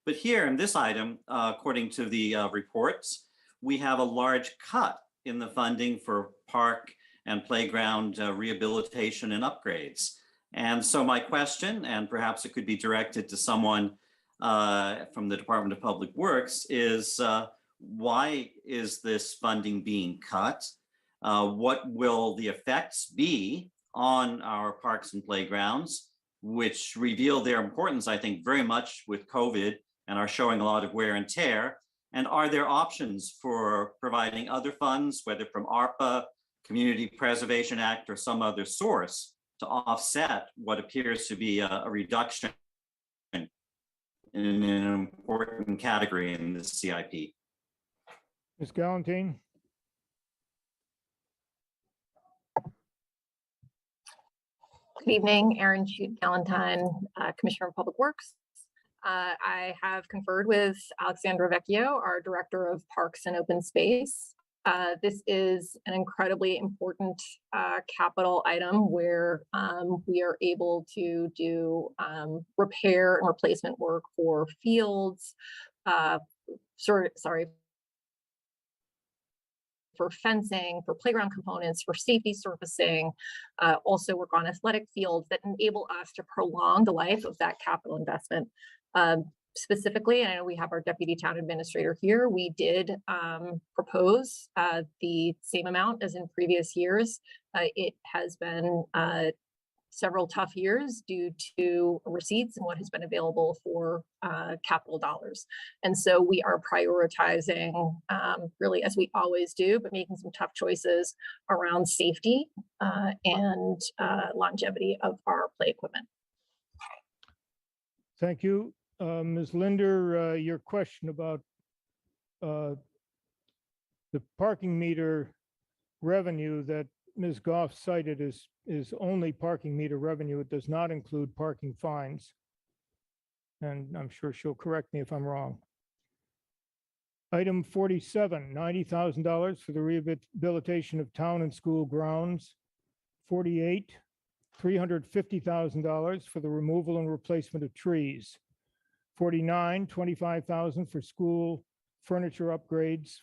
But here in this item, according to the reports, we have a large cut in the funding for park and playground rehabilitation and upgrades. And so my question, and perhaps it could be directed to someone from the Department of Public Works, is why is this funding being cut? What will the effects be on our parks and playgrounds, which reveal their importance, I think, very much with COVID and are showing a lot of wear and tear? And are there options for providing other funds, whether from ARPA, Community Preservation Act, or some other source, to offset what appears to be a reduction in an important category in the CIP? Ms. Galantine. Good evening, Erin Galantine, Commissioner of Public Works. I have conferred with Alexandra Vecchio, our Director of Parks and Open Space. This is an incredibly important capital item where we are able to do repair and replacement work for fields, for fencing, for playground components, for safety surfacing, also work on athletic fields that enable us to prolong the life of that capital investment. Specifically, I know we have our Deputy Town Administrator here. We did propose the same amount as in previous years. It has been several tough years due to receipts and what has been available for capital dollars. And so we are prioritizing, really as we always do, but making some tough choices around safety and longevity of our play equipment. Thank you. Ms. Linder, your question about the parking meter revenue that Ms. Goff cited is only parking meter revenue. It does not include parking fines. And I'm sure she'll correct me if I'm wrong. Item 47, $90,000 for the rehabilitation of town and school grounds. 48, $350,000 for the removal and replacement of trees. 49, $25,000 for school furniture upgrades.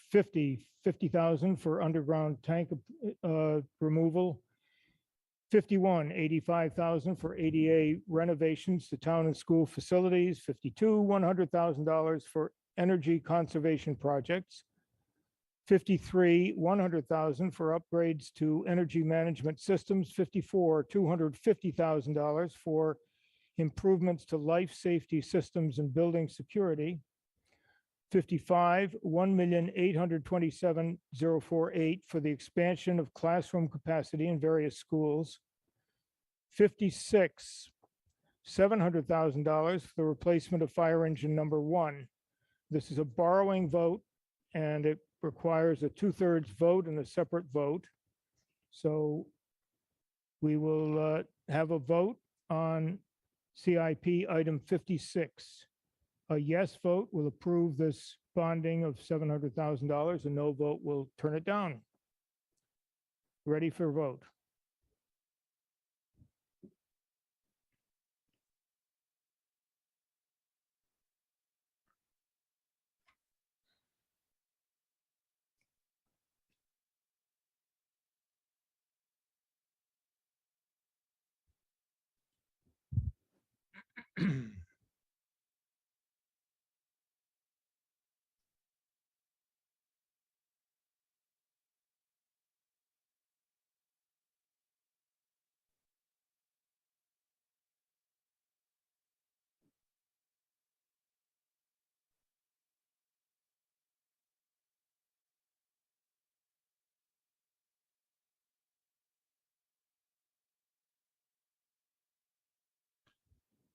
50,000 for underground tank removal. 51, $85,000 for ADA renovations to town and school facilities. 52, $100,000 for energy conservation projects. 53, $100,000 for upgrades to energy management systems. 54, $250,000 for improvements to life safety systems and building security. 55, $1,827,048 for the expansion of classroom capacity in various schools. 56, $700,000 for the replacement of fire engine number 1. This is a borrowing vote, and it requires a 2/3 vote and a separate vote. So we will have a vote on CIP item 56. A yes vote will approve this bonding of $700,000. A no vote will turn it down. Ready for vote.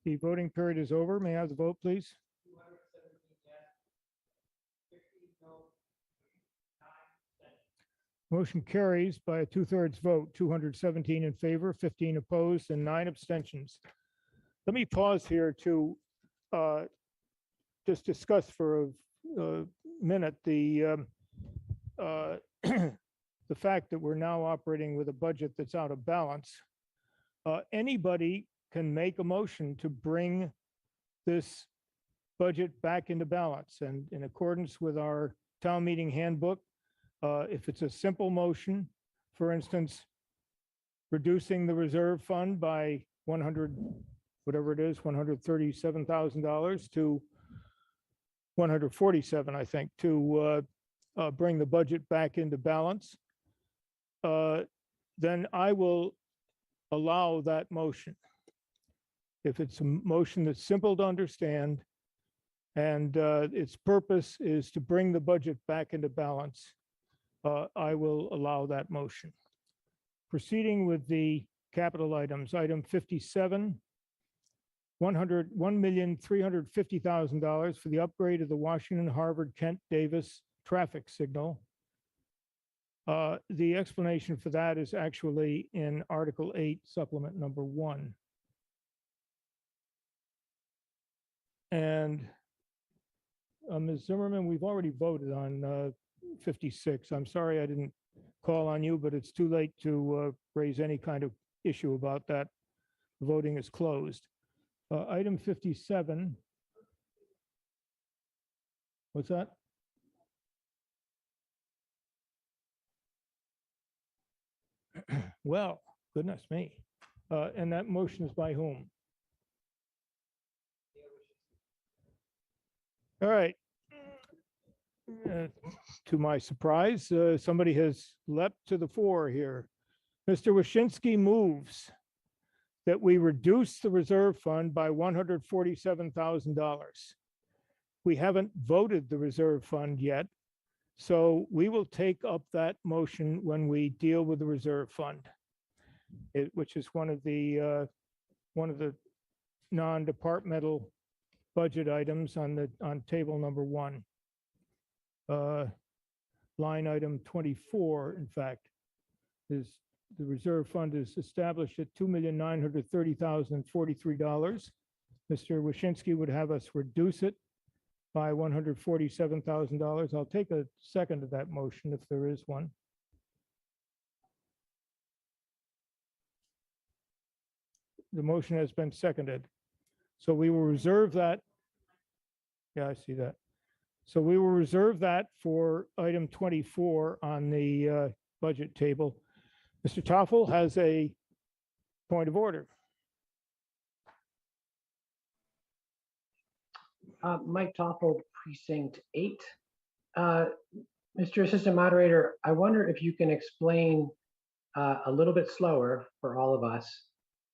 The voting period is over. May I have the vote, please? Motion carries by a 2/3 vote, 217 in favor, 15 opposed, and 9 abstentions. Let me pause here to just discuss for a minute the the fact that we're now operating with a budget that's out of balance. Anybody can make a motion to bring this budget back into balance, and in accordance with our town meeting handbook, if it's a simple motion, for instance, reducing the reserve fund by 100, whatever it is, $137,000 to 147, I think, to bring the budget back into balance, then I will allow that motion. If it's a motion that's simple to understand and its purpose is to bring the budget back into balance, I will allow that motion. Proceeding with the capital items, item 57, $1,350,000 for the upgrade of the Washington, Harvard, Kent, Davis traffic signal. The explanation for that is actually in Article 8, supplement number 1. And Ms. Zimmerman, we've already voted on 56. I'm sorry I didn't call on you, but it's too late to raise any kind of issue about that. The voting is closed. Item 57. What's that? Well, goodness me. And that motion is by whom? All right. To my surprise, somebody has leapt to the fore here. Mr. Wyszynski moves that we reduce the reserve fund by $147,000. We haven't voted the reserve fund yet, so we will take up that motion when we deal with the reserve fund, which is one of the non-departmental budget items on table number 1. Line item 24, in fact, is the reserve fund is established at $2,930,043. Mr. Waschinsky would have us reduce it by $147,000. I'll take a second of that motion if there is one. The motion has been seconded. So we will reserve that. Yeah, I see that. So we will reserve that for item 24 on the budget table. Mr. Toffel has a point of order. Mike Toffel, Precinct 8. Mr. Assistant Moderator, I wonder if you can explain a little bit slower for all of us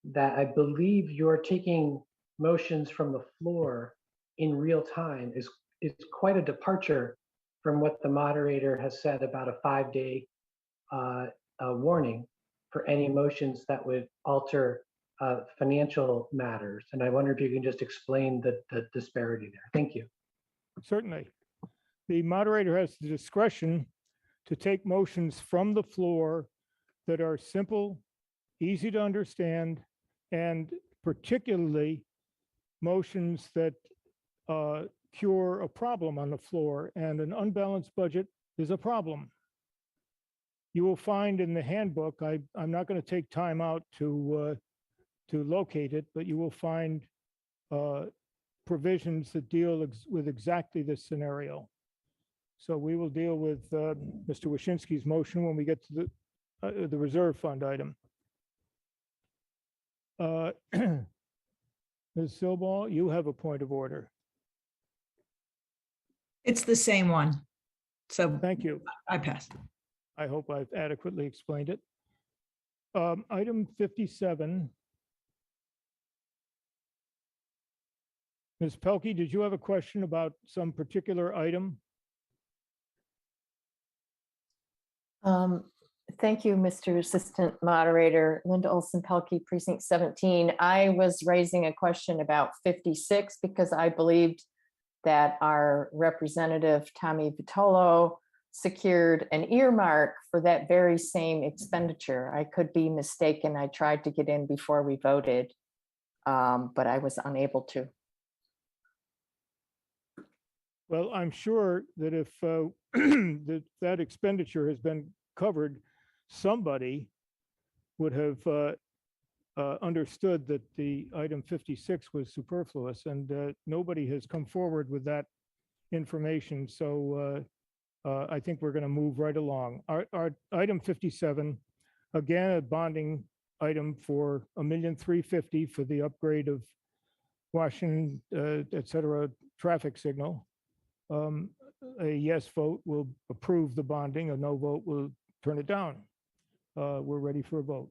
that I believe you're taking motions from the floor in real time is quite a departure from what the moderator has said about a 5-day warning for any motions that would alter financial matters. And I wonder if you can just explain the disparity there. Thank you. Certainly. The moderator has the discretion to take motions from the floor that are simple, easy to understand, and particularly motions that cure a problem on the floor, and an unbalanced budget is a problem. You will find in the handbook, I'm not going to take time out to locate it, but you will find provisions that deal with exactly this scenario. So we will deal with Mr. Waschinsky's motion when we get to the reserve fund item. Ms. Silball, you have a point of order. It's the same one. So thank you. I pass. I hope I've adequately explained it. Item 57. Ms. Pelkey, did you have a question about some particular item? Thank you, Mr. Assistant Moderator. Linda Olson Pelkey, Precinct 17. I was raising a question about 56 because I believed that our representative, Tommy Vitolo, secured an earmark for that very same expenditure. I could be mistaken. I tried to get in before we voted, but I was unable to. Well, I'm sure that if that expenditure has been covered, somebody would have understood that the item 56 was superfluous, and nobody has come forward with that information. So I think we're going to move right along. Our item 57, again, a bonding item for $1,350,000 for the upgrade of Washington, et cetera, traffic signal. A yes vote will approve the bonding, a no vote will turn it down. We're ready for a vote.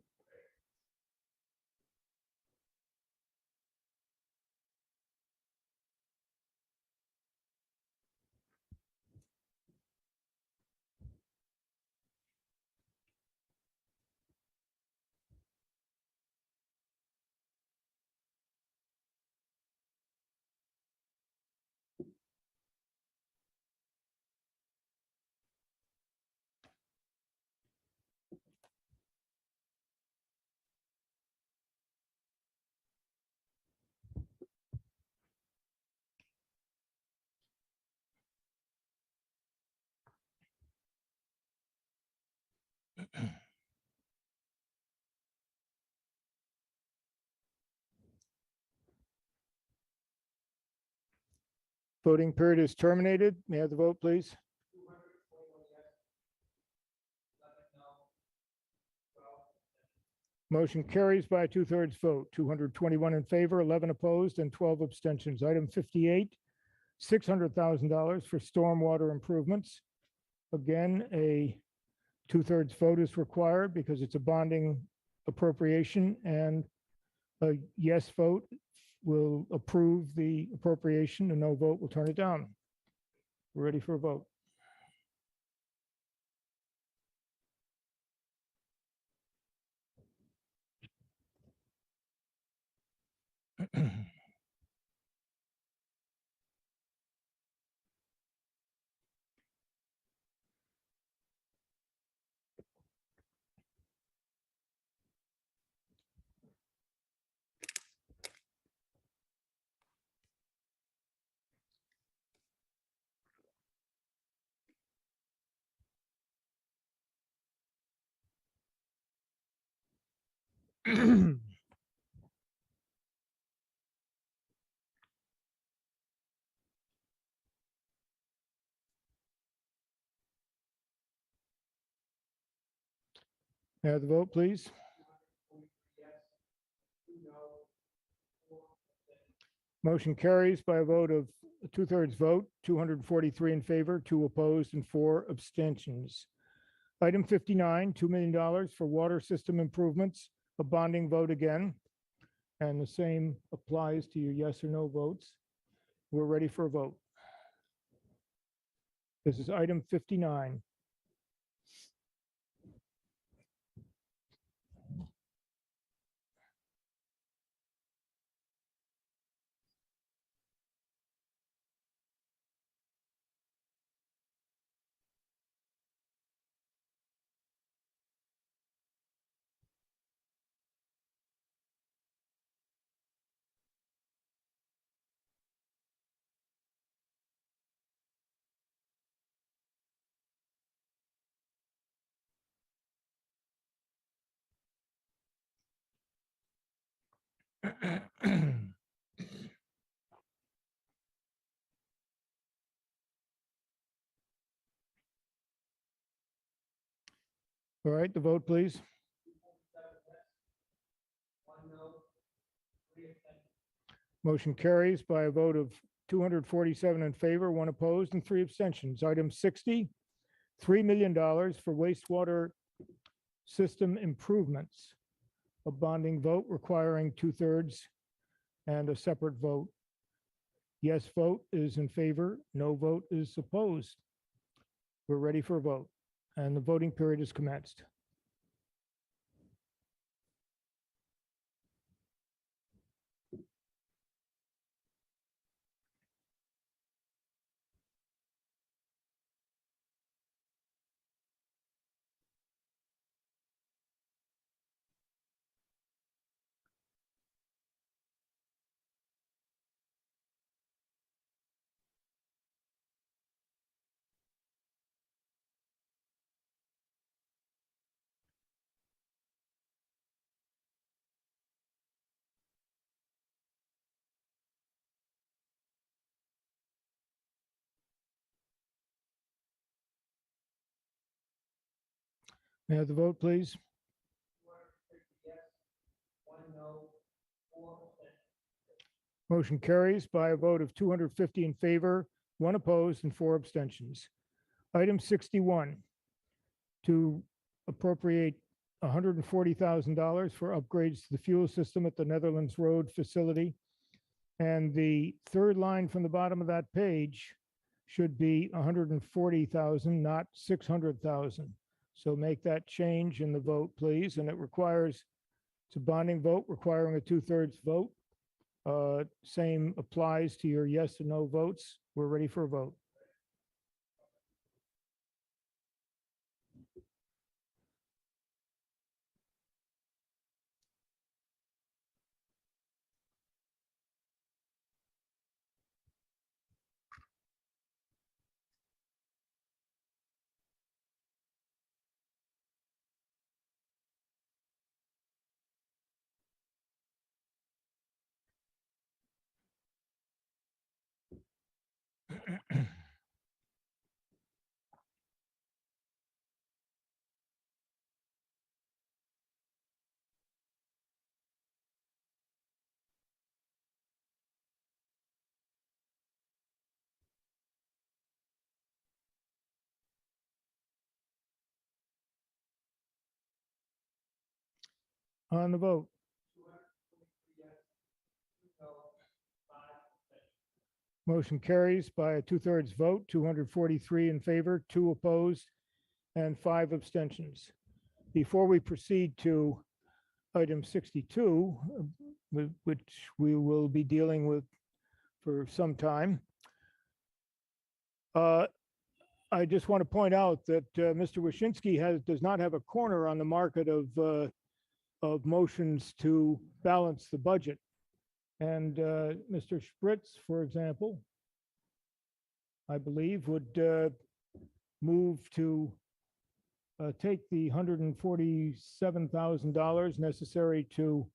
Voting period is terminated. May I have the vote, please? Motion carries by a 2/3 vote, 221 in favor, 11 opposed, and 12 abstentions. Item 58, $600,000 for stormwater improvements. Again, a 2/3 vote is required because it's a bonding appropriation, and a yes vote will approve the appropriation, a no vote will turn it down. We're ready for a vote. May I have the vote, please? Motion carries by a vote of a 2/3 vote, 243 in favor, 2 opposed, and 4 abstentions. Item 59, $2 million for water system improvements, a bonding vote again. And the same applies to your yes or no votes. We're ready for a vote. This is item 59. All right, the vote, please. Motion carries by a vote of 247 in favor, 1 opposed, and 3 abstentions. Item 60, $3 million for wastewater system improvements. A bonding vote requiring 2/3 and a separate vote. Yes vote is in favor, no vote is opposed. We're ready for a vote, and the voting period is commenced. May I have the vote, please? Motion carries by a vote of 250 in favor, 1 opposed, and 4 abstentions. Item 61, to appropriate $140,000 for upgrades to the fuel system at the Netherlands Road facility. And the third line from the bottom of that page should be 140,000, not 600,000. So make that change in the vote, please. And it requires, it's a bonding vote requiring a 2/3 vote. Same applies to your yes and no votes. We're ready for a vote. On the vote. Motion carries by a 2/3 vote, 243 in favor, 2 opposed, and 5 abstentions. Before we proceed to item 62, which we will be dealing with for some time, I just want to point out that Mr. Wyszynski does not have a corner on the market of motions to balance the budget. And Mr. Spritz, for example, I believe would move to take the $147,000 necessary to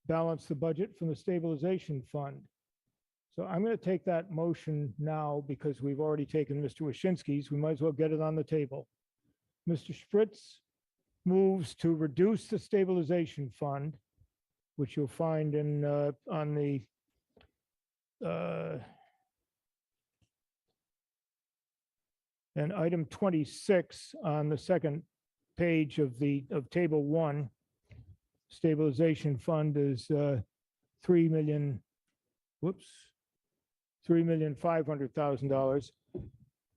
balance the budget from the stabilization fund. So I'm going to take that motion now because we've already taken Mr. Waschinsky's. We might as well get it on the table. Mr. Spritz moves to reduce the stabilization fund, which you'll find in on the and item 26 on the second page of table 1. Stabilization fund is $3,500,000.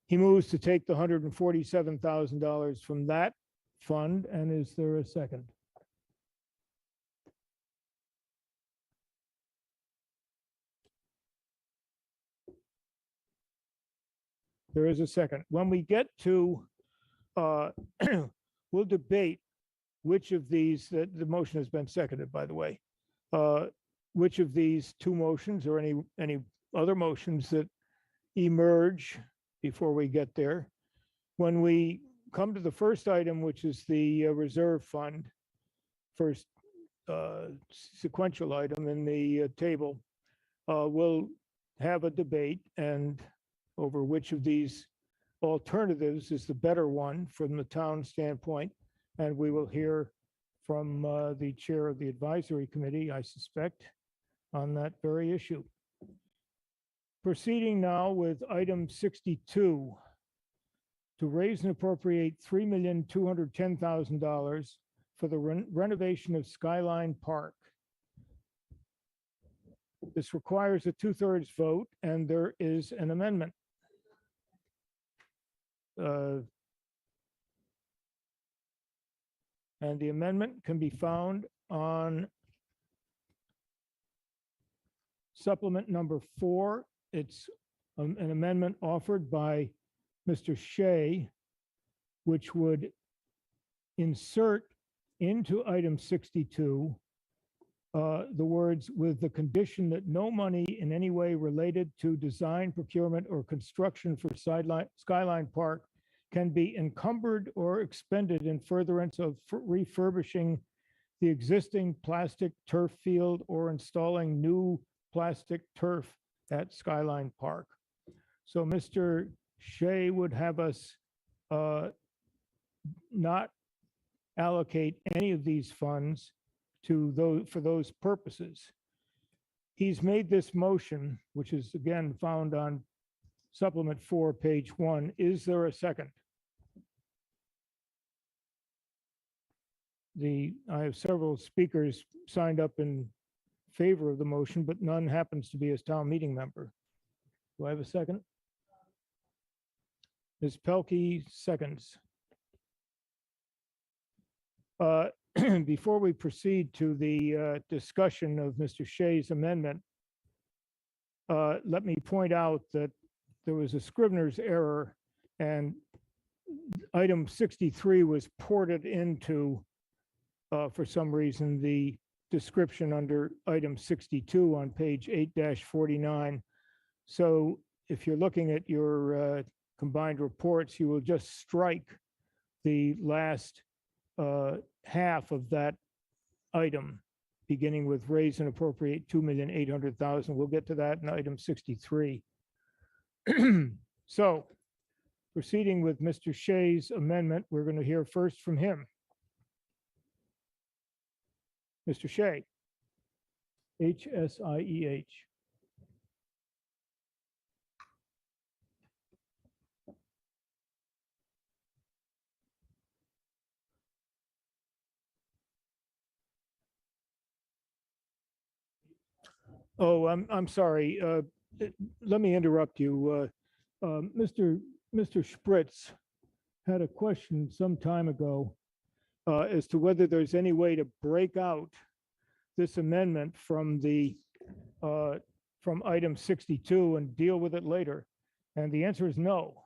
He moves to take the $147,000 from that fund, and is there a second? There is a second. When we get to, we'll debate which of these, the motion has been seconded, by the way, which of these two motions or any other motions that emerge before we get there. When we come to the first item, which is the reserve fund, first sequential item in the table, we'll have a debate and over which of these alternatives is the better one from the town standpoint. And we will hear from the chair of the advisory committee, I suspect, on that very issue. Proceeding now with item 62, to raise and appropriate $3,210,000 for the renovation of Skyline Park. This requires a 2/3 vote, and there is an amendment. And the amendment can be found on supplement number 4. It's an amendment offered by Mr. Shea, which would insert into item 62 the words "with the condition that no money in any way related to design, procurement, or construction for Skyline Park can be encumbered or expended in furtherance of refurbishing the existing plastic turf field or installing new plastic turf at Skyline Park." So Mr. Shea would have us not allocate any of these funds to those for those purposes. He's made this motion, which is again found on supplement 4, page 1. Is there a second? I have several speakers signed up in favor of the motion, but none happens to be a town meeting member. Do I have a second? Ms. Pelkey seconds. Before we proceed to the discussion of Mr. Shea's amendment, let me point out that there was a Scrivener's error and item 63 was ported into, for some reason, the description under item 62 on page 8-49. So if you're looking at your combined reports, you will just strike the last half of that item, beginning with raise and appropriate $2,800,000. We'll get to that in item 63. So proceeding with Mr. Shea's amendment, we're going to hear first from him. Mr. Shea, H-S-I-E-H. Oh, I'm sorry. Let me interrupt you. Mr. Spritz had a question some time ago as to whether there's any way to break out this amendment from item 62 and deal with it later. And the answer is no.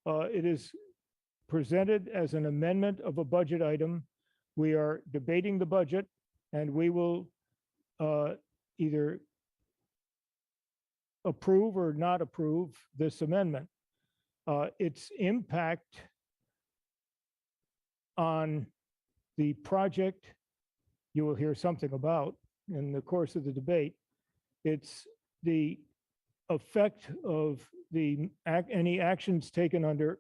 It is presented as an amendment of a budget item. We are debating the budget, and we will either approve or not approve this amendment. Its impact on the project you will hear something about in the course of the debate. It's the effect of any actions taken under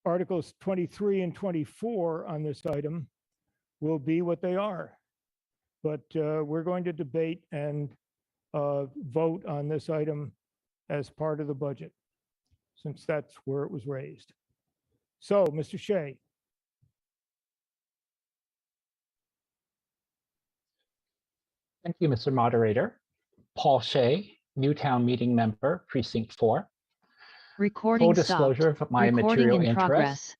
Articles 23 and 24 on this item will be what they are. But we're going to debate and vote on this item as part of the budget, since that's where it was raised. So, Mr. Shea. Thank you, Mr. Moderator. Paul Shea, Newtown Meeting Member, Precinct 4. Recording Full disclosure of my material interests.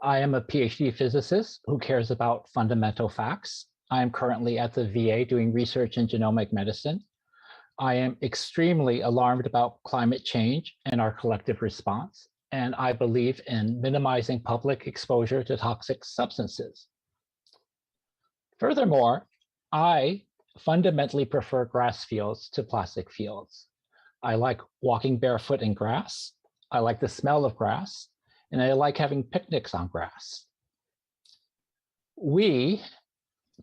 I am a PhD physicist who cares about fundamental facts. I am currently at the VA doing research in genomic medicine. I am extremely alarmed about climate change and our collective response, and I believe in minimizing public exposure to toxic substances. Furthermore, I fundamentally prefer grass fields to plastic fields. I like walking barefoot in grass. I like the smell of grass, and I like having picnics on grass. We,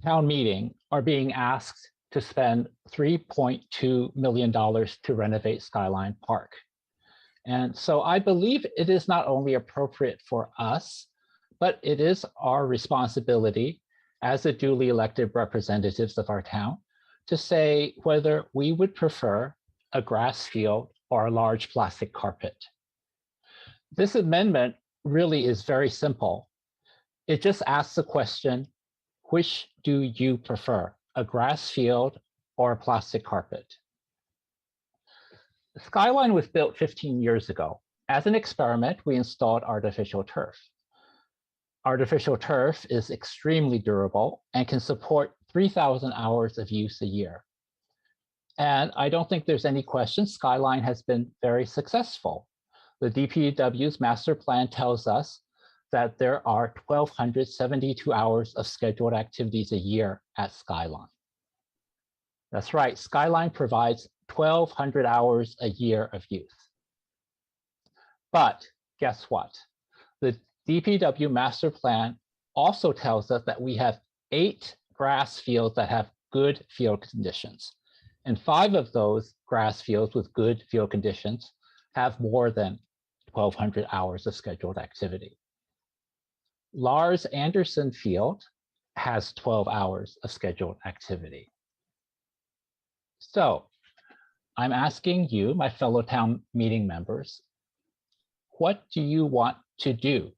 town meeting, are being asked to spend $3.2 million to renovate Skyline Park. And so I believe it is not only appropriate for us, but it is our responsibility as the duly elected representatives of our town to say whether we would prefer a grass field or a large plastic carpet. This amendment really is very simple. It just asks the question, which do you prefer, a grass field or a plastic carpet? The Skyline was built 15 years ago. As an experiment, we installed artificial turf. Artificial turf is extremely durable and can support 3,000 hours of use a year. And I don't think there's any question Skyline has been very successful. The DPW's master plan tells us that there are 1,272 hours of scheduled activities a year at Skyline. That's right, Skyline provides 1,200 hours a year of use. But guess what? The DPW master plan also tells us that we have 8 grass fields that have good field conditions. And 5 of those grass fields with good field conditions have more than 1,200 hours of scheduled activity. Lars Anderson Field has 12 hours of scheduled activity. So I'm asking you, my fellow town meeting members, what do you want to do?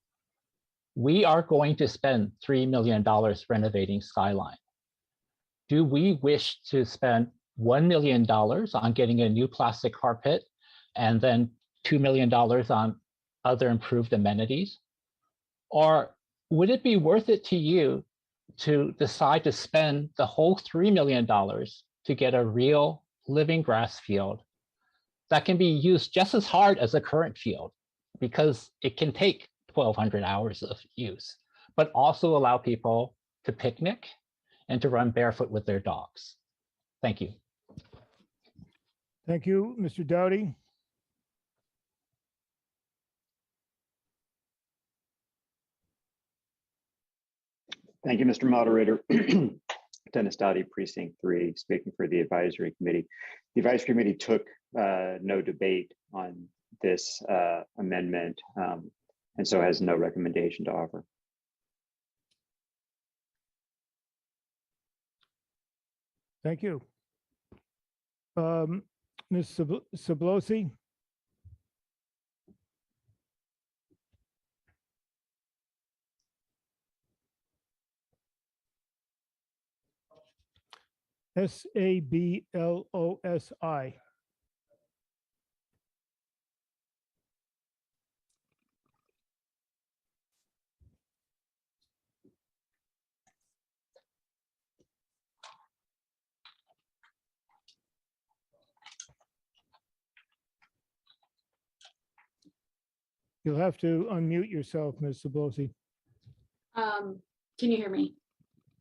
We are going to spend $3 million renovating Skyline. Do we wish to spend $1 million on getting a new plastic carpet and then $2 million on other improved amenities? Or would it be worth it to you to decide to spend the whole $3 million to get a real living grass field that can be used just as hard as a current field, because it can take 1,200 hours of use, but also allow people to picnic and to run barefoot with their dogs? Thank you. Thank you, Mr. Doughty. Thank you, Mr. Moderator. Dennis Doughty, Precinct 3, speaking for the Advisory Committee. The Advisory Committee took no debate on this amendment and so has no recommendation to offer. Thank you. Ms. Sablosi? Sablosi. You'll have to unmute yourself, Ms. Sablosi. Can you hear me?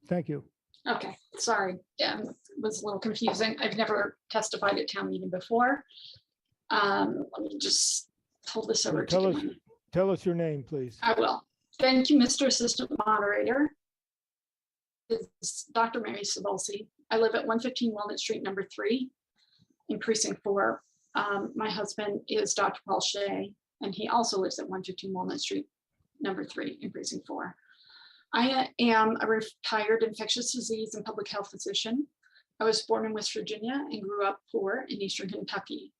Thank you. Okay, sorry. Yeah, it was a little confusing. I've never testified at town meeting before. Let me just pull this over. Tell us your name, please. I will. Thank you, Mr. Assistant Moderator. It's Dr. Mary Cebulski. I live at 115 Walnut Street, number 3 in precinct 4. My husband is Dr. Paul Shea, and he also lives at 115 Walnut Street, number 3 in precinct 4. I am a retired infectious disease and public health physician. I was born in West Virginia and grew up poor in Eastern Kentucky.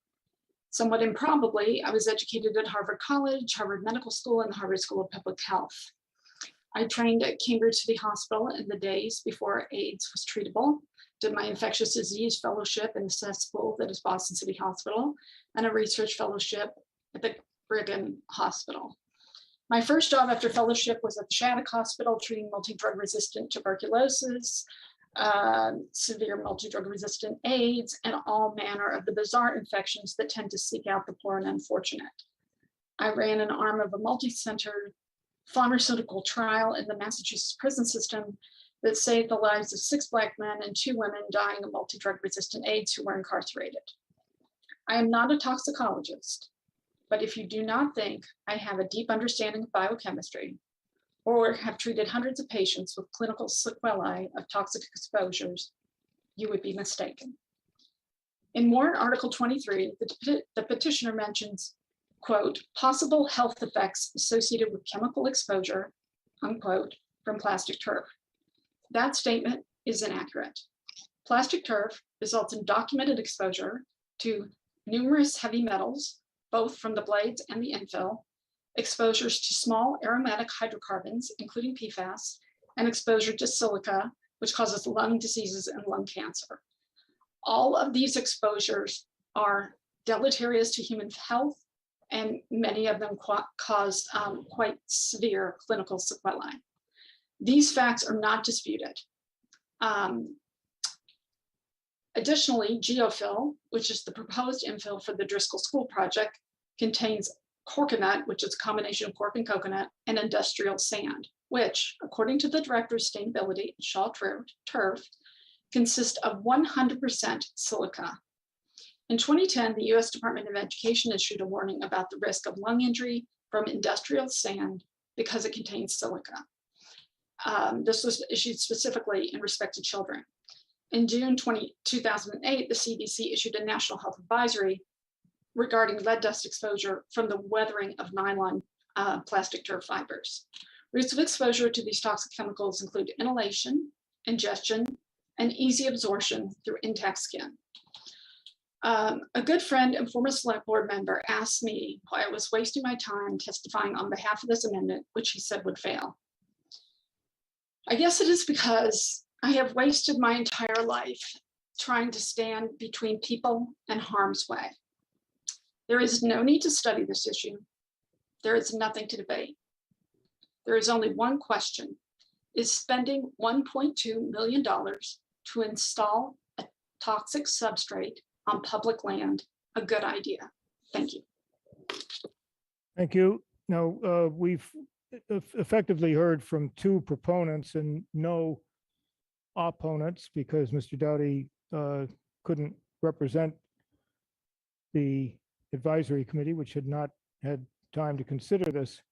Somewhat improbably, I was educated at Harvard College, Harvard Medical School, and the Harvard School of Public Health. I trained at Cambridge City Hospital in the days before AIDS was treatable, did my infectious disease fellowship in the cesspool that is Boston City Hospital, and a research fellowship at the Brigham Hospital. My first job after fellowship was at the Shattuck Hospital, treating multi-drug resistant tuberculosis, severe multi-drug resistant AIDS, and all manner of the bizarre infections that tend to seek out the poor and unfortunate. I ran an arm of a multi-center pharmaceutical trial in the Massachusetts prison system that saved the lives of 6 Black men and 2 women dying of multi-drug resistant AIDS who were incarcerated. I am not a toxicologist, but if you do not think I have a deep understanding of biochemistry or have treated hundreds of patients with clinical sequelae of toxic exposures, you would be mistaken. In Warrant Article 23, the petitioner mentions, quote, possible health effects associated with chemical exposure, unquote, from plastic turf. That statement is inaccurate. Plastic turf results in documented exposure to numerous heavy metals, both from the blades and the infill, exposures to small aromatic hydrocarbons, including PFAS, and exposure to silica, which causes lung diseases and lung cancer. All of these exposures are deleterious to human health, and many of them cause quite severe clinical sequelae. These facts are not disputed. Additionally, geofill, which is the proposed infill for the Driscoll School project, contains corkinut, which is a combination of cork and coconut, and industrial sand, which, according to the Director of Sustainability, Shaw Turf, consist of 100% silica. In 2010, the US Department of Education issued a warning about the risk of lung injury from industrial sand because it contains silica. This was issued specifically in respect to children. In June 2008, the CDC issued a national health advisory regarding lead dust exposure from the weathering of nylon plastic turf fibers. Routes of exposure to these toxic chemicals include inhalation, ingestion, and easy absorption through intact skin. A good friend and former select board member asked me why I was wasting my time testifying on behalf of this amendment, which he said would fail. I guess it is because I have wasted my entire life trying to stand between people and harm's way. There is no need to study this issue. There is nothing to debate. There is only one question. Is spending $1.2 million to install a toxic substrate on public land a good idea? Thank you. Thank you. Now, we've effectively heard from 2 proponents and no opponents because Mr. Doughty couldn't represent the advisory committee, which had not had time to consider this.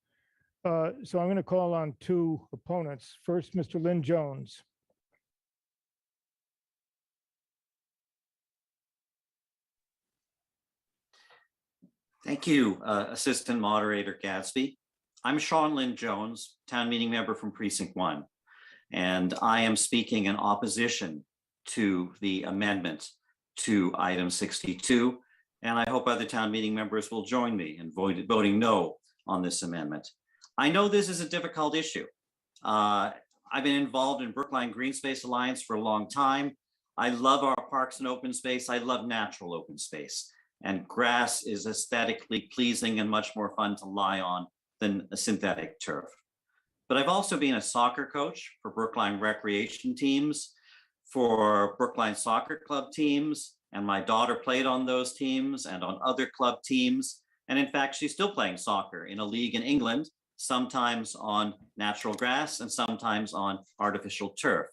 So I'm going to call on 2 opponents. First, Mr. Lynn Jones. Thank you, Assistant Moderator Gadsby. I'm Sean Lynn Jones, town meeting member from Precinct 1, and I am speaking in opposition to the amendment to item 62, and I hope other town meeting members will join me in voting no on this amendment. I know this is a difficult issue. I've been involved in Brookline Green Space Alliance for a long time. I love our parks and open space. I love natural open space. And grass is aesthetically pleasing and much more fun to lie on than a synthetic turf. But I've also been a soccer coach for Brookline recreation teams, for Brookline soccer club teams, and my daughter played on those teams and on other club teams. And in fact, she's still playing soccer in a league in England, sometimes on natural grass and sometimes on artificial turf.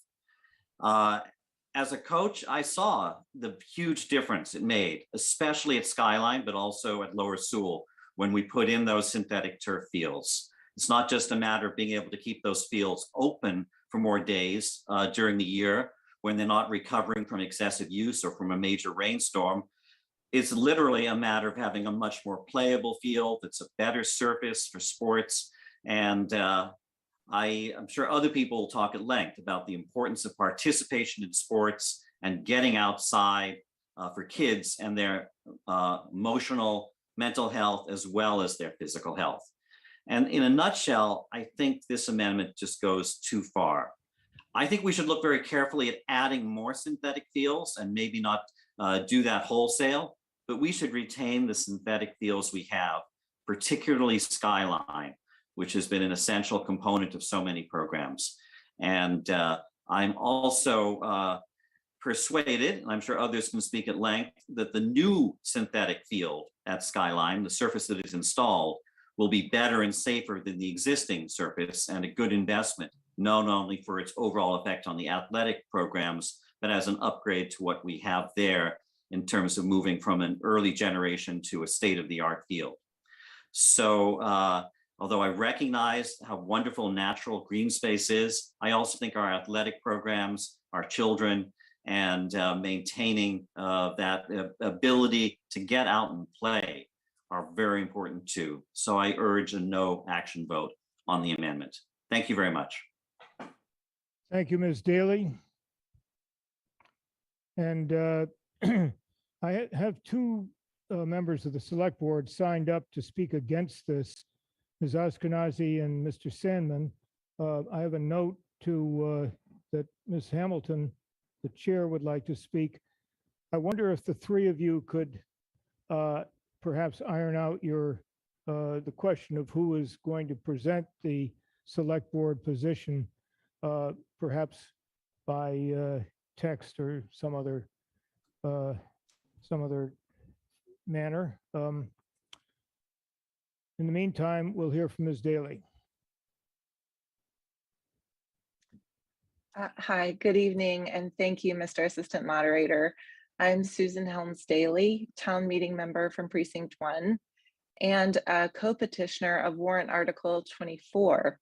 As a coach, I saw the huge difference it made, especially at Skyline, but also at Lower Sewell, when we put in those synthetic turf fields. It's not just a matter of being able to keep those fields open for more days during the year when they're not recovering from excessive use or from a major rainstorm. It's literally a matter of having a much more playable field. It's a better surface for sports. And I'm sure other people will talk at length about the importance of participation in sports and getting outside for kids and their emotional, mental health, as well as their physical health. And in a nutshell, I think this amendment just goes too far. I think we should look very carefully at adding more synthetic fields and maybe not do that wholesale, but we should retain the synthetic fields we have, particularly Skyline, which has been an essential component of so many programs. And I'm also persuaded, and I'm sure others can speak at length, that the new synthetic field at Skyline, the surface that is installed, will be better and safer than the existing surface and a good investment, not only for its overall effect on the athletic programs, but as an upgrade to what we have there in terms of moving from an early generation to a state-of-the-art field. So although I recognize how wonderful natural green space is, I also think our athletic programs, our children, and maintaining that ability to get out and play are very important too. So I urge a no action vote on the amendment. Thank you very much. Thank you, Ms. Daly. And I have two members of the select board signed up to speak against this, Ms. Ashkenazi and Mr. Sandman. I have a note to that Ms. Hamilton, the chair, would like to speak. I wonder if the three of you could perhaps iron out your the question of who is going to present the select board position, perhaps by text or some other manner. In the meantime, we'll hear from Ms. Daly. Hi, good evening, and thank you, Mr. Assistant Moderator. I'm Susan Helms Daly, town meeting member from Precinct 1 and a co-petitioner of warrant article 24.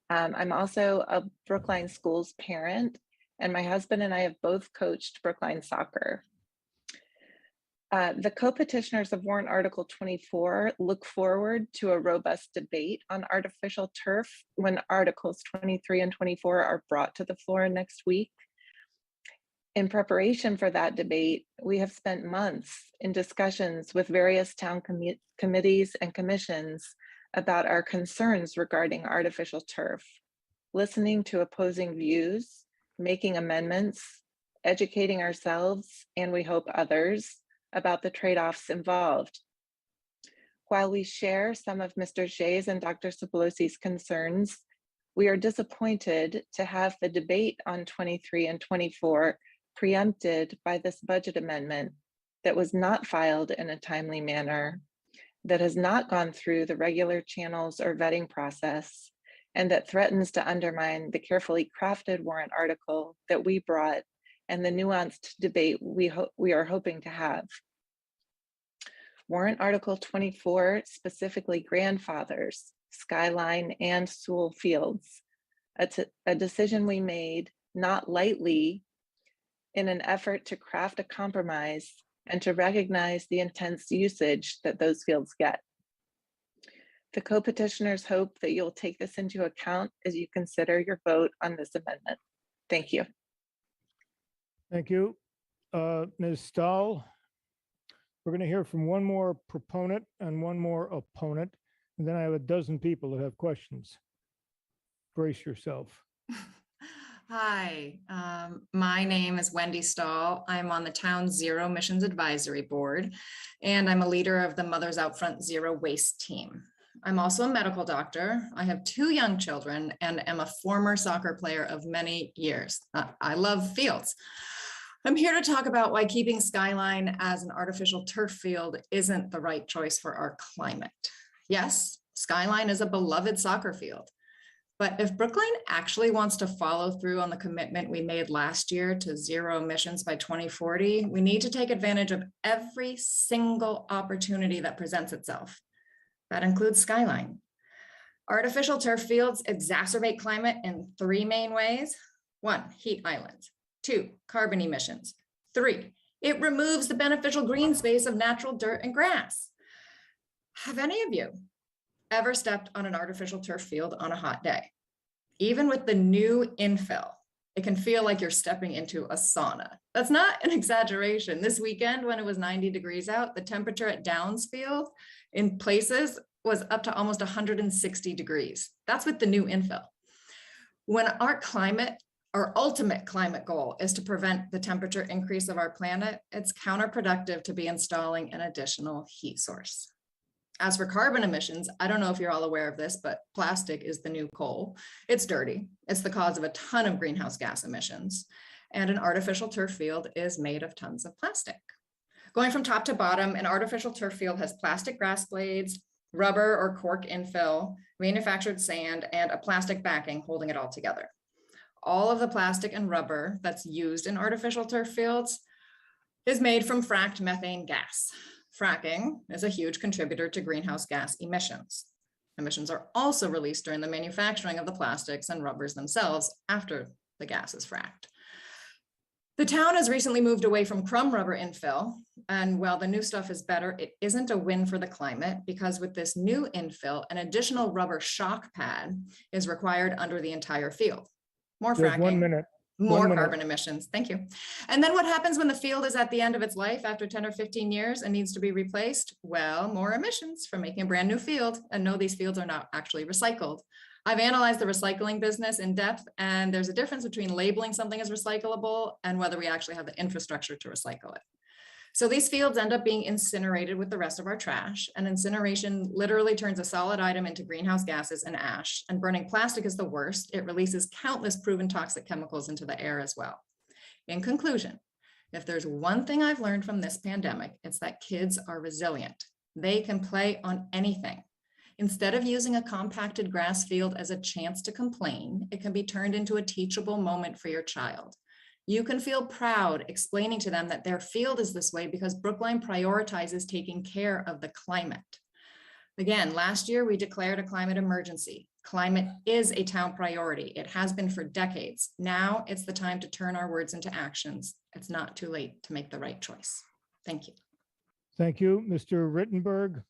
I'm also a Brookline Schools parent, and my husband and I have both coached Brookline soccer. The co-petitioners of warrant article 24 look forward to a robust debate on artificial turf when articles 23 and 24 are brought to the floor next week. In preparation for that debate, we have spent months in discussions with various town committees and commissions about our concerns regarding artificial turf, listening to opposing views, making amendments, educating ourselves, and we hope others, about the trade-offs involved. While we share some of Mr. Jay's and Dr. Sobolosi's concerns, we are disappointed to have the debate on 23 and 24 preempted by this budget amendment that was not filed in a timely manner, that has not gone through the regular channels or vetting process, and that threatens to undermine the carefully crafted warrant article that we brought and the nuanced debate we are hoping to have. Warrant Article 24 specifically grandfathers Skyline and Sewell Fields, a decision we made not lightly in an effort to craft a compromise and to recognize the intense usage that those fields get. The co-petitioners hope that you'll take this into account as you consider your vote on this amendment. Thank you. Thank you. Ms. Stahl, we're going to hear from one more proponent and one more opponent, and then I have a dozen people that have questions. Brace yourself. Hi, my name is Wendy Stahl. I'm on the town Zero Emissions Advisory Board, and I'm a leader of the Mothers Out Front Zero Waste team. I'm also a medical doctor. I have 2 young children and am a former soccer player of many years. I love fields. I'm here to talk about why keeping Skyline as an artificial turf field isn't the right choice for our climate. Yes, Skyline is a beloved soccer field, but if Brookline actually wants to follow through on the commitment we made last year to zero emissions by 2040, we need to take advantage of every single opportunity that presents itself. That includes Skyline. Artificial turf fields exacerbate climate in 3 main ways. 1, heat islands. 2, carbon emissions. 3, it removes the beneficial green space of natural dirt and grass. Have any of you ever stepped on an artificial turf field on a hot day? Even with the new infill, it can feel like you're stepping into a sauna. That's not an exaggeration. This weekend, when it was 90 degrees out, the temperature at Downs Field in places was up to almost 160 degrees. That's with the new infill. When our ultimate climate goal is to prevent the temperature increase of our planet, it's counterproductive to be installing an additional heat source. As for carbon emissions, I don't know if you're all aware of this, but plastic is the new coal. It's dirty. It's the cause of a ton of greenhouse gas emissions. And an artificial turf field is made of tons of plastic. Going from top to bottom, an artificial turf field has plastic grass blades, rubber or cork infill, manufactured sand, and a plastic backing holding it all together. All of the plastic and rubber that's used in artificial turf fields is made from fracked methane gas. Fracking is a huge contributor to greenhouse gas emissions. Emissions are also released during the manufacturing of the plastics and rubbers themselves after the gas is fracked. The town has recently moved away from crumb rubber infill, and while the new stuff is better, it isn't a win for the climate because with this new infill, an additional rubber shock pad is required under the entire field. More You have fracking. 1 minute. More carbon emissions. Thank you. And then what happens when the field is at the end of its life after 10 or 15 years and needs to be replaced? Well, more emissions from making a brand new field. And no, these fields are not actually recycled. I've analyzed the recycling business in depth, and there's a difference between labeling something as recyclable and whether we actually have the infrastructure to recycle it. So these fields end up being incinerated with the rest of our trash, and incineration literally turns a solid item into greenhouse gases and ash, and burning plastic is the worst. It releases countless proven toxic chemicals into the air as well. In conclusion, if there's one thing I've learned from this pandemic, it's that kids are resilient. They can play on anything. Instead of using a compacted grass field as a chance to complain, it can be turned into a teachable moment for your child. You can feel proud explaining to them that their field is this way because Brookline prioritizes taking care of the climate. Again, last year we declared a climate emergency. Climate is a town priority. It has been for decades. Now it's the time to turn our words into actions. It's not too late to make the right choice. Thank you. Thank you, Mr. Rittenberg.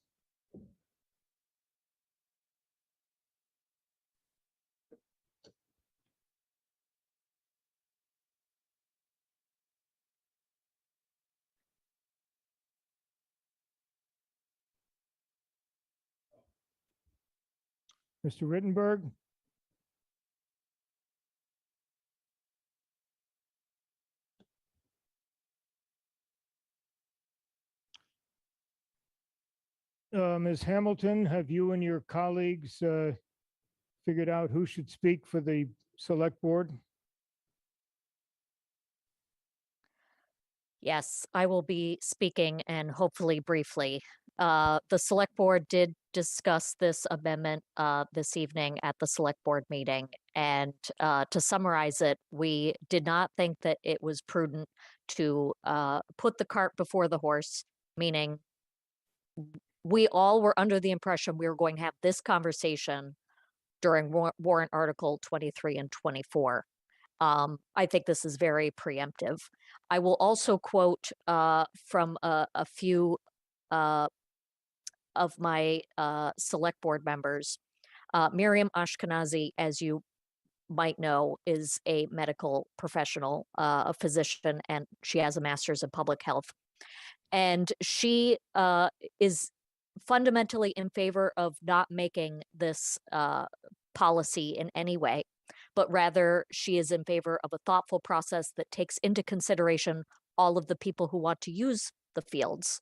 Mr. Rittenberg? Ms. Hamilton, have you and your colleagues figured out who should speak for the select board? Yes, I will be speaking and hopefully briefly. The select board did discuss this amendment this evening at the select board meeting. And to summarize it, we did not think that it was prudent to put the cart before the horse, meaning we all were under the impression we were going to have this conversation during warrant article 23 and 24. I think this is very preemptive. I will also quote from a few of my select board members. Miriam Ashkenazi, as you might know, is a medical professional, a physician, and she has a master's in public health. And she is fundamentally in favor of not making this policy in any way, but rather she is in favor of a thoughtful process that takes into consideration all of the people who want to use the fields.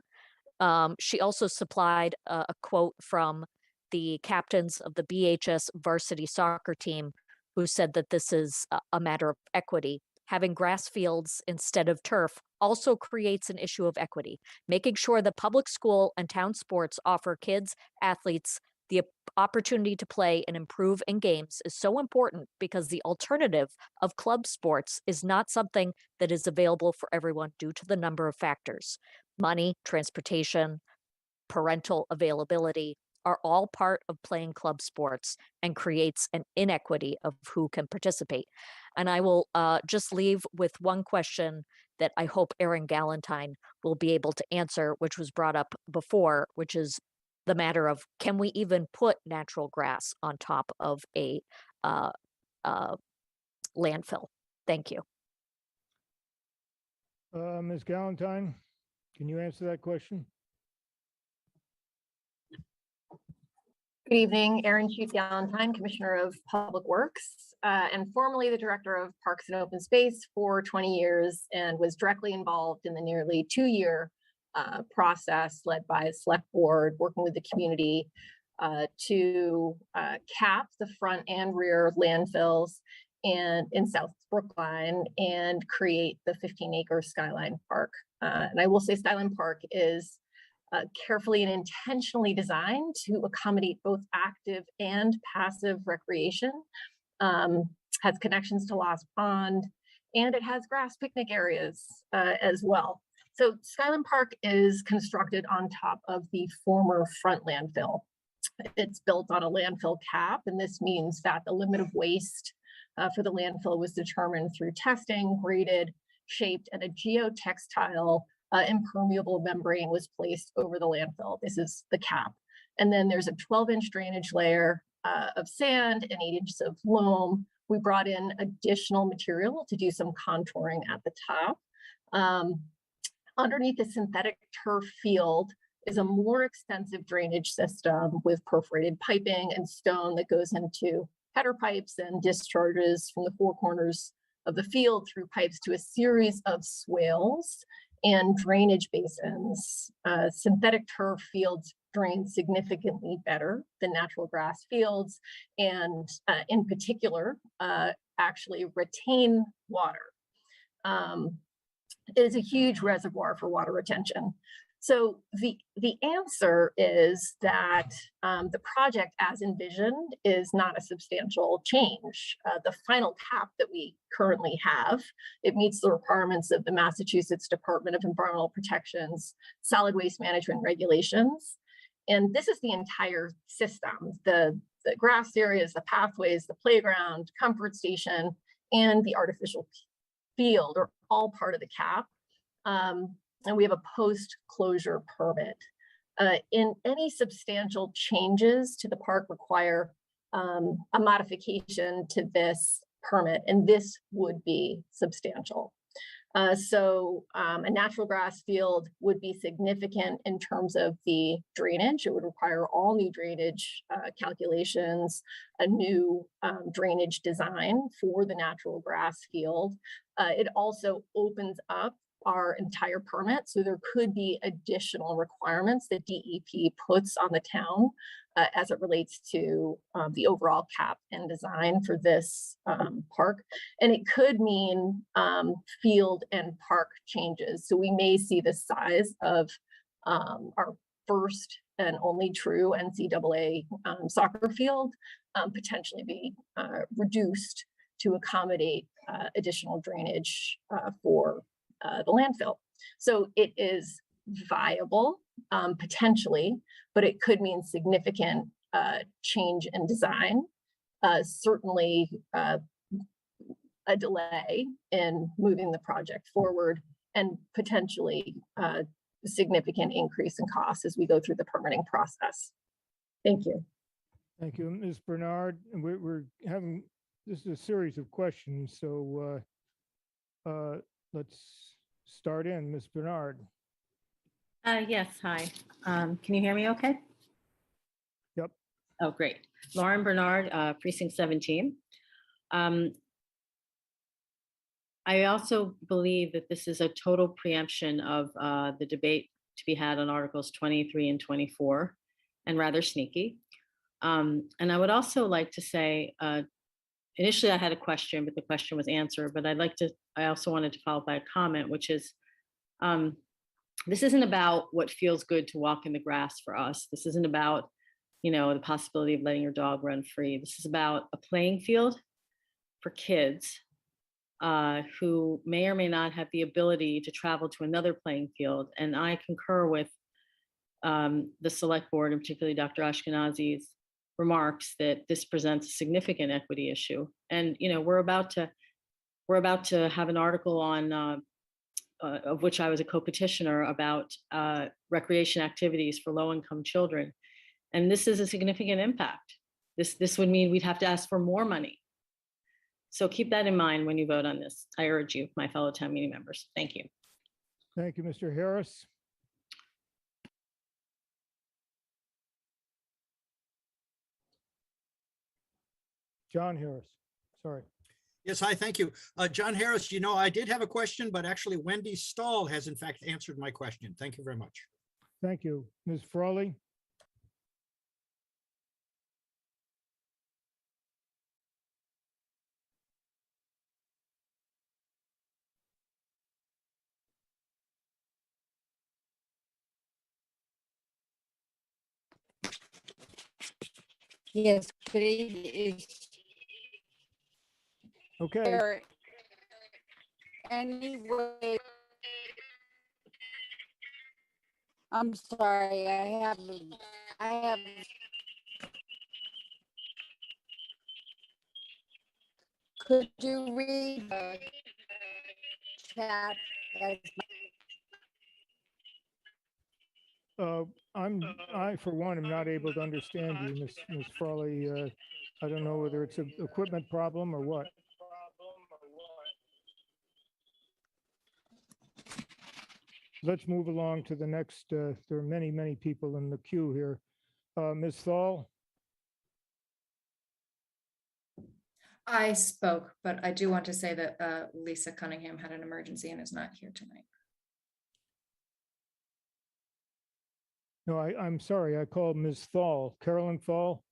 She also supplied a quote from the captains of the BHS varsity soccer team who said that this is a matter of equity. Having grass fields instead of turf also creates an issue of equity. Making sure that public school and town sports offer kids, athletes, the opportunity to play and improve in games is so important because the alternative of club sports is not something that is available for everyone due to the number of factors: money, transportation, parental availability, are all part of playing club sports and creates an inequity of who can participate. And I will just leave with one question that I hope Erin Galentine will be able to answer, which was brought up before, which is the matter of, can we even put natural grass on top of a landfill? Thank you. Ms. Galentine, can you answer that question? Good evening, Erin Chief Galentine, Commissioner of Public Works, and formerly the Director of Parks and Open Space for 20 years, and was directly involved in the nearly 2-year process led by a select board working with the community to cap the front and rear landfills and in South Brookline and create the 15-acre Skyline Park. And I will say Skyline Park is carefully and intentionally designed to accommodate both active and passive recreation, has connections to Lost Pond, and it has grass picnic areas as well. So Skyline Park is constructed on top of the former front landfill. It's built on a landfill cap, and this means that the limit of waste for the landfill was determined through testing, graded, shaped, and a geotextile impermeable membrane was placed over the landfill. This is the cap. And then there's a 12-inch drainage layer of sand and 8 inches of loam. We brought in additional material to do some contouring at the top. Underneath the synthetic turf field is a more extensive drainage system with perforated piping and stone that goes into header pipes and discharges from the four corners of the field through pipes to a series of swales and drainage basins. Synthetic turf fields drain significantly better than natural grass fields, and in particular, actually retain water. It is a huge reservoir for water retention. So the answer is that the project as envisioned is not a substantial change. The final cap that we currently have, it meets the requirements of the Massachusetts Department of Environmental Protection's solid waste management regulations. And this is the entire system, the grass areas, the pathways, the playground, comfort station, and the artificial field are all part of the cap. And we have a post-closure permit. In any substantial changes to the park require a modification to this permit, and this would be substantial. So a natural grass field would be significant in terms of the drainage. It would require all new drainage calculations, a new drainage design for the natural grass field. It also opens up our entire permit. So there could be additional requirements that DEP puts on the town as it relates to the overall cap and design for this park. And it could mean field and park changes. So we may see the size of our first and only true NCAA soccer field potentially be reduced to accommodate additional drainage for the landfill. So it is viable potentially, but it could mean significant change in design, certainly a delay in moving the project forward, and potentially a significant increase in costs as we go through the permitting process. Thank you. Thank you, Ms. Bernard. And we're having, this is a series of questions, so let's start in. Ms. Bernard. Yes, hi. Can you hear me okay? Yep. Oh, great. Lauren Bernard, Precinct 17. I also believe that this is a total preemption of the debate to be had on Articles 23 and 24, and rather sneaky. And I would also like to say, initially I had a question, but the question was answered, but I also wanted to follow up by a comment, which is, this isn't about what feels good to walk in the grass for us. This isn't about, the possibility of letting your dog run free. This is about a playing field for kids who may or may not have the ability to travel to another playing field. And I concur with the select board, and particularly Dr. Ashkenazi's remarks, that this presents a significant equity issue. And, you know, we're about to have an article on, of which I was a co-petitioner, about recreation activities for low-income children. And this is a significant impact. This would mean we'd have to ask for more money. So keep that in mind when you vote on this. I urge you, my fellow town meeting members. Thank you. Thank you, Mr. Harris. John Harris, sorry. Yes, hi, thank you. John Harris, you know, I did have a question, but actually Wendy Stahl has in fact answered my question. Thank you very much. Thank you. Ms. Frawley? Yes, good evening. Okay. Is there any way? I'm sorry, I have. Could you read the chat? I, for one, am not able to understand you, Ms. Frawley. I don't know whether it's an equipment problem or what. Let's move along to the next. There are many, many people in the queue here. Ms. Thal? I spoke, but I do want to say that Lisa Cunningham had an emergency and is not here tonight. No, I'm sorry. I called Ms. Thal, Carolyn Thal.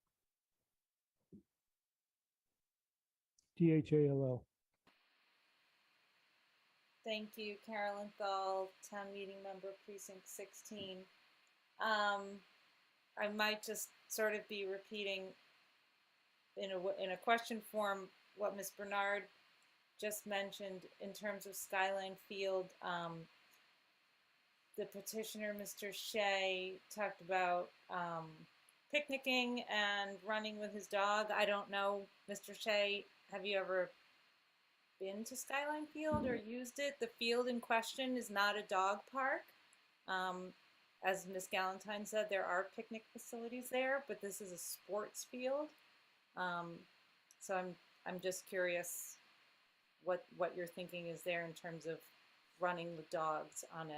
Thall. Thank you, Carolyn Thal, town meeting member, precinct 16. I might just sort of be repeating in a question form what Ms. Bernard just mentioned in terms of Skyline Field. The petitioner, Mr. Shea, talked about picnicking and running with his dog. I don't know, Mr. Shea, have you ever been to Skyline Field or used it? The field in question is not a dog park. As Ms. Galantine said, there are picnic facilities there, but this is a sports field. So I'm just curious what your thinking is there in terms of running with dogs on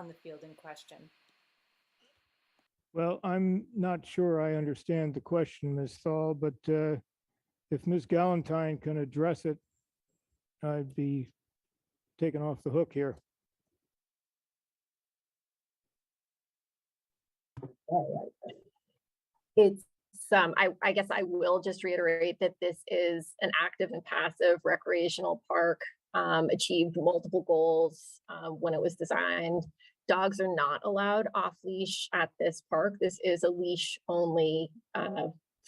the field in question. Well, I'm not sure I understand the question, Ms. Thal, but if Ms. Galantine can address it, I'd be taken off the hook here. It's I guess I will just reiterate that this is an active and passive recreational park, achieved multiple goals when it was designed. Dogs are not allowed off leash at this park. This is a leash only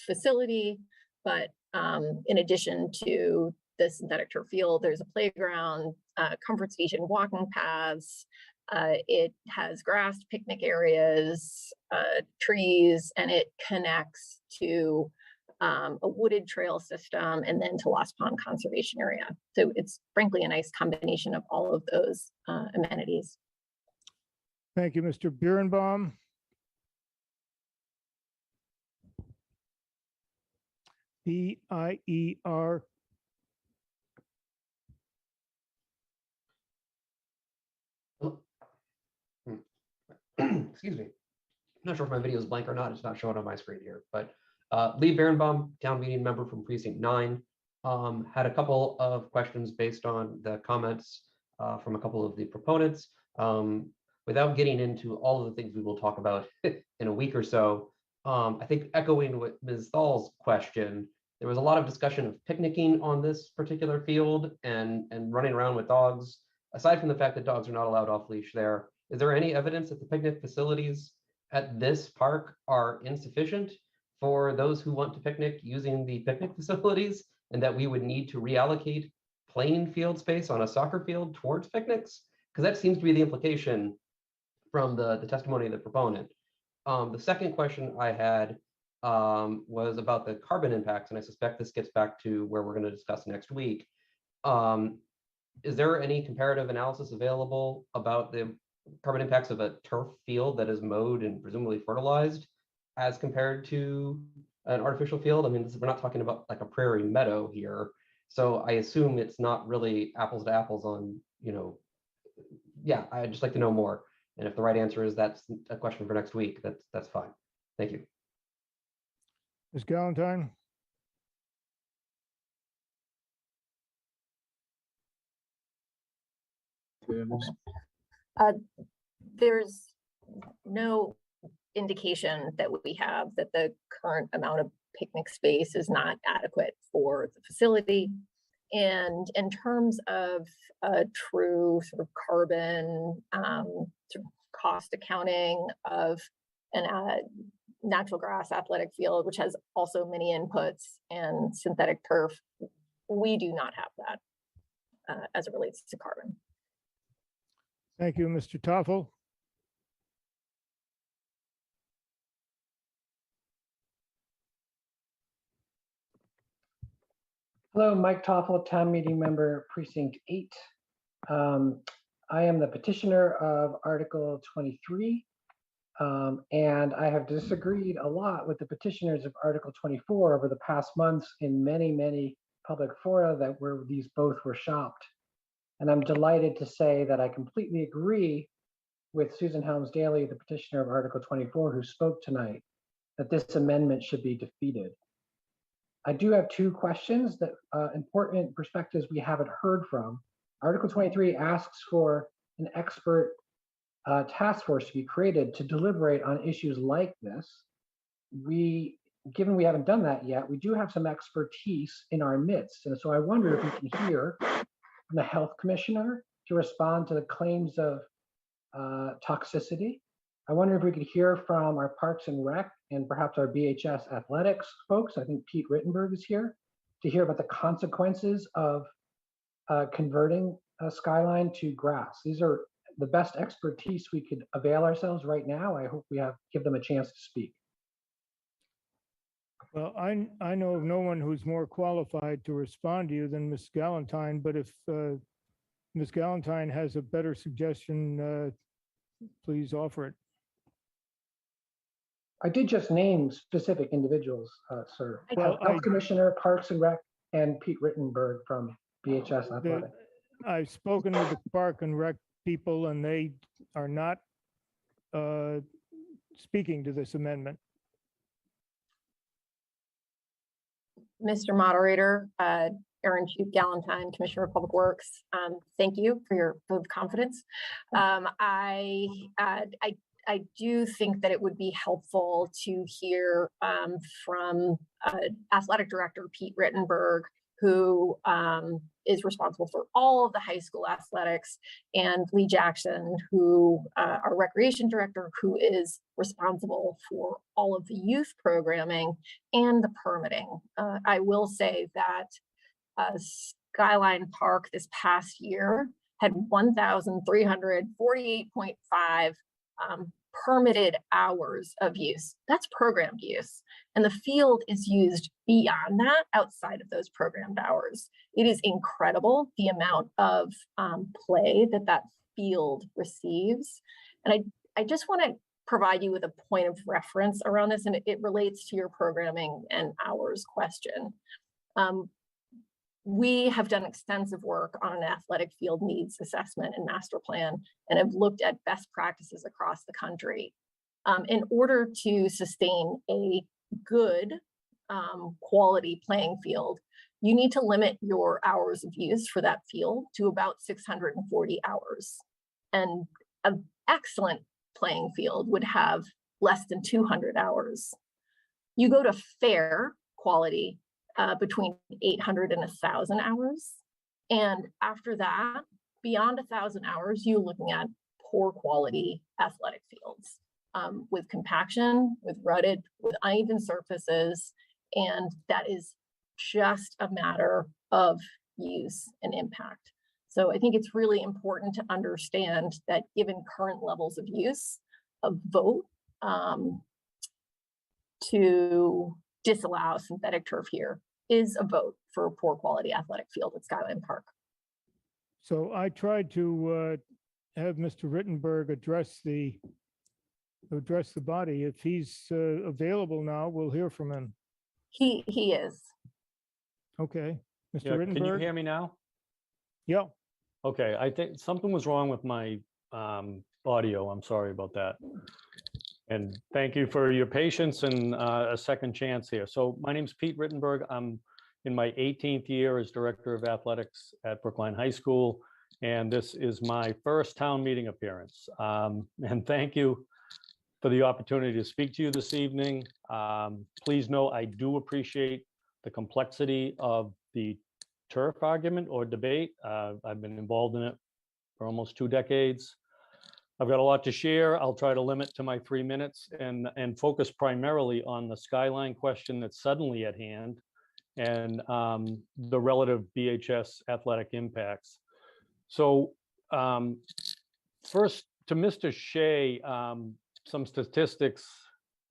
facility, but in addition to the synthetic turf field, there's a playground, comfort station, walking paths. It has grassed picnic areas, trees, and it connects to a wooded trail system and then to Lost Pond Conservation Area. So it's frankly a nice combination of all of those amenities. Thank you, Mr. Birnbaum. B-I-E-R. Excuse me. I'm not sure if my video is blank or not. It's not showing on my screen here, but Lee Birnbaum, town meeting member from precinct 9, had a couple of questions based on the comments from a couple of the proponents. Without getting into all of the things we will talk about in a week or so, I think echoing what Ms. Thal's question, there was a lot of discussion of picnicking on this particular field and running around with dogs. Aside from the fact that dogs are not allowed off leash there, is there any evidence that the picnic facilities at this park are insufficient for those who want to picnic using the picnic facilities, and that we would need to reallocate playing field space on a soccer field towards picnics? Because that seems to be the implication from the testimony of the proponent. The second question I had was about the carbon impacts, and I suspect this gets back to where we're going to discuss next week. Is there any comparative analysis available about the carbon impacts of a turf field that is mowed and presumably fertilized as compared to an artificial field? I mean, we're not talking about like a prairie meadow here. So I assume it's not really apples to apples on, yeah, I'd just like to know more. And if the right answer is that's a question for next week, that's fine. Thank you. Ms. Galantine? There's no indication that we have that the current amount of picnic space is not adequate for the facility. And in terms of a true sort of carbon sort of cost accounting of a natural grass athletic field, which has also many inputs and synthetic turf, we do not have that as it relates to carbon. Thank you, Mr. Toffel. Hello, Mike Toffel, Town Meeting Member, Precinct 8. I am the petitioner of Article 23, and I have disagreed a lot with the petitioners of Article 24 over the past months in many, many public fora where these both were shopped. And I'm delighted to say that I completely agree with Susan Helms-Daly, the petitioner of Article 24, who spoke tonight, that this amendment should be defeated. I do have two questions that important perspectives we haven't heard from. Article 23 asks for an expert task force to be created to deliberate on issues like this. Given we haven't done that yet, we do have some expertise in our midst. And so I wonder if we can hear from the health commissioner to respond to the claims of toxicity. I wonder if we could hear from our Parks and Rec and perhaps our BHS athletics folks. I think Pete Rittenberg is here to hear about the consequences of converting Skyline to grass. These are the best expertise we could avail ourselves right now. I hope we give them a chance to speak. Well, I know of no one who's more qualified to respond to you than Ms. Galantine, but if Ms. Galantine has a better suggestion, please offer it. I did just name specific individuals, sir. Well, Health Commissioner, Parks and Rec, and Pete Rittenberg from BHS Athletic. I've spoken with the Park and Rec people, and they are not speaking to this amendment. Mr. Moderator, Erin Galantine, Commissioner of Public Works, thank you for your vote of confidence. I do think that it would be helpful to hear from Athletic Director Pete Rittenberg, who is responsible for all of the high school athletics, and Lee Jackson, who our Recreation Director, who is responsible for all of the youth programming and the permitting. I will say that Skyline Park this past year had 1,348.5 permitted hours of use. That's programmed use. And the field is used beyond that, outside of those programmed hours. It is incredible the amount of play that field receives. And I just want to provide you with a point of reference around this, and it relates to your programming and hours question. We have done extensive work on an athletic field needs assessment and master plan, and have looked at best practices across the country. In order to sustain a good quality playing field, you need to limit your hours of use for that field to about 640 hours. And an excellent playing field would have less than 200 hours. You go to fair quality between 800 and 1,000 hours. And after that, beyond 1,000 hours, you're looking at poor quality athletic fields with compaction, with rutted, with uneven surfaces. And that is just a matter of use and impact. So I think it's really important to understand that given current levels of use, a vote to disallow synthetic turf here is a vote for a poor quality athletic field at Skyline Park. So I tried to have Mr. Rittenberg address the body. If he's available now, we'll hear from him. He is. Okay, Mr. Yeah, can you Rittenberg? hear me now? Yeah. Okay, I think something was wrong with my audio. I'm sorry about that. And thank you for your patience and a second chance here. So my name's Pete Rittenberg. I'm in my 18th year as Director of Athletics at Brookline High School. And this is my first town meeting appearance. And thank you for the opportunity to speak to you this evening. Please know I do appreciate the complexity of the turf argument or debate. I've been involved in it for almost 2 decades. I've got a lot to share. I'll try to limit to my 3 minutes and focus primarily on the Skyline question that's suddenly at hand and the relative BHS athletic impacts. So first to Mr. Shea, some statistics.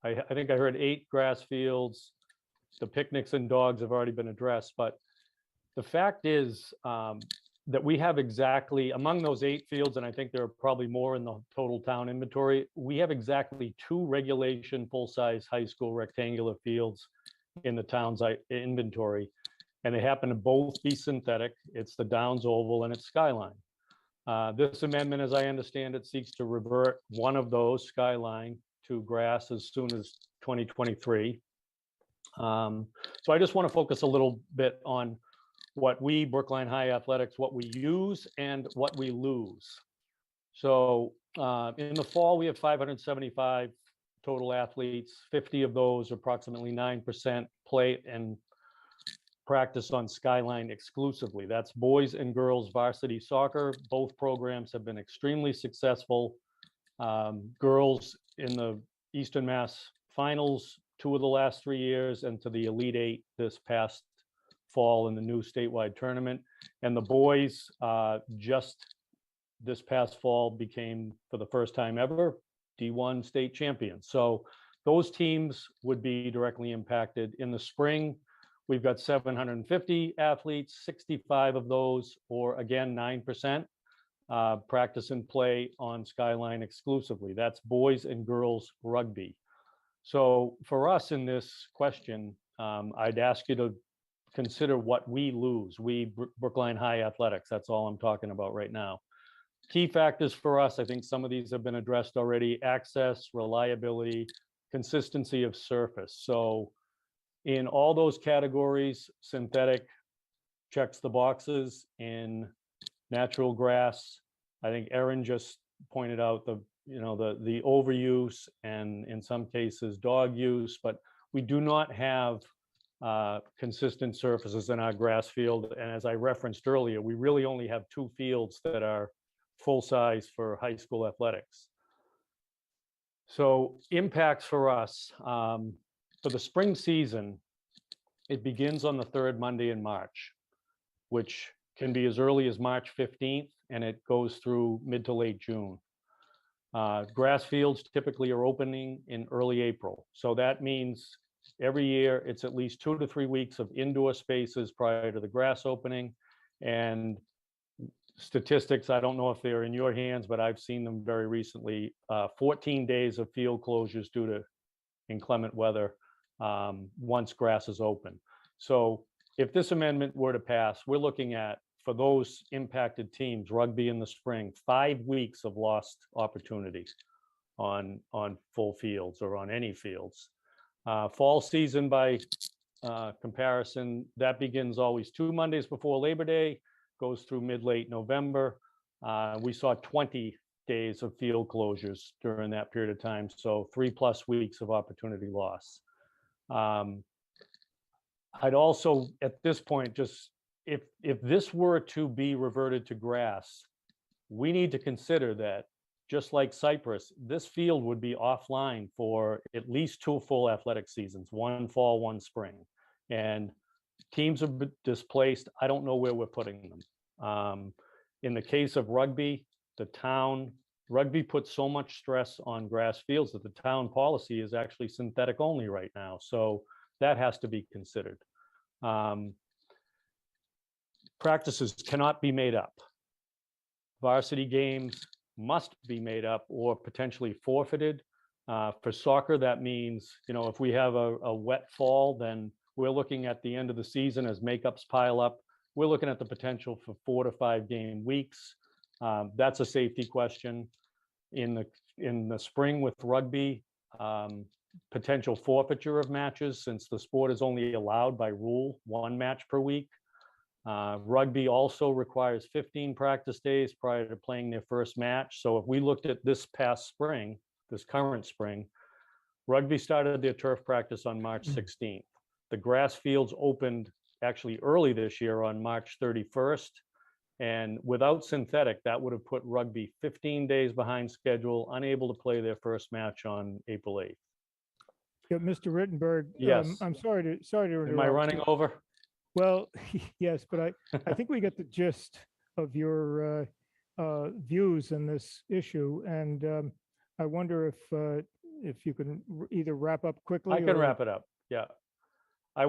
I think I heard 8 grass fields. The picnics and dogs have already been addressed, but the fact is that we have exactly, among those 8 fields, and I think there are probably more in the total town inventory, we have exactly 2 regulation full-size high school rectangular fields in the town's inventory, and they happen to both be synthetic. It's the Downs Oval and it's Skyline. This amendment, as I understand it, seeks to revert one of those, Skyline, to grass as soon as 2023. So I just want to focus a little bit on what we, Brookline High Athletics, what we use and what we lose. So in the fall, we have 575 total athletes. 50 of those, approximately 9%, play and practice on Skyline exclusively. That's boys and girls varsity soccer. Both programs have been extremely successful. Girls in the Eastern Mass finals 2 of the last 3 years, and to the Elite 8 this past fall in the new statewide tournament. And the boys just this past fall became, for the first time ever, D1 state champions. So those teams would be directly impacted. In the spring, we've got 750 athletes, 65 of those, or again, 9%, practice and play on Skyline exclusively. That's boys and girls rugby. So for us in this question, I'd ask you to consider what we lose, we Brookline High Athletics. That's all I'm talking about right now. Key factors for us, I think some of these have been addressed already: access, reliability, consistency of surface. So in all those categories, synthetic checks the boxes. In natural grass, I think Erin just pointed out the overuse and in some cases dog use, but we do not have consistent surfaces in our grass field. And as I referenced earlier, we really only have 2 fields that are full size for high school athletics. So impacts for us, for the spring season, it begins on the 3rd Monday in March, which can be as early as March 15th, and it goes through mid to late June. Grass fields typically are opening in early April. So that means every year it's at least 2 to 3 weeks of indoor spaces prior to the grass opening. And statistics, I don't know if they're in your hands, but I've seen them very recently, 14 days of field closures due to inclement weather once grass is open. So if this amendment were to pass, we're looking at, for those impacted teams, rugby in the spring, 5 weeks of lost opportunity on full fields or on any fields. Fall season, by comparison, that begins always 2 Mondays before Labor Day, goes through mid-late November. We saw 20 days of field closures during that period of time, so 3+ weeks of opportunity loss. I'd also, at this point, just if this were to be reverted to grass, we need to consider that, just like Cypress, this field would be offline for at least 2 full athletic seasons, 1 fall, 1 spring. And teams are displaced. I don't know where we're putting them. In the case of rugby, rugby puts so much stress on grass fields that the town policy is actually synthetic only right now. So that has to be considered. Practices cannot be made up. Varsity games must be made up or potentially forfeited. For soccer, that means, if we have a wet fall, then we're looking at the end of the season as makeups pile up. We're looking at the potential for 4 to 5 game weeks. That's a safety question. In the spring with rugby, potential forfeiture of matches, since the sport is only allowed by rule 1 match per week. Rugby also requires 15 practice days prior to playing their first match. So if we looked at this current spring, rugby started their turf practice on March 16th. The grass fields opened actually early this year on March 31st. And without synthetic, that would have put rugby 15 days behind schedule, unable to play their first match on April 8th. Yeah, Mr. Rittenberg. Yes. I'm sorry to interrupt. Am I running over? Well, yes, but I think we get the gist of your views in this issue, and I wonder if you can either wrap up quickly. I can wrap it up. Yeah. I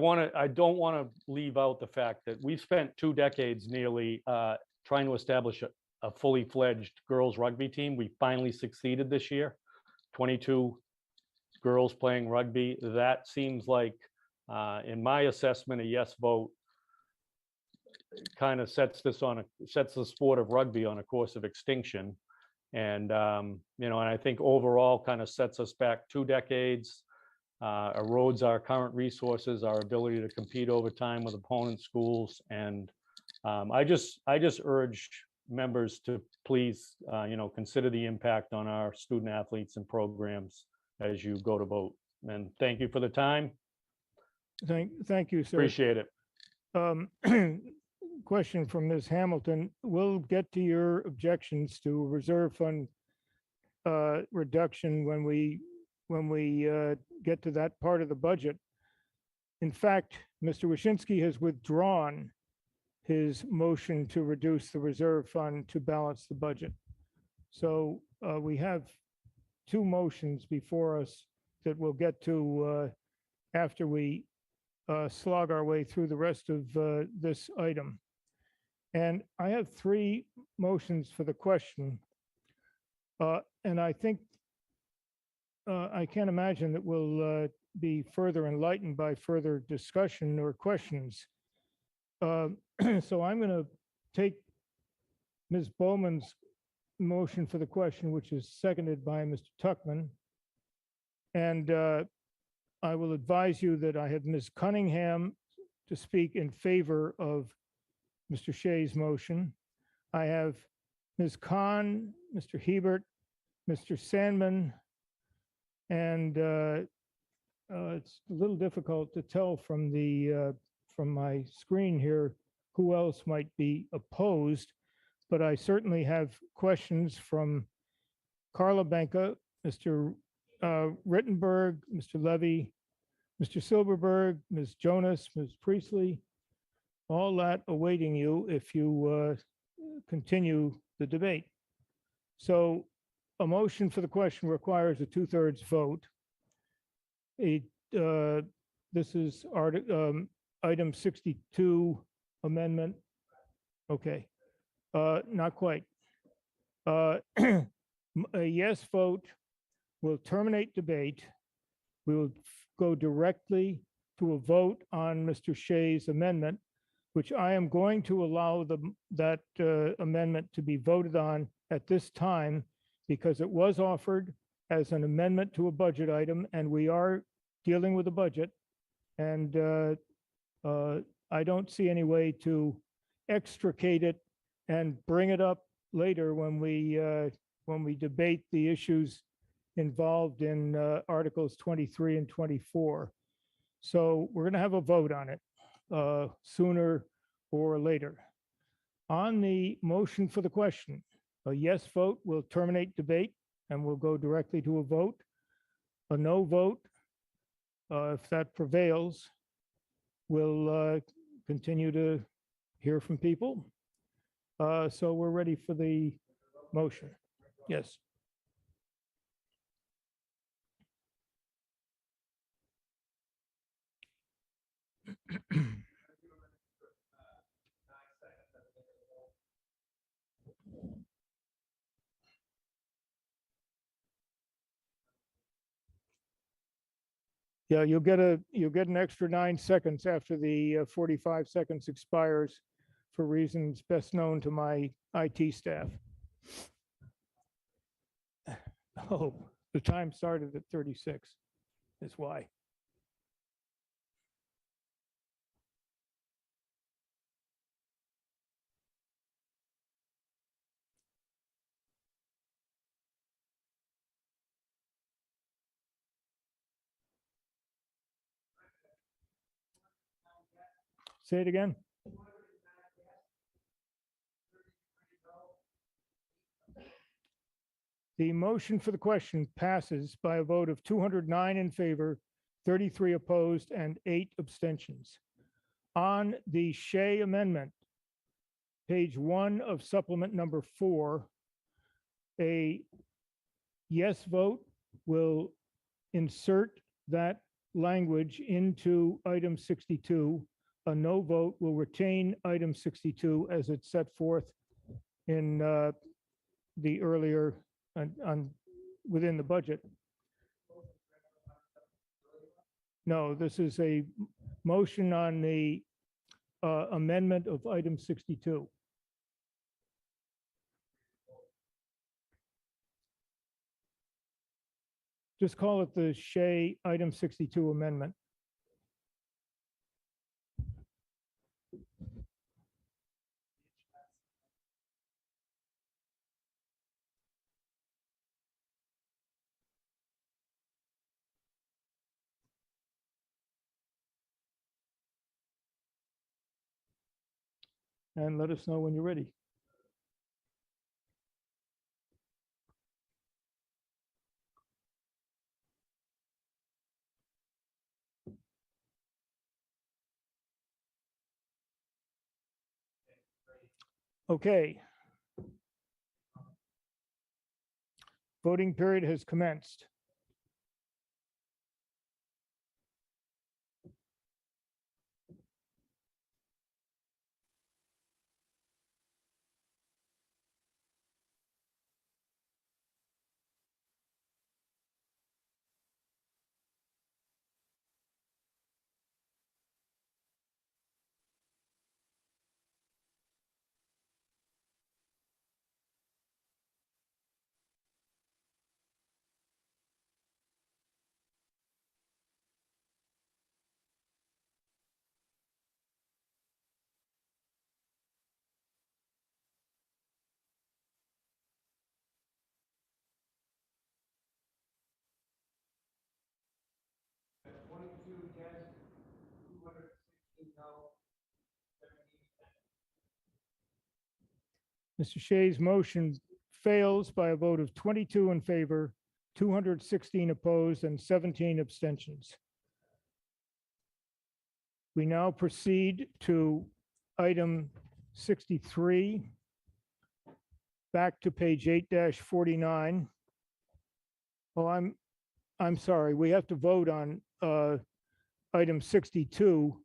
don't want to leave out the fact that we've spent 2 decades nearly trying to establish a fully fledged girls rugby team. We finally succeeded this year. 22 girls playing rugby. That seems like, in my assessment, a yes vote kind of sets the sport of rugby on a course of extinction. And, and I think overall kind of sets us back 2 decades. Erodes our current resources, our ability to compete over time with opponent schools. And I just urge members to please, consider the impact on our student athletes and programs as you go to vote. And thank you for the time. Thank you, sir. Appreciate it. Question from Ms. Hamilton. We'll get to your objections to reserve fund reduction when we get to that part of the budget. In fact, Mr. Wyszynski has withdrawn his motion to reduce the reserve fund to balance the budget. So we have 2 motions before us that we'll get to after we slog our way through the rest of this item. And I have 3 motions for the question. And I think I can't imagine that we'll be further enlightened by further discussion or questions. So I'm going to take Ms. Bowman's motion for the question, which is seconded by Mr. Tuckman. And I will advise you that I have Ms. Cunningham to speak in favor of Mr. Shea's motion. I have Ms. Khan, Mr. Hebert, Mr. Sandman, and it's a little difficult to tell from my screen here who else might be opposed, but I certainly have questions from Carla Benka, Mr. Rittenberg, Mr. Levy, Mr. Silverberg, Ms. Jonas, Ms. Priestley, all that awaiting you if you continue the debate. So a motion for the question requires a 2/3 vote. This is item 62 amendment. Okay, not quite. A yes vote will terminate debate. We will go directly to a vote on Mr. Shea's amendment, which I am going to allow that amendment to be voted on at this time because it was offered as an amendment to a budget item, and we are dealing with a budget. And I don't see any way to extricate it and bring it up later when we debate the issues involved in Articles 23 and 24. So we're going to have a vote on it sooner or later. On the motion for the question, a yes vote will terminate debate and we'll go directly to a vote. A no vote, if that prevails, we'll continue to hear from people. So we're ready for the motion. Yes. Yeah, you'll get an extra 9 seconds after the 45 seconds expires for reasons best known to my IT staff. Oh, the time started at 36 is why. Say it again. The motion for the question passes by a vote of 209 in favor, 33 opposed, and 8 abstentions. On the Shea amendment, page 1 of supplement number 4, a yes vote will insert that language into item 62. A no vote will retain item 62 as it's set forth in the earlier within the budget. No, this is a motion on the amendment of item 62. Just call it the Shea item 62 amendment. And let us know when you're ready. Okay. Voting period has commenced. Mr. Shea's motion fails by a vote of 22 in favor, 216 opposed, and 17 abstentions. We now proceed to item 63. Back to page 8-49. Oh, I'm sorry. We have to vote on item 62,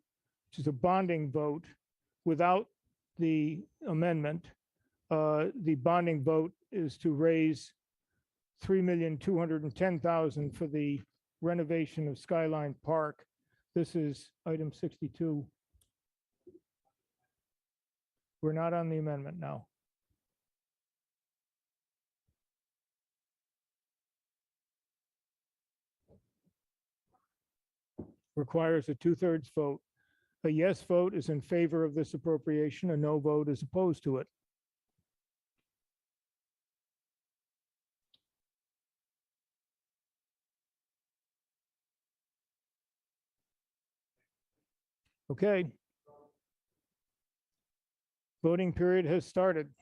which is a bonding vote without the amendment. The bonding vote is to raise $3,210,000 for the renovation of Skyline Park. This is item 62. We're not on the amendment now. Requires a 2/3 vote. A yes vote is in favor of this appropriation. A no vote is opposed to it. Okay. Voting period has started.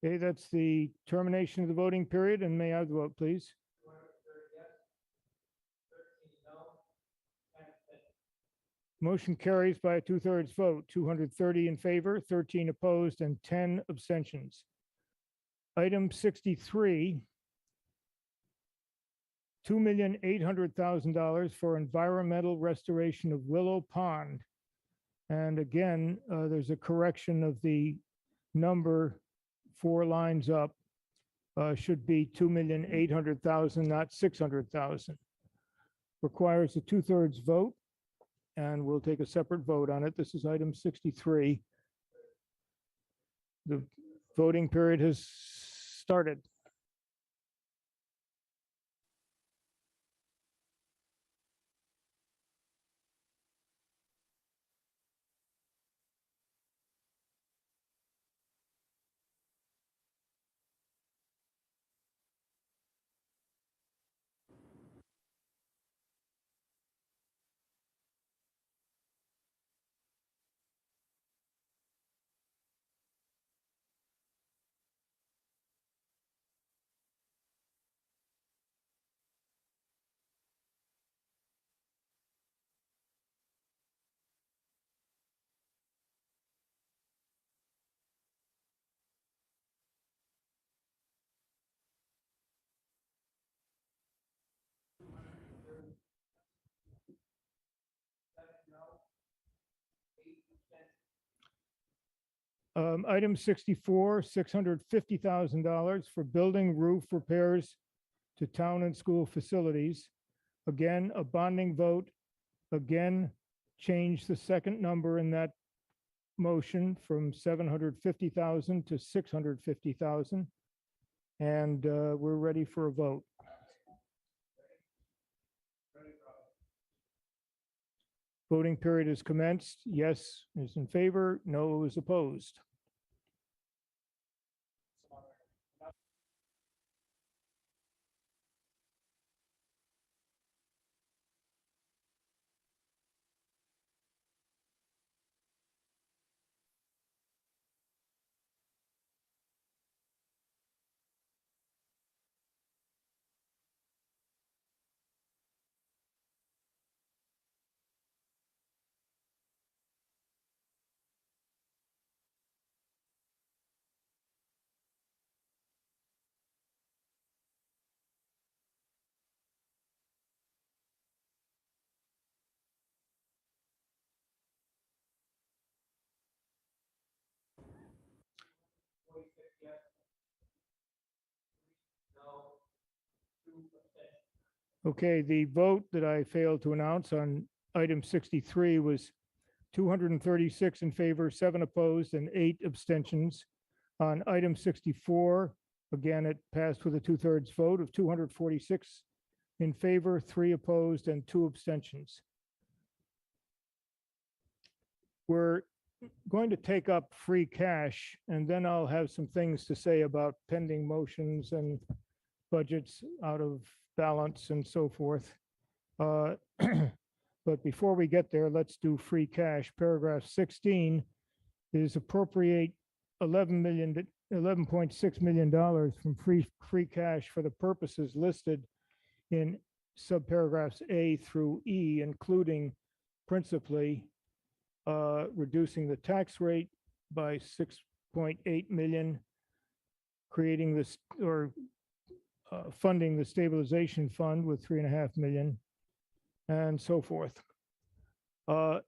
Okay, that's the termination of the voting period, and may I have the vote, please? Motion carries by a 2/3 vote, 230 in favor, 13 opposed, and 10 abstentions. Item 63, $2,800,000 for environmental restoration of Willow Pond. And again, there's a correction of the number 4 lines up. Should be 2,800,000, not 600,000. Requires a 2/3 vote, and we'll take a separate vote on it. This is item 63. The voting period has started. Item 64, $650,000 for building roof repairs to town and school facilities. Again, a bonding vote. Again, change the second number in that motion from 750,000 to 650,000. And we're ready for a vote. Voting period is commenced. Yes is in favor, no is opposed. Okay, the vote that I failed to announce on item 63 was 236 in favor, 7 opposed, and 8 abstentions. On item 64, again, it passed with a 2/3 vote of 246 in favor, 3 opposed, and 2 abstentions. We're going to take up free cash, and then I'll have some things to say about pending motions and budgets out of balance and so forth. But before we get there, let's do free cash. Paragraph 16 is appropriate $11.6 million from free cash for the purposes listed in subparagraphs A through E, including principally reducing the tax rate by 6.8 million, creating this or funding the stabilization fund with 3.5 million, and so forth. Are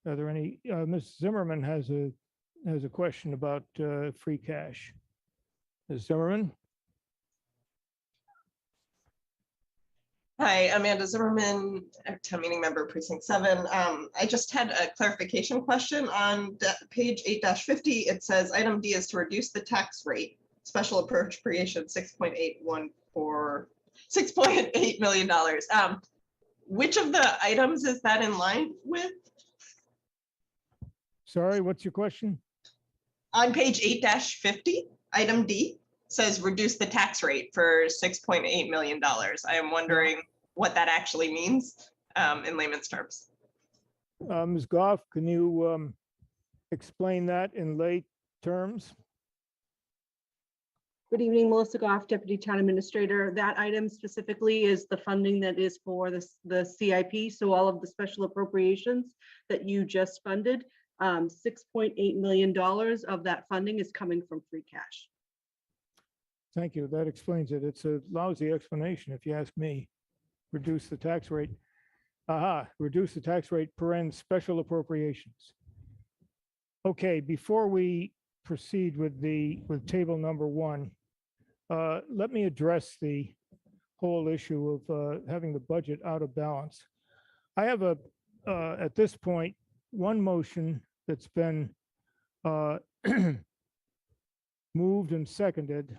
there any? Ms. Zimmerman has a question about free cash. Ms. Zimmerman. Hi, Amanda Zimmerman, town meeting member, precinct 7. I just had a clarification question on page 8-50. It says item D is to reduce the tax rate, special appropriation $6.8 million. Which of the items is that in line with? Sorry, what's your question? On page 8-50, item D says reduce the tax rate for $6.8 million. I am wondering what that actually means in layman's terms. Ms. Goff, can you explain that in lay terms. Good evening, Melissa Goff, Deputy Town Administrator. That item specifically is the funding that is for the CIP. So all of the special appropriations that you just funded, $6.8 million of that funding is coming from free cash. Thank you. That explains it. It's a lousy explanation, if you ask me. Reduce the tax rate. Reduce the tax rate special appropriations. Okay, before we proceed with table number 1, let me address the whole issue of having the budget out of balance. I have at this point, one motion that's been moved and seconded,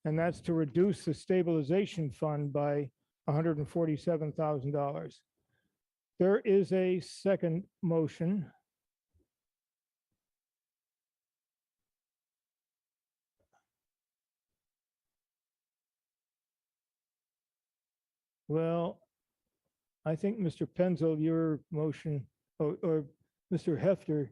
and that's to reduce the stabilization fund by $147,000. There is a second motion. Well, I think Mr. Penzel, your motion, or Mr. Hefter,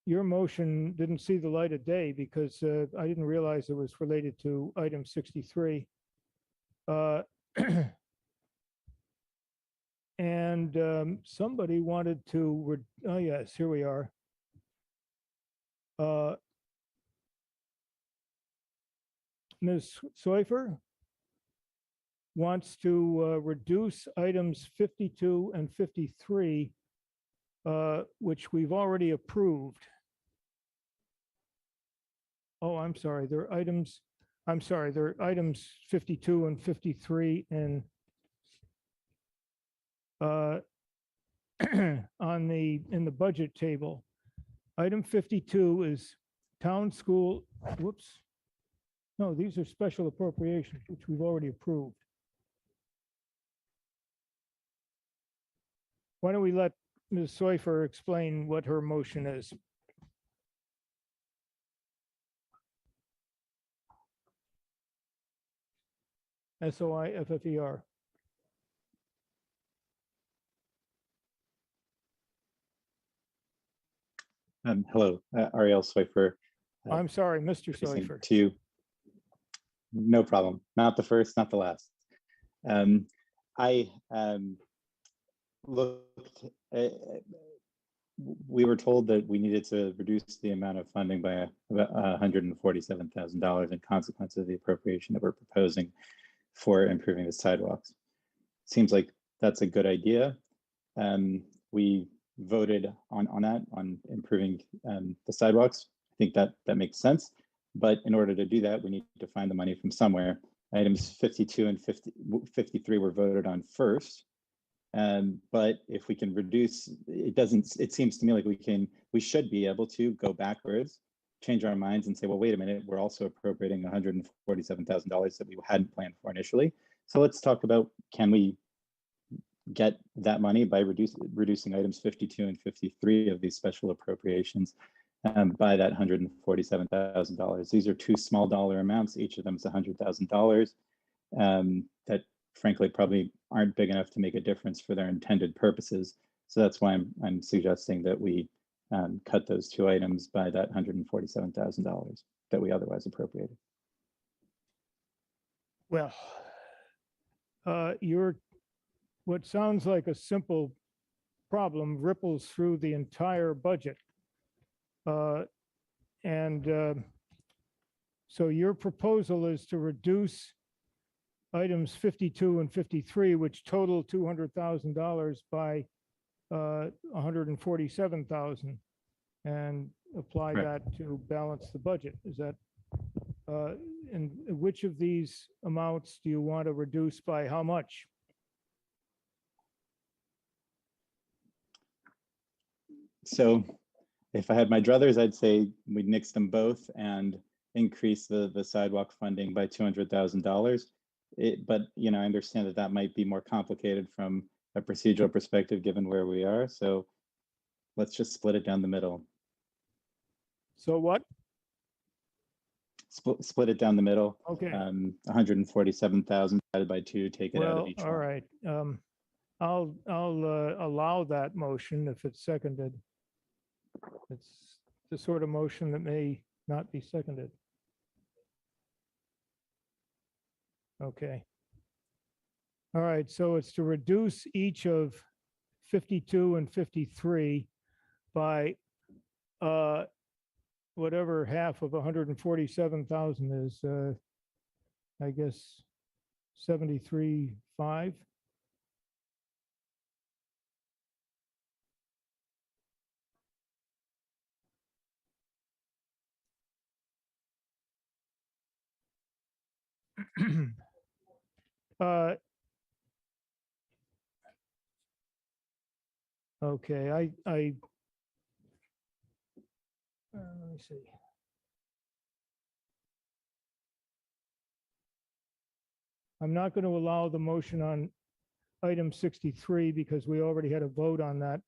your motion didn't see the light of day because I didn't realize it was related to item 63. And somebody wanted to, oh yes, here we are. Ms. Seufer wants to reduce items 52 and 53, which we've already approved. Oh, I'm sorry, they're items 52 and 53 and in the budget table. Item 52 is town school, whoops. No, these are special appropriations, which we've already approved. Why don't we let Ms. Seufer explain what her motion is? SOIFFER. Hello, Ariel Seufer. I'm sorry, Mr. Seufer. To you. No problem. Not the first, not the last. I looked, we were told that we needed to reduce the amount of funding by about $147,000 in consequence of the appropriation that we're proposing for improving the sidewalks. Seems like that's a good idea. We voted on that, on improving the sidewalks. I think that makes sense. But in order to do that, we need to find the money from somewhere. Items 52 and 53 were voted on first. But if we can reduce, it seems to me like we should be able to go backwards, change our minds and say, well, wait a minute, we're also appropriating $147,000 that we hadn't planned for initially. So let's talk about, can we get that money by reducing items 52 and 53 of these special appropriations by that $147,000. These are two small dollar amounts. Each of them is $100,000 that frankly probably aren't big enough to make a difference for their intended purposes. So that's why I'm suggesting that we cut those two items by that $147,000 that we otherwise appropriated. Well, what sounds like a simple problem ripples through the entire budget. So your proposal is to reduce items 52 and 53, which total $200,000 by $147,000, and apply that to balance the budget. Is that, and which of these amounts do you want to reduce by how much? So if I had my druthers, I'd say we'd nix them both and increase the sidewalk funding by $200,000. But I understand that might be more complicated from a procedural perspective, given where we are. So let's just split it down the middle. So what? Split it down the middle. Okay. 147,000 divided by 2, take it out of each all one. right. I'll allow that motion if it's seconded. It's the sort of motion that may not be seconded. Okay. All right, so it's to reduce each of 52 and 53 by whatever half of 147,000 is, I guess 73.5. Okay, let me see. I'm not going to allow the motion on item 63 because we already had a vote on that.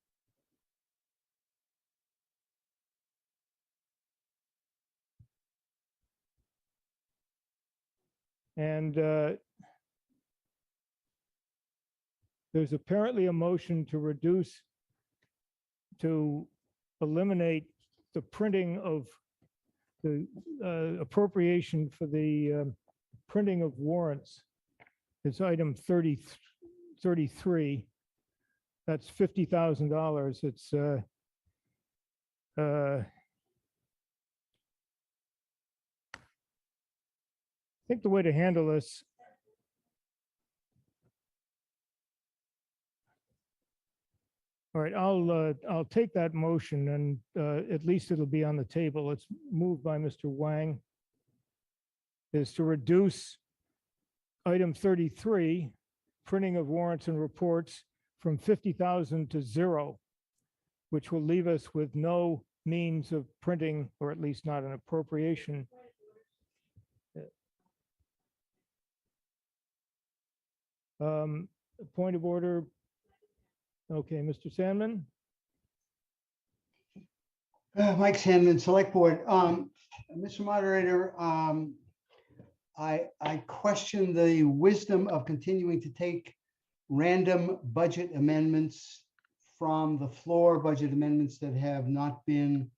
And there's apparently a motion to eliminate the printing of the appropriation for the printing of warrants. It's item 33. That's $50,000. It's I think the way to handle this all right, I'll take that motion and at least it'll be on the table. It's moved by Mr. Wang. Is to reduce item 33, printing of warrants and reports, from 50,000 to 0, which will leave us with no means of printing, or at least not an appropriation. Point of order. Okay, Mr. Sandman. Mike Sandman, Select Board. Mr. Moderator, I question the wisdom of continuing to take random budget amendments from the floor, budget amendments that have not been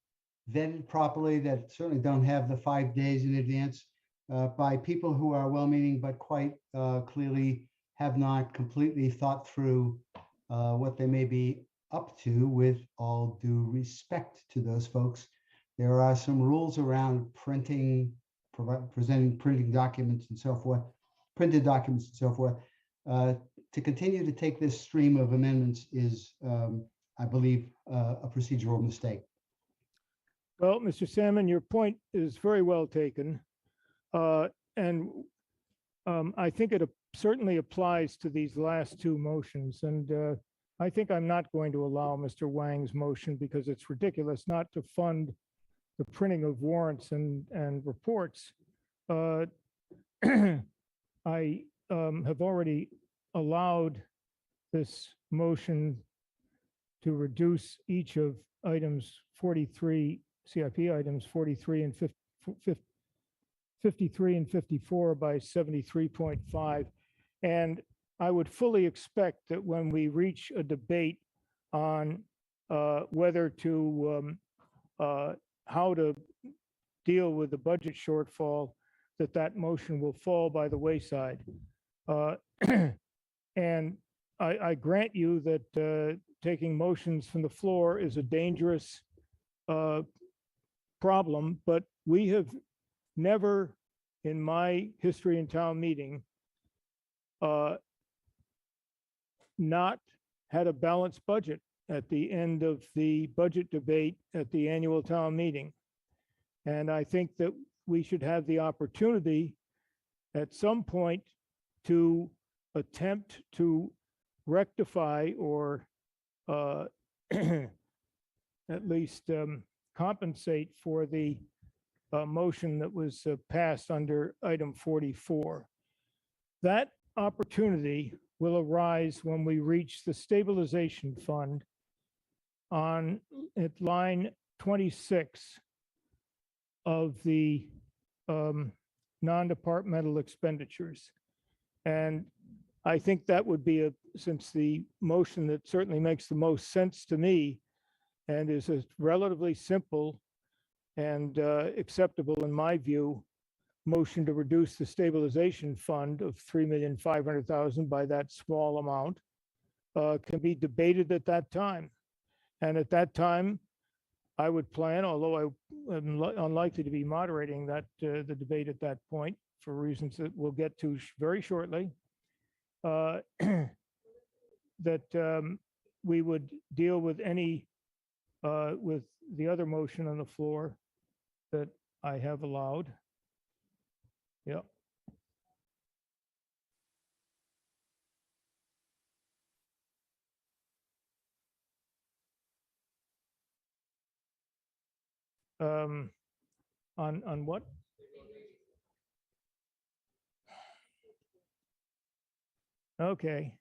vetted properly, that certainly don't have the 5 days in advance, by people who are well-meaning but quite clearly have not completely thought through what they may be up to. With all due respect to those folks, there are some rules around printing, presenting printing documents and so forth, printed documents and so forth. To continue to take this stream of amendments is, I believe, a procedural mistake. Well, Mr. Salmon, your point is very well taken. And I think it certainly applies to these last two motions. And I think I'm not going to allow Mr. Wang's motion because it's ridiculous not to fund the printing of warrants and reports. I have already allowed this motion to reduce each of items 43, CIP items 43 and 53 and 54 by 73.5. And I would fully expect that when we reach a debate on whether to, how to deal with the budget shortfall, that motion will fall by the wayside. And I grant you that taking motions from the floor is a dangerous problem, but we have never in my history in town meeting not had a balanced budget at the end of the budget debate at the annual town meeting. And I think that we should have the opportunity at some point to attempt to rectify or at least compensate for the motion that was passed under item 44. That opportunity will arise when we reach the stabilization fund on at line 26 of the non-departmental expenditures. And I think that would be since the motion that certainly makes the most sense to me and is a relatively simple and acceptable in my view, motion to reduce the stabilization fund of $3,500,000 by that small amount can be debated at that time. And at that time, I would plan, although I am unlikely to be moderating that the debate at that point for reasons that we'll get to very shortly, that we would deal with any with the other motion on the floor that I have allowed. Yep. On what? Okay.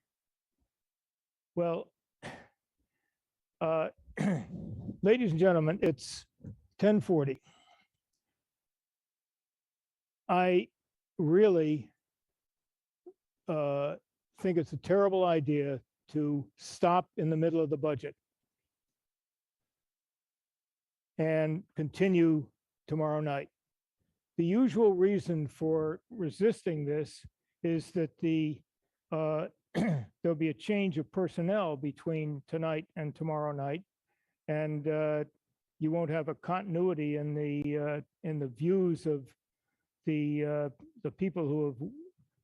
Well, ladies and gentlemen, it's 10:40. I really think it's a terrible idea to stop in the middle of the budget and continue tomorrow night. The usual reason for resisting this is that there'll be a change of personnel between tonight and tomorrow night, and you won't have a continuity in the views of the people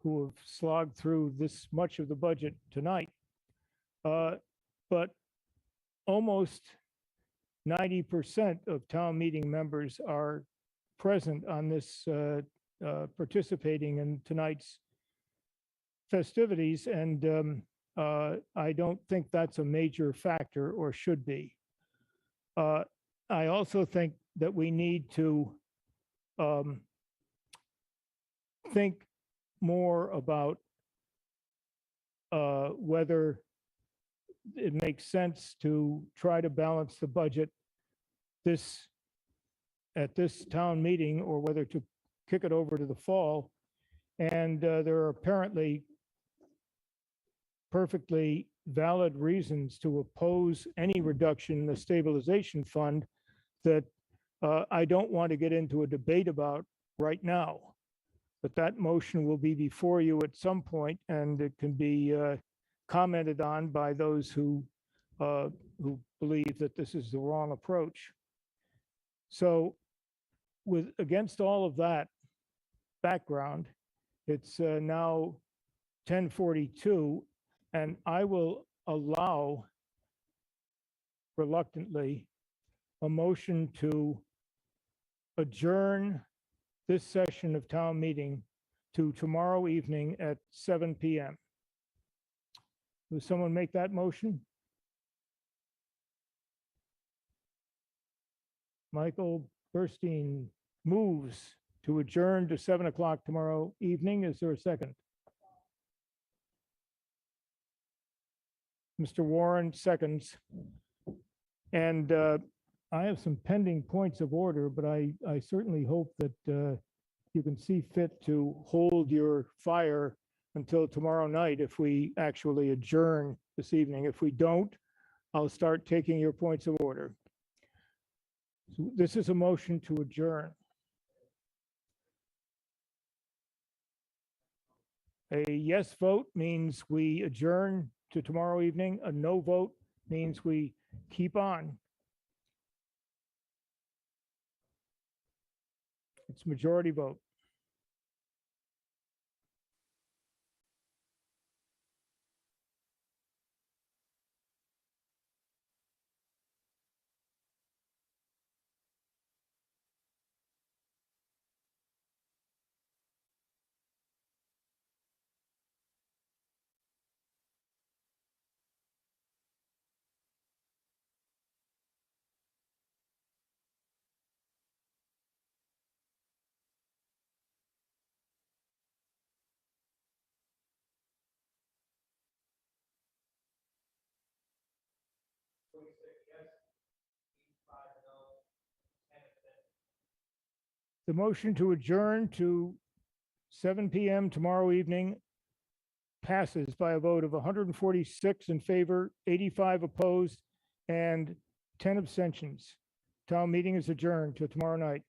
who have slogged through this much of the budget tonight. But almost 90% of town meeting members are present on this, participating in tonight's festivities, and I don't think that's a major factor or should be. I also think that we need to think more about whether it makes sense to try to balance the budget at this town meeting, or whether to kick it over to the fall. And there are apparently perfectly valid reasons to oppose any reduction in the stabilization fund that I don't want to get into a debate about right now. But that motion will be before you at some point, and it can be commented on by those who believe that this is the wrong approach. So against all of that background, it's now 10:42, and I will allow reluctantly a motion to adjourn this session of town meeting to tomorrow evening at 7 p.m. Will someone make that motion? Michael Burstein moves to adjourn to 7 o'clock tomorrow evening. Is there a second? Mr. Warren seconds. And I have some pending points of order, but I certainly hope that you can see fit to hold your fire until tomorrow night if we actually adjourn this evening. If we don't, I'll start taking your points of order. So this is a motion to adjourn. A yes vote means we adjourn to tomorrow evening. A no vote means we keep on. It's majority vote. The motion to adjourn to 7 p.m. tomorrow evening passes by a vote of 146 in favor, 85 opposed, and 10 abstentions. Town meeting is adjourned till tomorrow night.